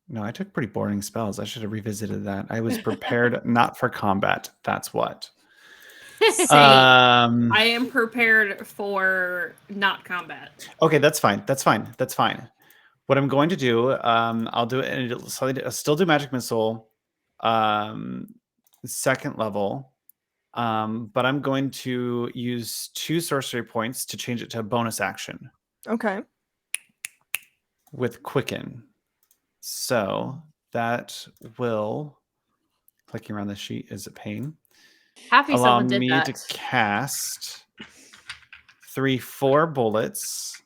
No, I took pretty boring spells. I should have revisited that. I was prepared not for combat. That's what.
Same. I am prepared for not combat.
Okay, that's fine. That's fine. That's fine. What I'm going to do, I'll do it, and I'll still do Magic Missile, 2nd level, but I'm going to use 2 sorcery points to change it to a bonus action.
Okay.
With Quicken. So that will, clicking around the sheet is a pain.
Happy
Allow
someone did
me
that.
to cast 4 bullets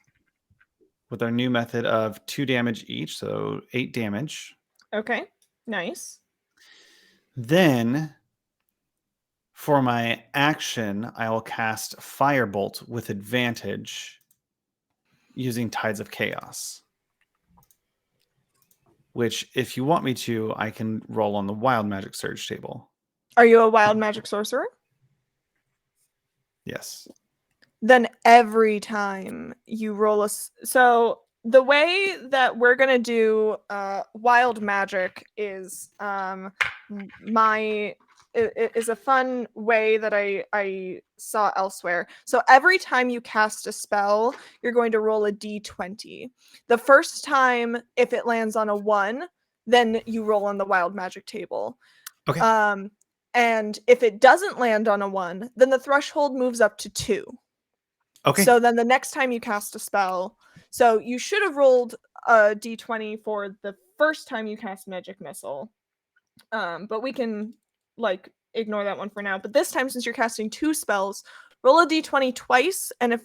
with our new method of 2 damage each, so 8 damage.
Okay. Nice.
Then, for my action, I will cast Firebolt with advantage using Tides of Chaos. Which, if you want me to, I can roll on the Wild Magic Surge table.
Are you a wild magic sorcerer?
Yes.
Then every time you roll so the way that we're gonna do wild magic is is a fun way that I saw elsewhere. So every time you cast a spell, you're going to roll a d20. The first time, if it lands on a 1, then you roll on the wild magic table.
Okay.
And if it doesn't land on a 1, then the threshold moves up to 2.
Okay.
So then the next time you cast a spell, so you should have rolled a d20 for the first time you cast Magic Missile. But we can ignore that one for now. But this time, since you're casting 2 spells, roll a d20 twice, and if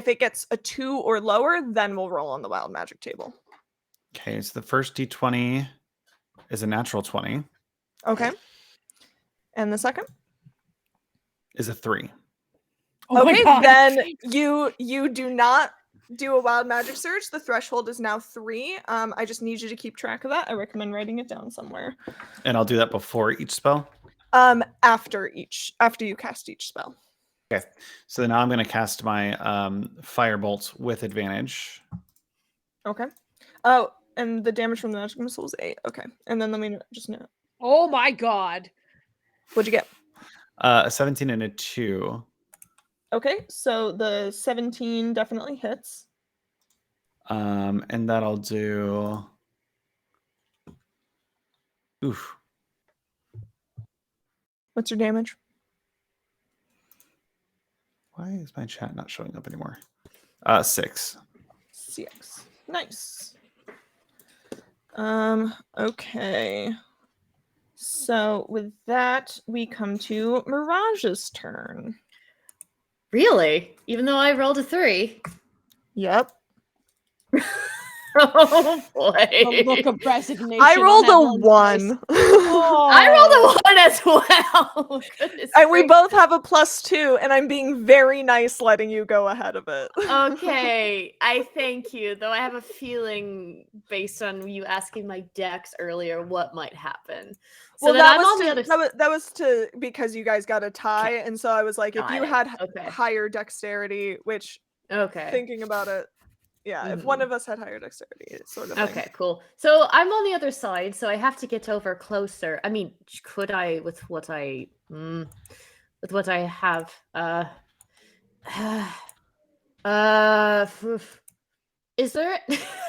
it gets a 2 or lower, then we'll roll on the wild magic table.
Okay, so the first d20 is a natural 20.
Okay. And the second?
Is a 3.
Oh my
Okay,
God.
then you do not do a wild magic surge. The threshold is now 3. I just need you to keep track of that. I recommend writing it down somewhere.
And I'll do that before each spell?
After you cast each spell.
Okay. So now I'm going to cast my Firebolt with advantage.
Okay. Oh, and the damage from the magic missile is 8. Okay. And then let me just know.
Oh my God.
What'd you get?
A 17 and a 2.
Okay, so the 17 definitely hits.
And that'll do... Oof.
What's your damage?
Why is my chat not showing up anymore? 6.
6. Nice. Okay. So with that, we come to Mirage's turn.
Really? Even though I rolled a 3?
Yep.
Oh boy.
The look of resignation.
I rolled a
on everyone's
1.
Oh.
I rolled a 1 as well. Goodness
And we
gracious.
both have a +2, and I'm being very nice letting you go ahead of it.
Okay, I thank you. Though I have a feeling, based on you asking my dex earlier, what might happen. So
Well,
then
that
I'm
was
on the other
that was to because you guys got a tie, and so I was like, if
Got
you
it.
had
Okay.
higher dexterity, which
Okay.
thinking about it, yeah, if one of us had higher dexterity, it's sort of thing.
Okay, cool. So I'm on the other side, so I have to get over closer. I mean, could I with what I have? Is there?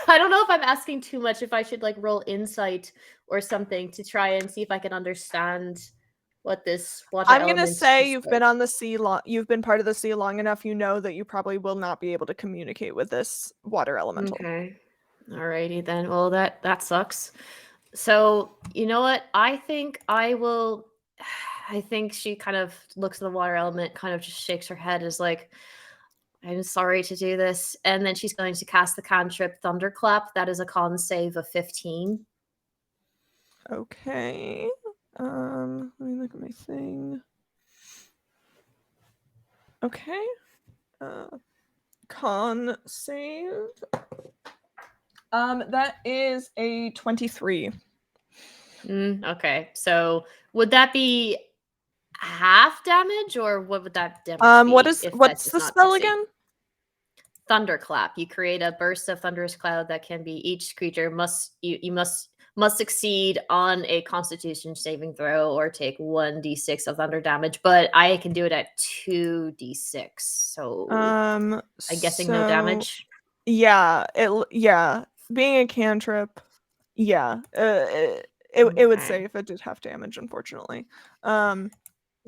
I don't know if I'm asking too much. If I should roll insight or something to try and see if I can understand what this water.
I'm gonna
element
say
is
you've
like.
been on the sea long. You've been part of the sea long enough. You know that you probably will not be able to communicate with this water elemental.
Okay. Alrighty then. Well, that sucks. So you know what? I think I will. I think she kind of looks at the water element, kind of just shakes her head, is like, I'm sorry to do this. And then she's going to cast the cantrip Thunderclap. That is a con save of 15.
Okay. Let me look at my thing. Okay. Con save. That is a 23.
Okay. So would that be half damage, or what would that damage be?
What's the spell again?
Thunderclap. You create a burst of thunderous cloud that can be each creature must succeed on a Constitution saving throw or take 1d6 of thunder damage. But I can do it at 2d6. So I'm guessing no damage.
Yeah. Being a cantrip. Yeah. It would say if it did have damage, unfortunately.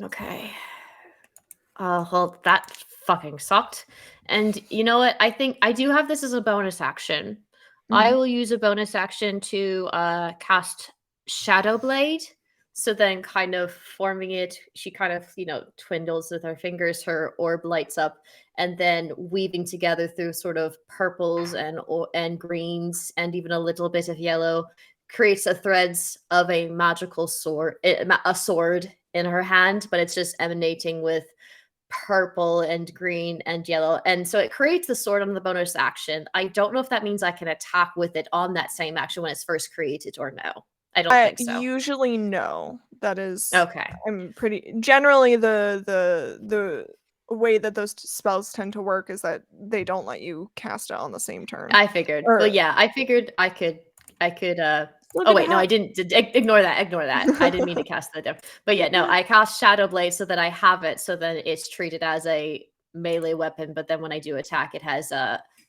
Okay. Well, that fucking sucked. And you know what? I think I do have this as a bonus action. I will use a bonus action to cast Shadow Blade. So then, kind of forming it, she kind of, twindles with her fingers, her orb lights up, and then weaving together through sort of purples and greens and even a little bit of yellow, creates a threads of a magical sword, a sword in her hand, but it's just emanating with purple and green and yellow. And so it creates the sword on the bonus action. I don't know if that means I can attack with it on that same action when it's first created or no. I don't think so.
Usually no. That is
okay.
I'm pretty generally the way that those spells tend to work is that they don't let you cast it on the same turn.
I figured. But yeah, I figured I could oh wait, no, I didn't. Ignore that. I didn't mean to cast that down. But yeah, no, I cast Shadow Blade so that I have it, so then it's treated as a melee weapon. But then when I do attack, it has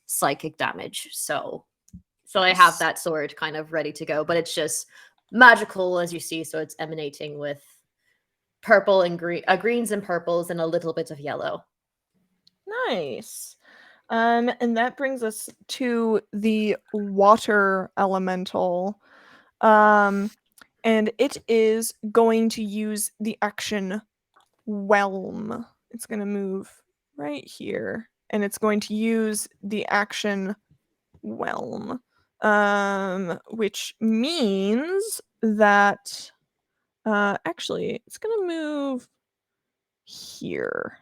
psychic damage. So I have that sword kind of ready to go. But it's just magical, as you see. So it's emanating with purple and greens and purples and a little bit of yellow.
Nice. And that brings us to the water elemental. And it is going to use the action Whelm. It's going to move right here, and it's going to use the action Whelm, which means that actually it's going to move here.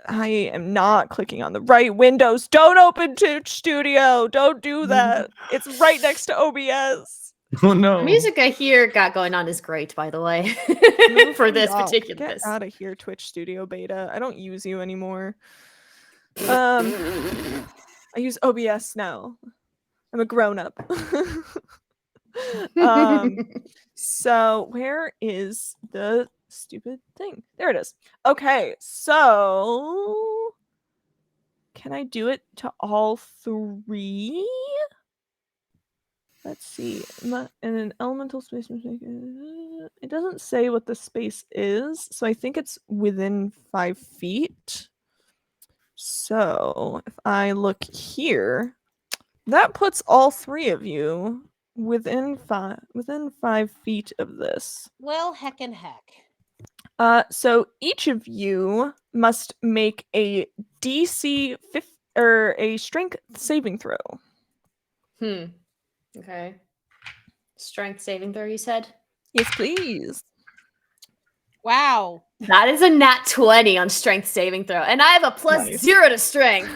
I am not clicking on the right windows. Don't open Twitch Studio. Don't do that. It's right next to OBS.
Oh no.
The music I hear got going on is great, by the way. For this particular.
Get out of here, Twitch Studio Beta. I don't use you anymore. I use OBS now. I'm a grown-up. So where is the stupid thing? There it is. Okay, so can I do it to all three? Let's see. In an elemental space, it doesn't say what the space is, so I think it's within 5 feet. So if I look here, that puts all three of you within 5 feet of this.
Well, heck and heck.
So each of you must make a DC or a strength saving throw.
Okay. Strength saving throw, you said?
Yes, please.
Wow.
That is a nat 20 on strength saving throw. And I have a plus 0 to strength.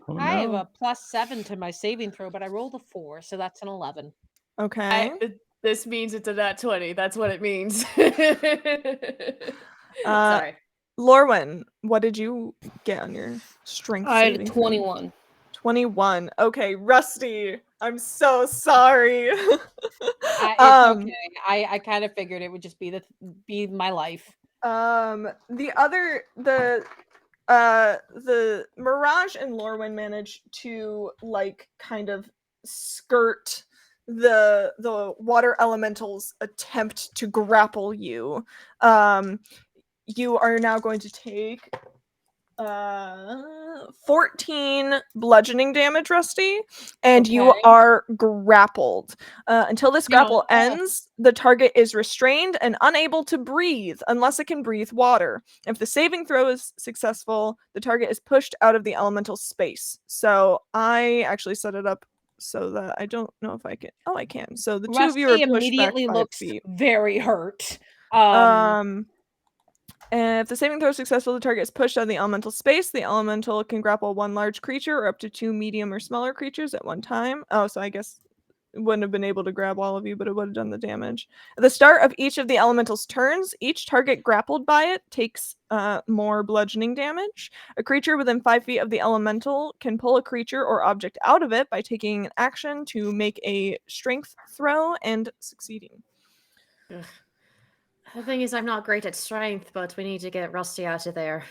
Oh,
I have
no.
a +7 to my saving throw, but I rolled a 4, so that's an 11.
Okay.
This means it's a nat 20. That's what it means.
Sorry. Lorwyn, what did you get on your strength
I
saving
had
throw?
21.
21. Okay, Rusty. I'm so sorry.
It's okay. I kind of figured it would just be my life.
The Mirage and Lorwyn managed to kind of skirt the water elemental's attempt to grapple you. You are now going to take 14 bludgeoning damage, Rusty, and you
Okay.
are grappled. Until this
You know,
grapple ends, the target is restrained and unable to breathe unless it can breathe water. If the saving throw is successful, the target is pushed out of the elemental space. So I actually set it up so that I don't know if I can. Oh, I can. So the two of you are
Rusty
pushed back
immediately
5
looks
feet.
very hurt.
And if the saving throw is successful, the target is pushed out of the elemental space. The elemental can grapple 1 large creature or up to 2 medium or smaller creatures at one time. Oh, so I guess it wouldn't have been able to grab all of you, but it would have done the damage. At the start of each of the elemental's turns, each target grappled by it takes more bludgeoning damage. A creature within 5 feet of the elemental can pull a creature or object out of it by taking an action to make a strength throw and succeeding.
Ugh. The thing is, I'm not great at strength, but we need to get Rusty out of there.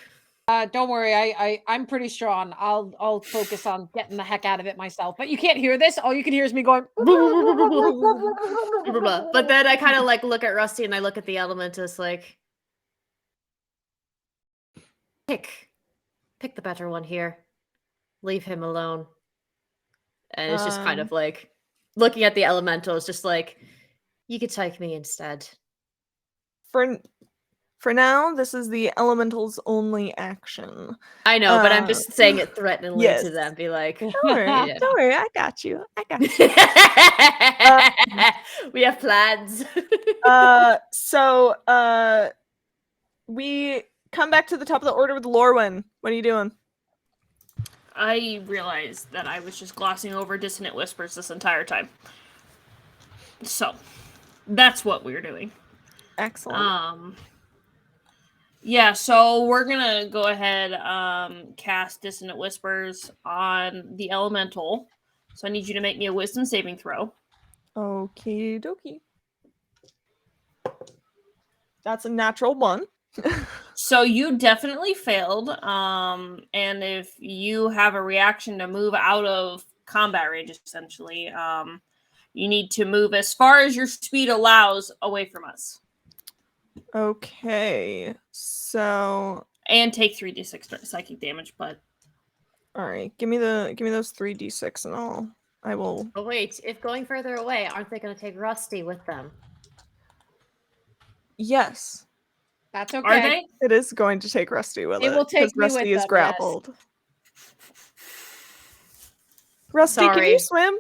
Don't worry, I'm pretty strong. I'll focus on getting the heck out of it myself. But you can't hear this. All you can hear is me going.
But then I kind of like look at Rusty and I look at the elementals like, pick the better one here. Leave him alone. And it's just kind of like looking at the elementals, just like, you could take me instead.
For now, this is the elemental's only action.
I know, but I'm just saying it threateningly
yes.
to them. Be like,
Don't worry,
Yeah.
don't worry, I got you.
We have plans.
We come back to the top of the order with Lorwyn. What are you doing?
I realized that I was just glossing over dissonant whispers this entire time. So, that's what we're doing.
Excellent.
Yeah, so we're gonna go ahead cast Dissonant Whispers on the elemental. So I need you to make me a wisdom saving throw.
Okie dokie. That's a natural 1.
So you definitely failed. And if you have a reaction to move out of combat range, essentially, you need to move as far as your speed allows away from us.
Okay. So
and take 3d6 psychic damage, but
all right, give me those 3d6 and I will.
Oh wait, if going further away, aren't they going to take Rusty with them?
Yes.
That's okay.
Are they?
It is going to take Rusty with it.
It will take me
Rusty
with
is
them,
grappled.
yes.
Rusty, can
Sorry.
you swim?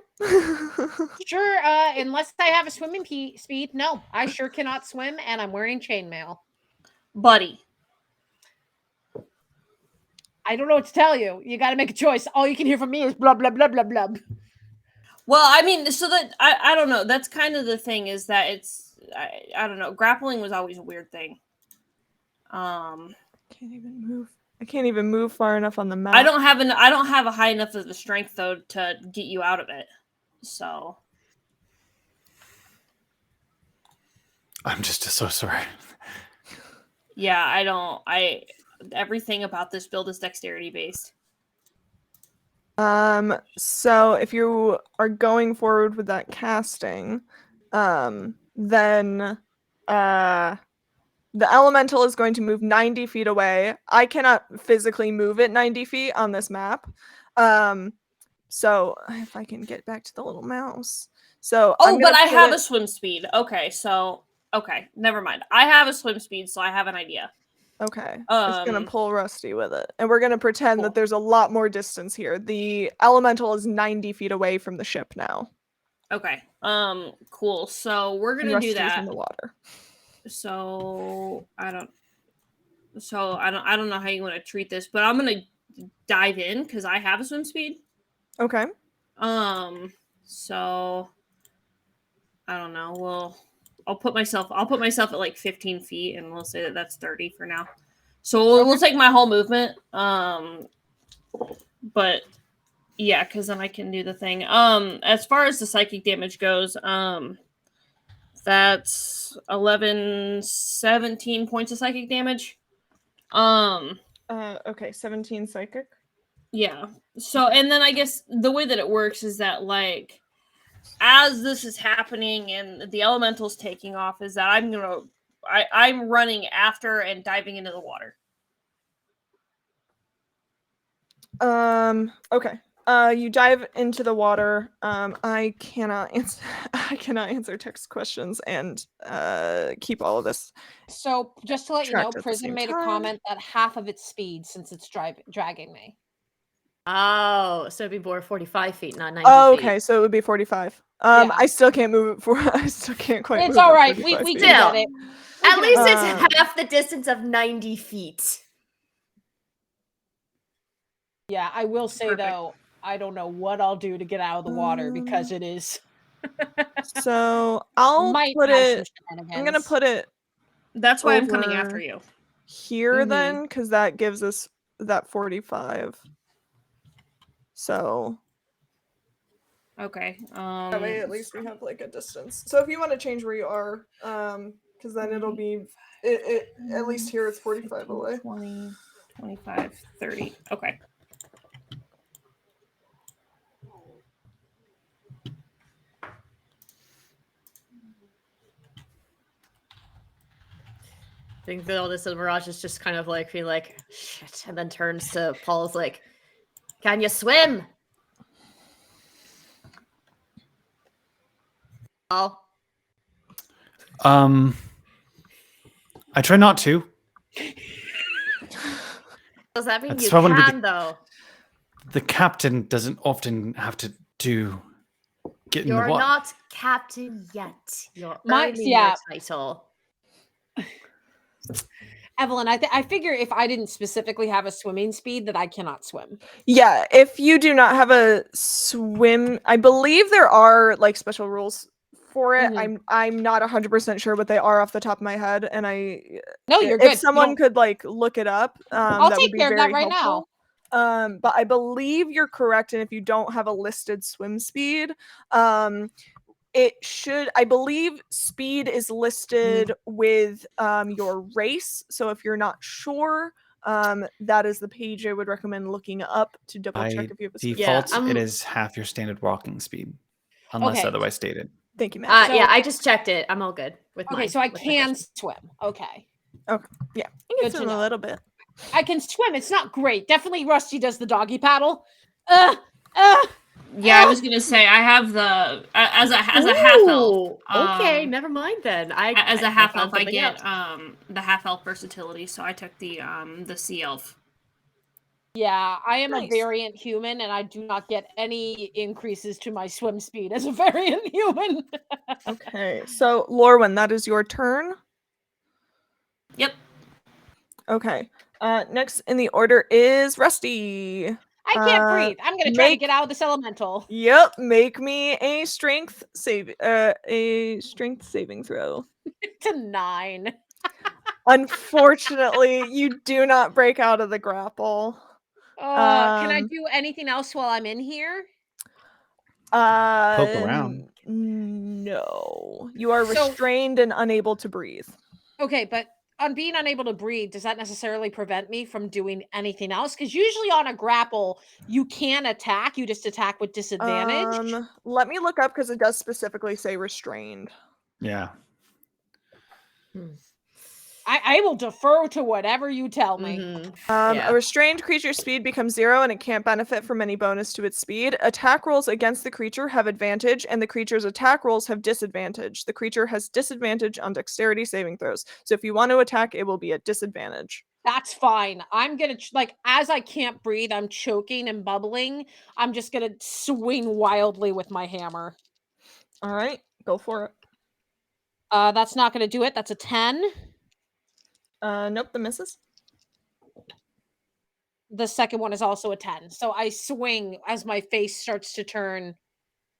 Sure, unless I have a swimming speed. No, I sure cannot swim, and I'm wearing chainmail.
Buddy.
I don't know what to tell you. You got to make a choice. All you can hear from me is blah, blah, blah, blah, blah.
Well, I mean, so that, I don't know. That's kind of the thing is that it's, I don't know. Grappling was always a weird thing.
Can't even move. I can't even move far enough on the map.
I don't have a high enough of the strength though to get you out of it. So
I'm just so sorry.
Yeah, everything about this build is dexterity based.
So if you are going forward with that casting, then the elemental is going to move 90 feet away. I cannot physically move it 90 feet on this map. So if I can get back to the little mouse. So
but I have a swim speed. Okay, never mind. I have a swim speed, so I have an idea.
Okay. It's gonna pull Rusty with it. And we're gonna pretend that there's a lot more distance here. The elemental is 90 feet away from the ship now.
Okay. Cool. So we're gonna do that.
in the water.
So I don't know how you want to treat this, but I'm gonna dive in because I have a swim speed.
Okay.
So I don't know. Well, I'll put myself at like 15 feet, and we'll say that that's 30 for now. So we'll take my whole movement. But yeah, because then I can do the thing. As far as the psychic damage goes, that's 17 points of psychic damage.
Okay, 17 psychic.
Yeah. So, and then I guess the way that it works is that, like, as this is happening and the elemental's taking off, is that I'm running after and diving into the water.
Okay. You dive into the water. I cannot answer. I cannot answer text questions and keep all of this.
So just to let you know,
Tracked at the
Prism
same
made a
time.
comment that half of its speed since it's dragging me.
Oh, so it'd be more 45 feet, not 90
Oh,
feet.
okay, so it would be 45.
Yeah.
I still can't move it for. I still can't quite.
It's
move
all
it
right.
45
We
feet.
can
Still.
get it.
At
can
least
have-
it's half the distance of 90 feet.
Yeah, I will say
Perfect.
though, I don't know what I'll do to get out of the water because it is.
So I'll
Might
put
have some
it. I'm gonna
shenanigans.
put it
That's why I'm coming after
over
you.
here
Mhm.
then, because that gives us that 45. So
Okay.
that way, at least we have like a distance. So if you want to change where you are, because then it'll be at least here it's 45 away.
20, 25, 30. Okay.
I think that all this Mirage is just kind of like being like, shit, and then turns to Paul's like, can you swim? Paul?
I try not to.
Does that mean
That's
you
why I wanna be
can, though?
The captain doesn't often have to get in the
You're
water.
not captain yet. You're
My-
earning
yeah.
your title.
Evelyn, I figure if I didn't specifically have a swimming speed, that I cannot swim.
Yeah, if you do not have a swim, I believe there are like special rules for it.
Mhm.
I'm not 100% sure what they are off the top of my head, and
No, you're
if
good. You
someone
don't-
could like look it up,
I'll
that would
take
be
care of that
very
right now.
helpful. But I believe you're correct, and if you don't have a listed swim speed, it should, I believe speed is listed with your race. So if you're not sure, that is the page I would recommend looking up to double check
By
if you have a swim
default,
speed.
it is half your standard walking speed, unless
Okay.
otherwise stated.
Thank you, Matt.
Yeah,
So-
I just checked it. I'm all good with mine.
Okay, so I
with my
can
question.
swim. Okay.
Yeah, you
Good
can
to
swim a
know.
little bit.
I can swim. It's not great. Definitely Rusty does the doggy paddle.
Yeah, I was gonna say I have the as a half elf.
Ooh, okay, never mind then.
As a
I
half
found
elf, I
something
get
else.
the half elf versatility, so I took the sea elf.
Yeah, I am a
Nice.
variant human, and I do not get any increases to my swim speed as a variant human.
Okay, so Lorwyn, that is your turn.
Yep.
Okay. Next in the order is Rusty.
I can't breathe. I'm gonna try to
make-
get out of this elemental.
Yep, make me a strength saving throw.
It's a 9.
Unfortunately, you do not break out of the grapple.
Can I
Um,
do anything else while I'm in here?
Poke around.
No. You are
So-
restrained and unable to breathe.
Okay, but on being unable to breathe, does that necessarily prevent me from doing anything else? Because usually on a grapple, you can attack. You just attack with disadvantage.
Let me look up because it does specifically say restrained.
Yeah.
I will defer to whatever you tell me.
Mhm.
A restrained creature's speed becomes 0 and it can't benefit from any bonus to its speed. Attack rolls against the creature have advantage, and the creature's attack rolls have disadvantage. The creature has disadvantage on dexterity saving throws. So if you want to attack, it will be at disadvantage.
That's fine. I'm gonna like as I can't breathe, I'm choking and bubbling. I'm just gonna swing wildly with my hammer.
All right, go for it.
That's not gonna do it. That's a 10.
Nope, the misses.
The second one is also a 10. So I swing as my face starts to turn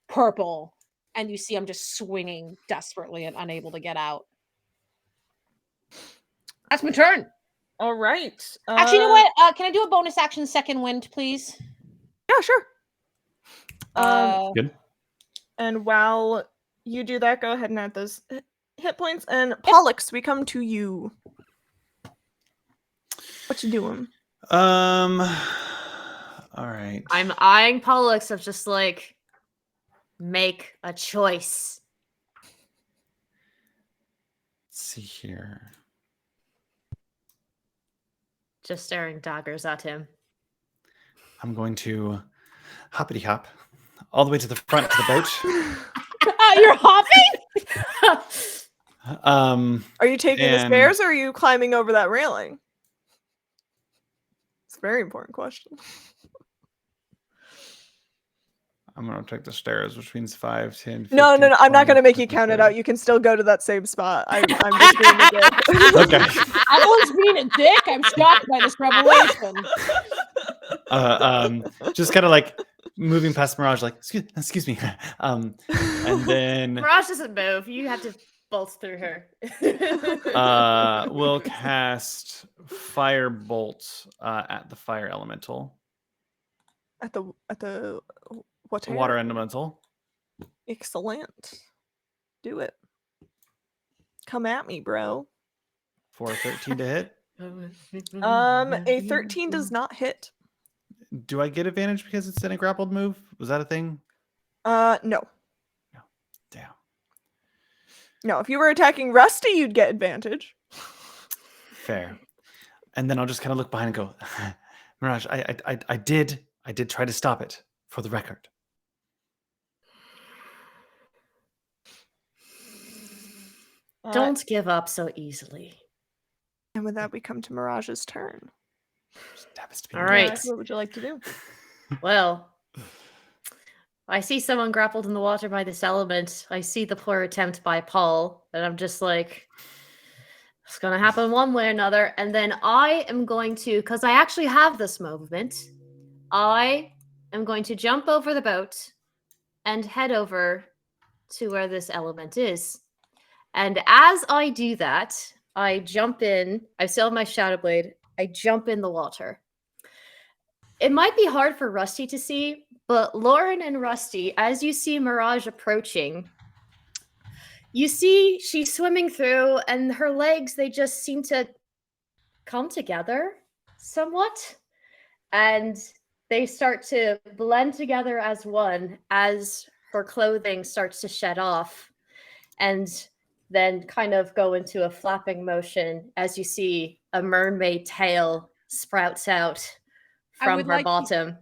purple, and you see I'm just swinging desperately and unable to get out. That's my turn.
All right.
Actually, you know what? Can I do a bonus action second wind, please?
Yeah, sure.
Good.
And while you do that, go ahead and add those hit points. And Pollux, we come to you. What you doing?
All right.
I'm eyeing Pollux of just like, make a choice.
Let's see here.
Just staring daggers at him.
I'm going to hoppity hop all the way to the front of the boat.
You're hopping?
Are you taking the
and-
stairs or are you climbing over that railing? It's a very important question.
I'm going to take the stairs, which means 5, 10, 15,
No. I'm not
20,
going to make you count it
30.
out. You can still go to that same spot. I'm just being a dick.
Okay.
Everyone's being a dick. I'm shocked by this revelation.
Just kind of like moving past Mirage, like, excuse me. And then
Mirage doesn't move. You have to bolt through her.
we'll cast Firebolt at the fire elemental.
At the what?
Water elemental.
Excellent. Do it. Come at me, bro.
For a 13 to hit.
A 13 does not hit.
Do I get advantage because it's in a grappled move? Was that a thing?
No.
Damn.
No, if you were attacking Rusty, you'd get advantage.
Fair. And then I'll just kind of look behind and go, Mirage, I did try to stop it, for the record.
Don't give up so easily.
And with that, we come to Mirage's turn.
Just happens to be
All
me.
right.
Mirage, what would you like to do?
Well, I see someone grappled in the water by this element. I see the poor attempt by Paul, and I'm just like, it's going to happen one way or another. And then I am going to, because I actually have this movement, I am going to jump over the boat and head over to where this element is. And as I do that, I jump in. I still have my Shadow Blade. I jump in the water. It might be hard for Rusty to see, but Lauren and Rusty, as you see Mirage approaching, you see she's swimming through and her legs, they just seem to come together somewhat. And they start to blend together as one as her clothing starts to shed off. And then kind of go into a flapping motion as you see a mermaid tail sprouts out from
would
her
like
bottom.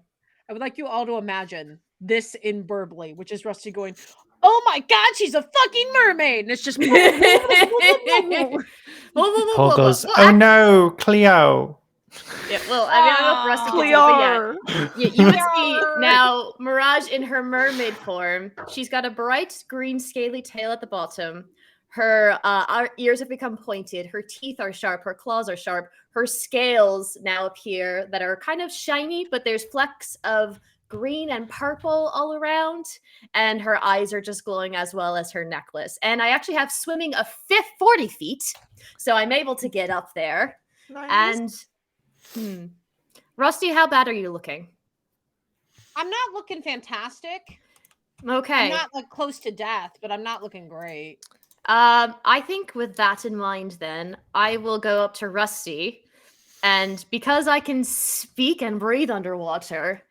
I would like you all to imagine this in Burbly, which is Rusty going, "Oh my God, she's a fucking mermaid!" And it's just
Paul goes, oh no, Cleo.
Yeah, well, I mean, I don't know if Rusty can do it, but yeah. You would see now Mirage in her mermaid form. She's got a bright green scaly tail at the bottom. Her ears have become pointed. Her teeth are sharp. Her claws are sharp. Her scales now appear that are kind of shiny, but there's flecks of green and purple all around. And her eyes are just glowing as well as her necklace. And I actually have swimming a 40 feet. So I'm able to get up there.
Nice.
And Rusty, how bad are you looking?
I'm not looking fantastic.
Okay.
I'm not like close to death, but I'm not looking great.
I think with that in mind, then I will go up to Rusty, and because I can speak and breathe underwater,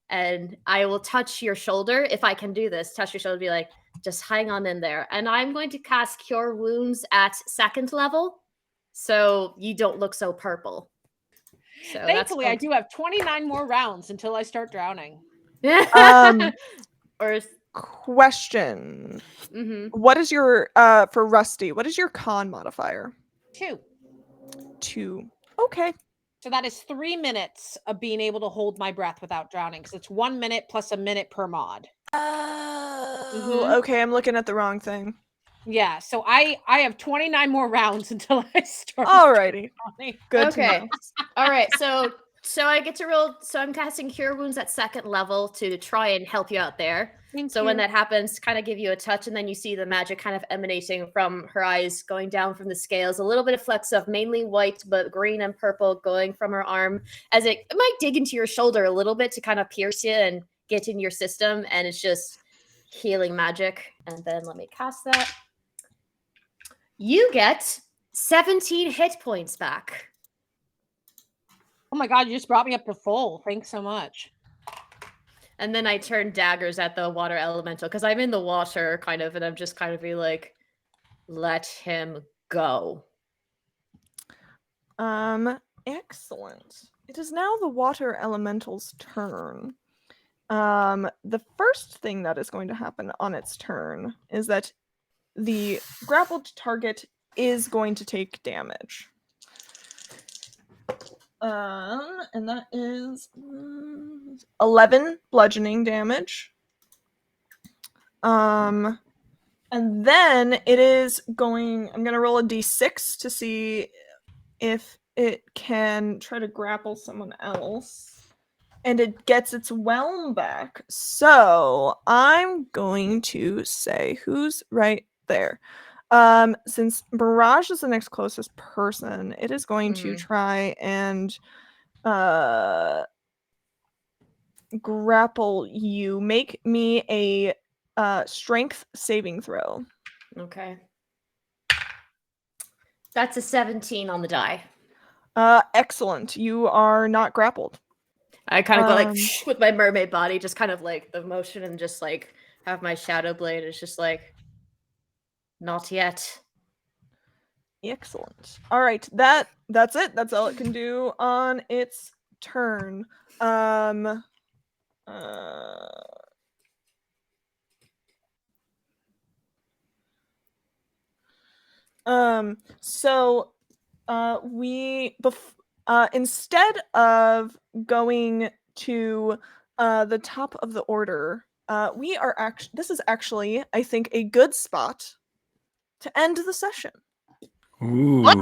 and I will touch your shoulder if I can do this. Touch your shoulder, be like, just hang on in there, and I'm going to cast Cure Wounds at 2nd level, so you don't look so purple. So
Thankfully, I do have 29 more rounds until I start drowning.
Or
Question. What is your for Rusty, what is your con modifier?
2.
2. Okay.
So that is 3 minutes of being able to hold my breath without drowning, because it's 1 minute plus a minute per mod.
Okay, I'm looking at the wrong thing.
Yeah, so I have 29 more rounds until I start.
Alrighty.
drowning.
Good
Okay.
to know.
All right. So I get to roll. So I'm casting Cure Wounds at 2nd level to try and help you out there. So when that happens, kind of give you a touch, and then you see the magic kind of emanating from her eyes, going down from the scales. A little bit of flecks of mainly white, but green and purple going from her arm, as it might dig into your shoulder a little bit to kind of pierce you and get in your system. And it's just healing magic. And then let me cast that. You get 17 hit points back.
Oh my God, you just brought me up to full. Thanks so much.
And then I turn daggers at the water elemental because I'm in the water kind of, and I'm just kind of be like, let him go.
Excellent. It is now the water elemental's turn. The first thing that is going to happen on its turn is that the grappled target is going to take damage. And that is 11 bludgeoning damage. And then it is going. I'm gonna roll a d6 to see if it can try to grapple someone else, and it gets its whelm back. So I'm going to say who's right there. Since Mirage is the next closest person, it is going to try and grapple you. Make me a strength saving throw.
Okay. That's a 17 on the die.
Excellent. You are not grappled.
I kind of go like with my mermaid body, just kind of like the motion, and just like have my shadow blade. It's just like, not yet.
Excellent. All right, that's it. That's all it can do on its turn. So we instead of going to the top of the order, we are actually, this is actually, I think, a good spot to end the session.
Ooh.
We're a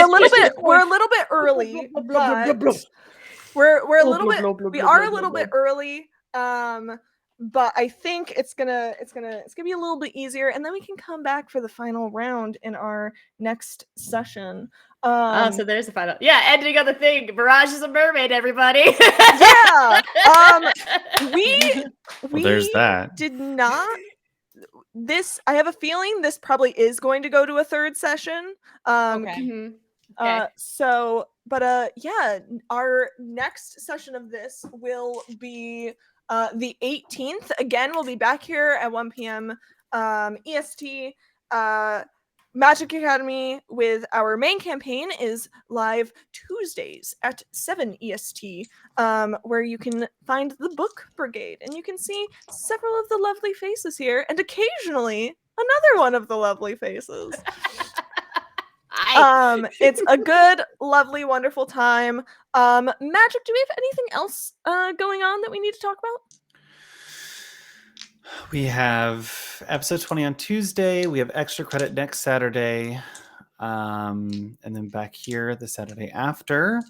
little bit early, but we're a little bit, we are a little bit early. But I think it's gonna be a little bit easier, and then we can come back for the final round in our next session.
So there's the final. Yeah, ending of the thing. Mirage is a mermaid, everybody.
Yeah. We
there's that.
did not. This, I have a feeling this probably is going to go to a third session.
Okay.
So, but yeah, our next session of this will be the 18th. Again, we'll be back here at 1 p.m. EST. Magic Academy with our main campaign is live Tuesdays at 7 EST, where you can find the Book Brigade, and you can see several of the lovely faces here, and occasionally another one of the lovely faces. It's a good, lovely, wonderful time. Magic, do we have anything else going on that we need to talk about?
We have episode 20 on Tuesday. We have extra credit next Saturday. And then back here the Saturday after.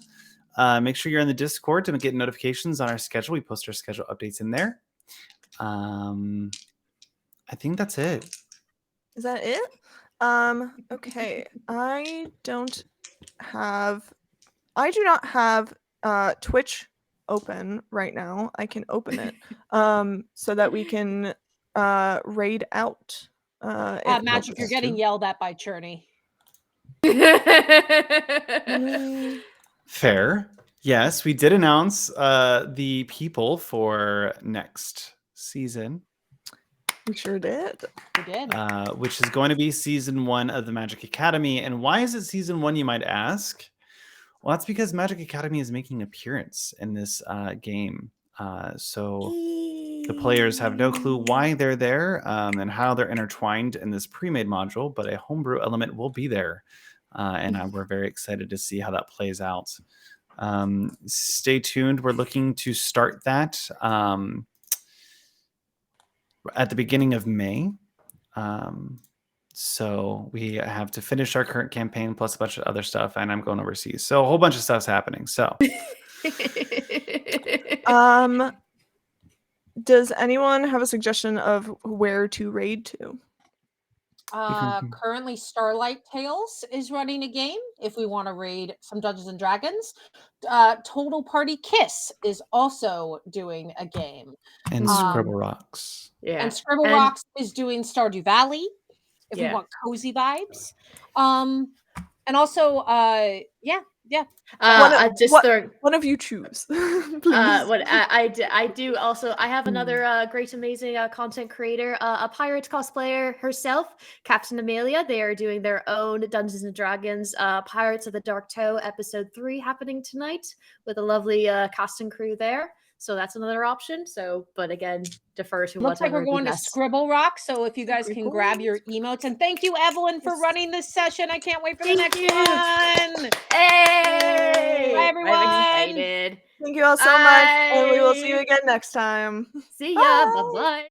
Make sure you're in the Discord to get notifications on our schedule. We post our schedule updates in there. I think that's it.
Is that it? Okay. I do not have Twitch open right now. I can open it so that we can raid out.
Magic, you're getting yelled at by Churney.
Fair. Yes, we did announce the people for next season.
We sure did.
We did.
Which is going to be season 1 of the Magic Academy. And why is it season 1, you might ask? Well, that's because Magic Academy is making an appearance in this game. So the players have no clue why they're there and how they're intertwined in this pre-made module, but a homebrew element will be there. And we're very excited to see how that plays out. Stay tuned. We're looking to start that at the beginning of May. So we have to finish our current campaign plus a bunch of other stuff, and I'm going overseas. So a whole bunch of stuff's happening. So
does anyone have a suggestion of where to raid to?
Currently Starlight Tales is running a game if we want to raid some Dungeons and Dragons. Total Party Kiss is also doing a game.
And Scribble Rocks.
Yeah. And Scribble Rocks is doing Stardew Valley if we want cozy vibes. And also Yeah.
One of you choose. Please.
What I do also, I have another great, amazing content creator, a pirate cosplayer herself, Captain Amelia. They are doing their own Dungeons and Dragons, Pirates of the Dark Toe episode 3 happening tonight with a lovely cast and crew there. So that's another option. So, but again, defer to
Looks like
whatever
we're going
be
to
best.
Scribble Rock. So if you guys can grab your emotes, and thank you, Evelyn, for running this session. I can't wait for the next one.
Hey!
Bye, everyone.
I'm excited.
Thank you all so much, and we will see you again next time.
See ya.
Bye.
Bye-bye.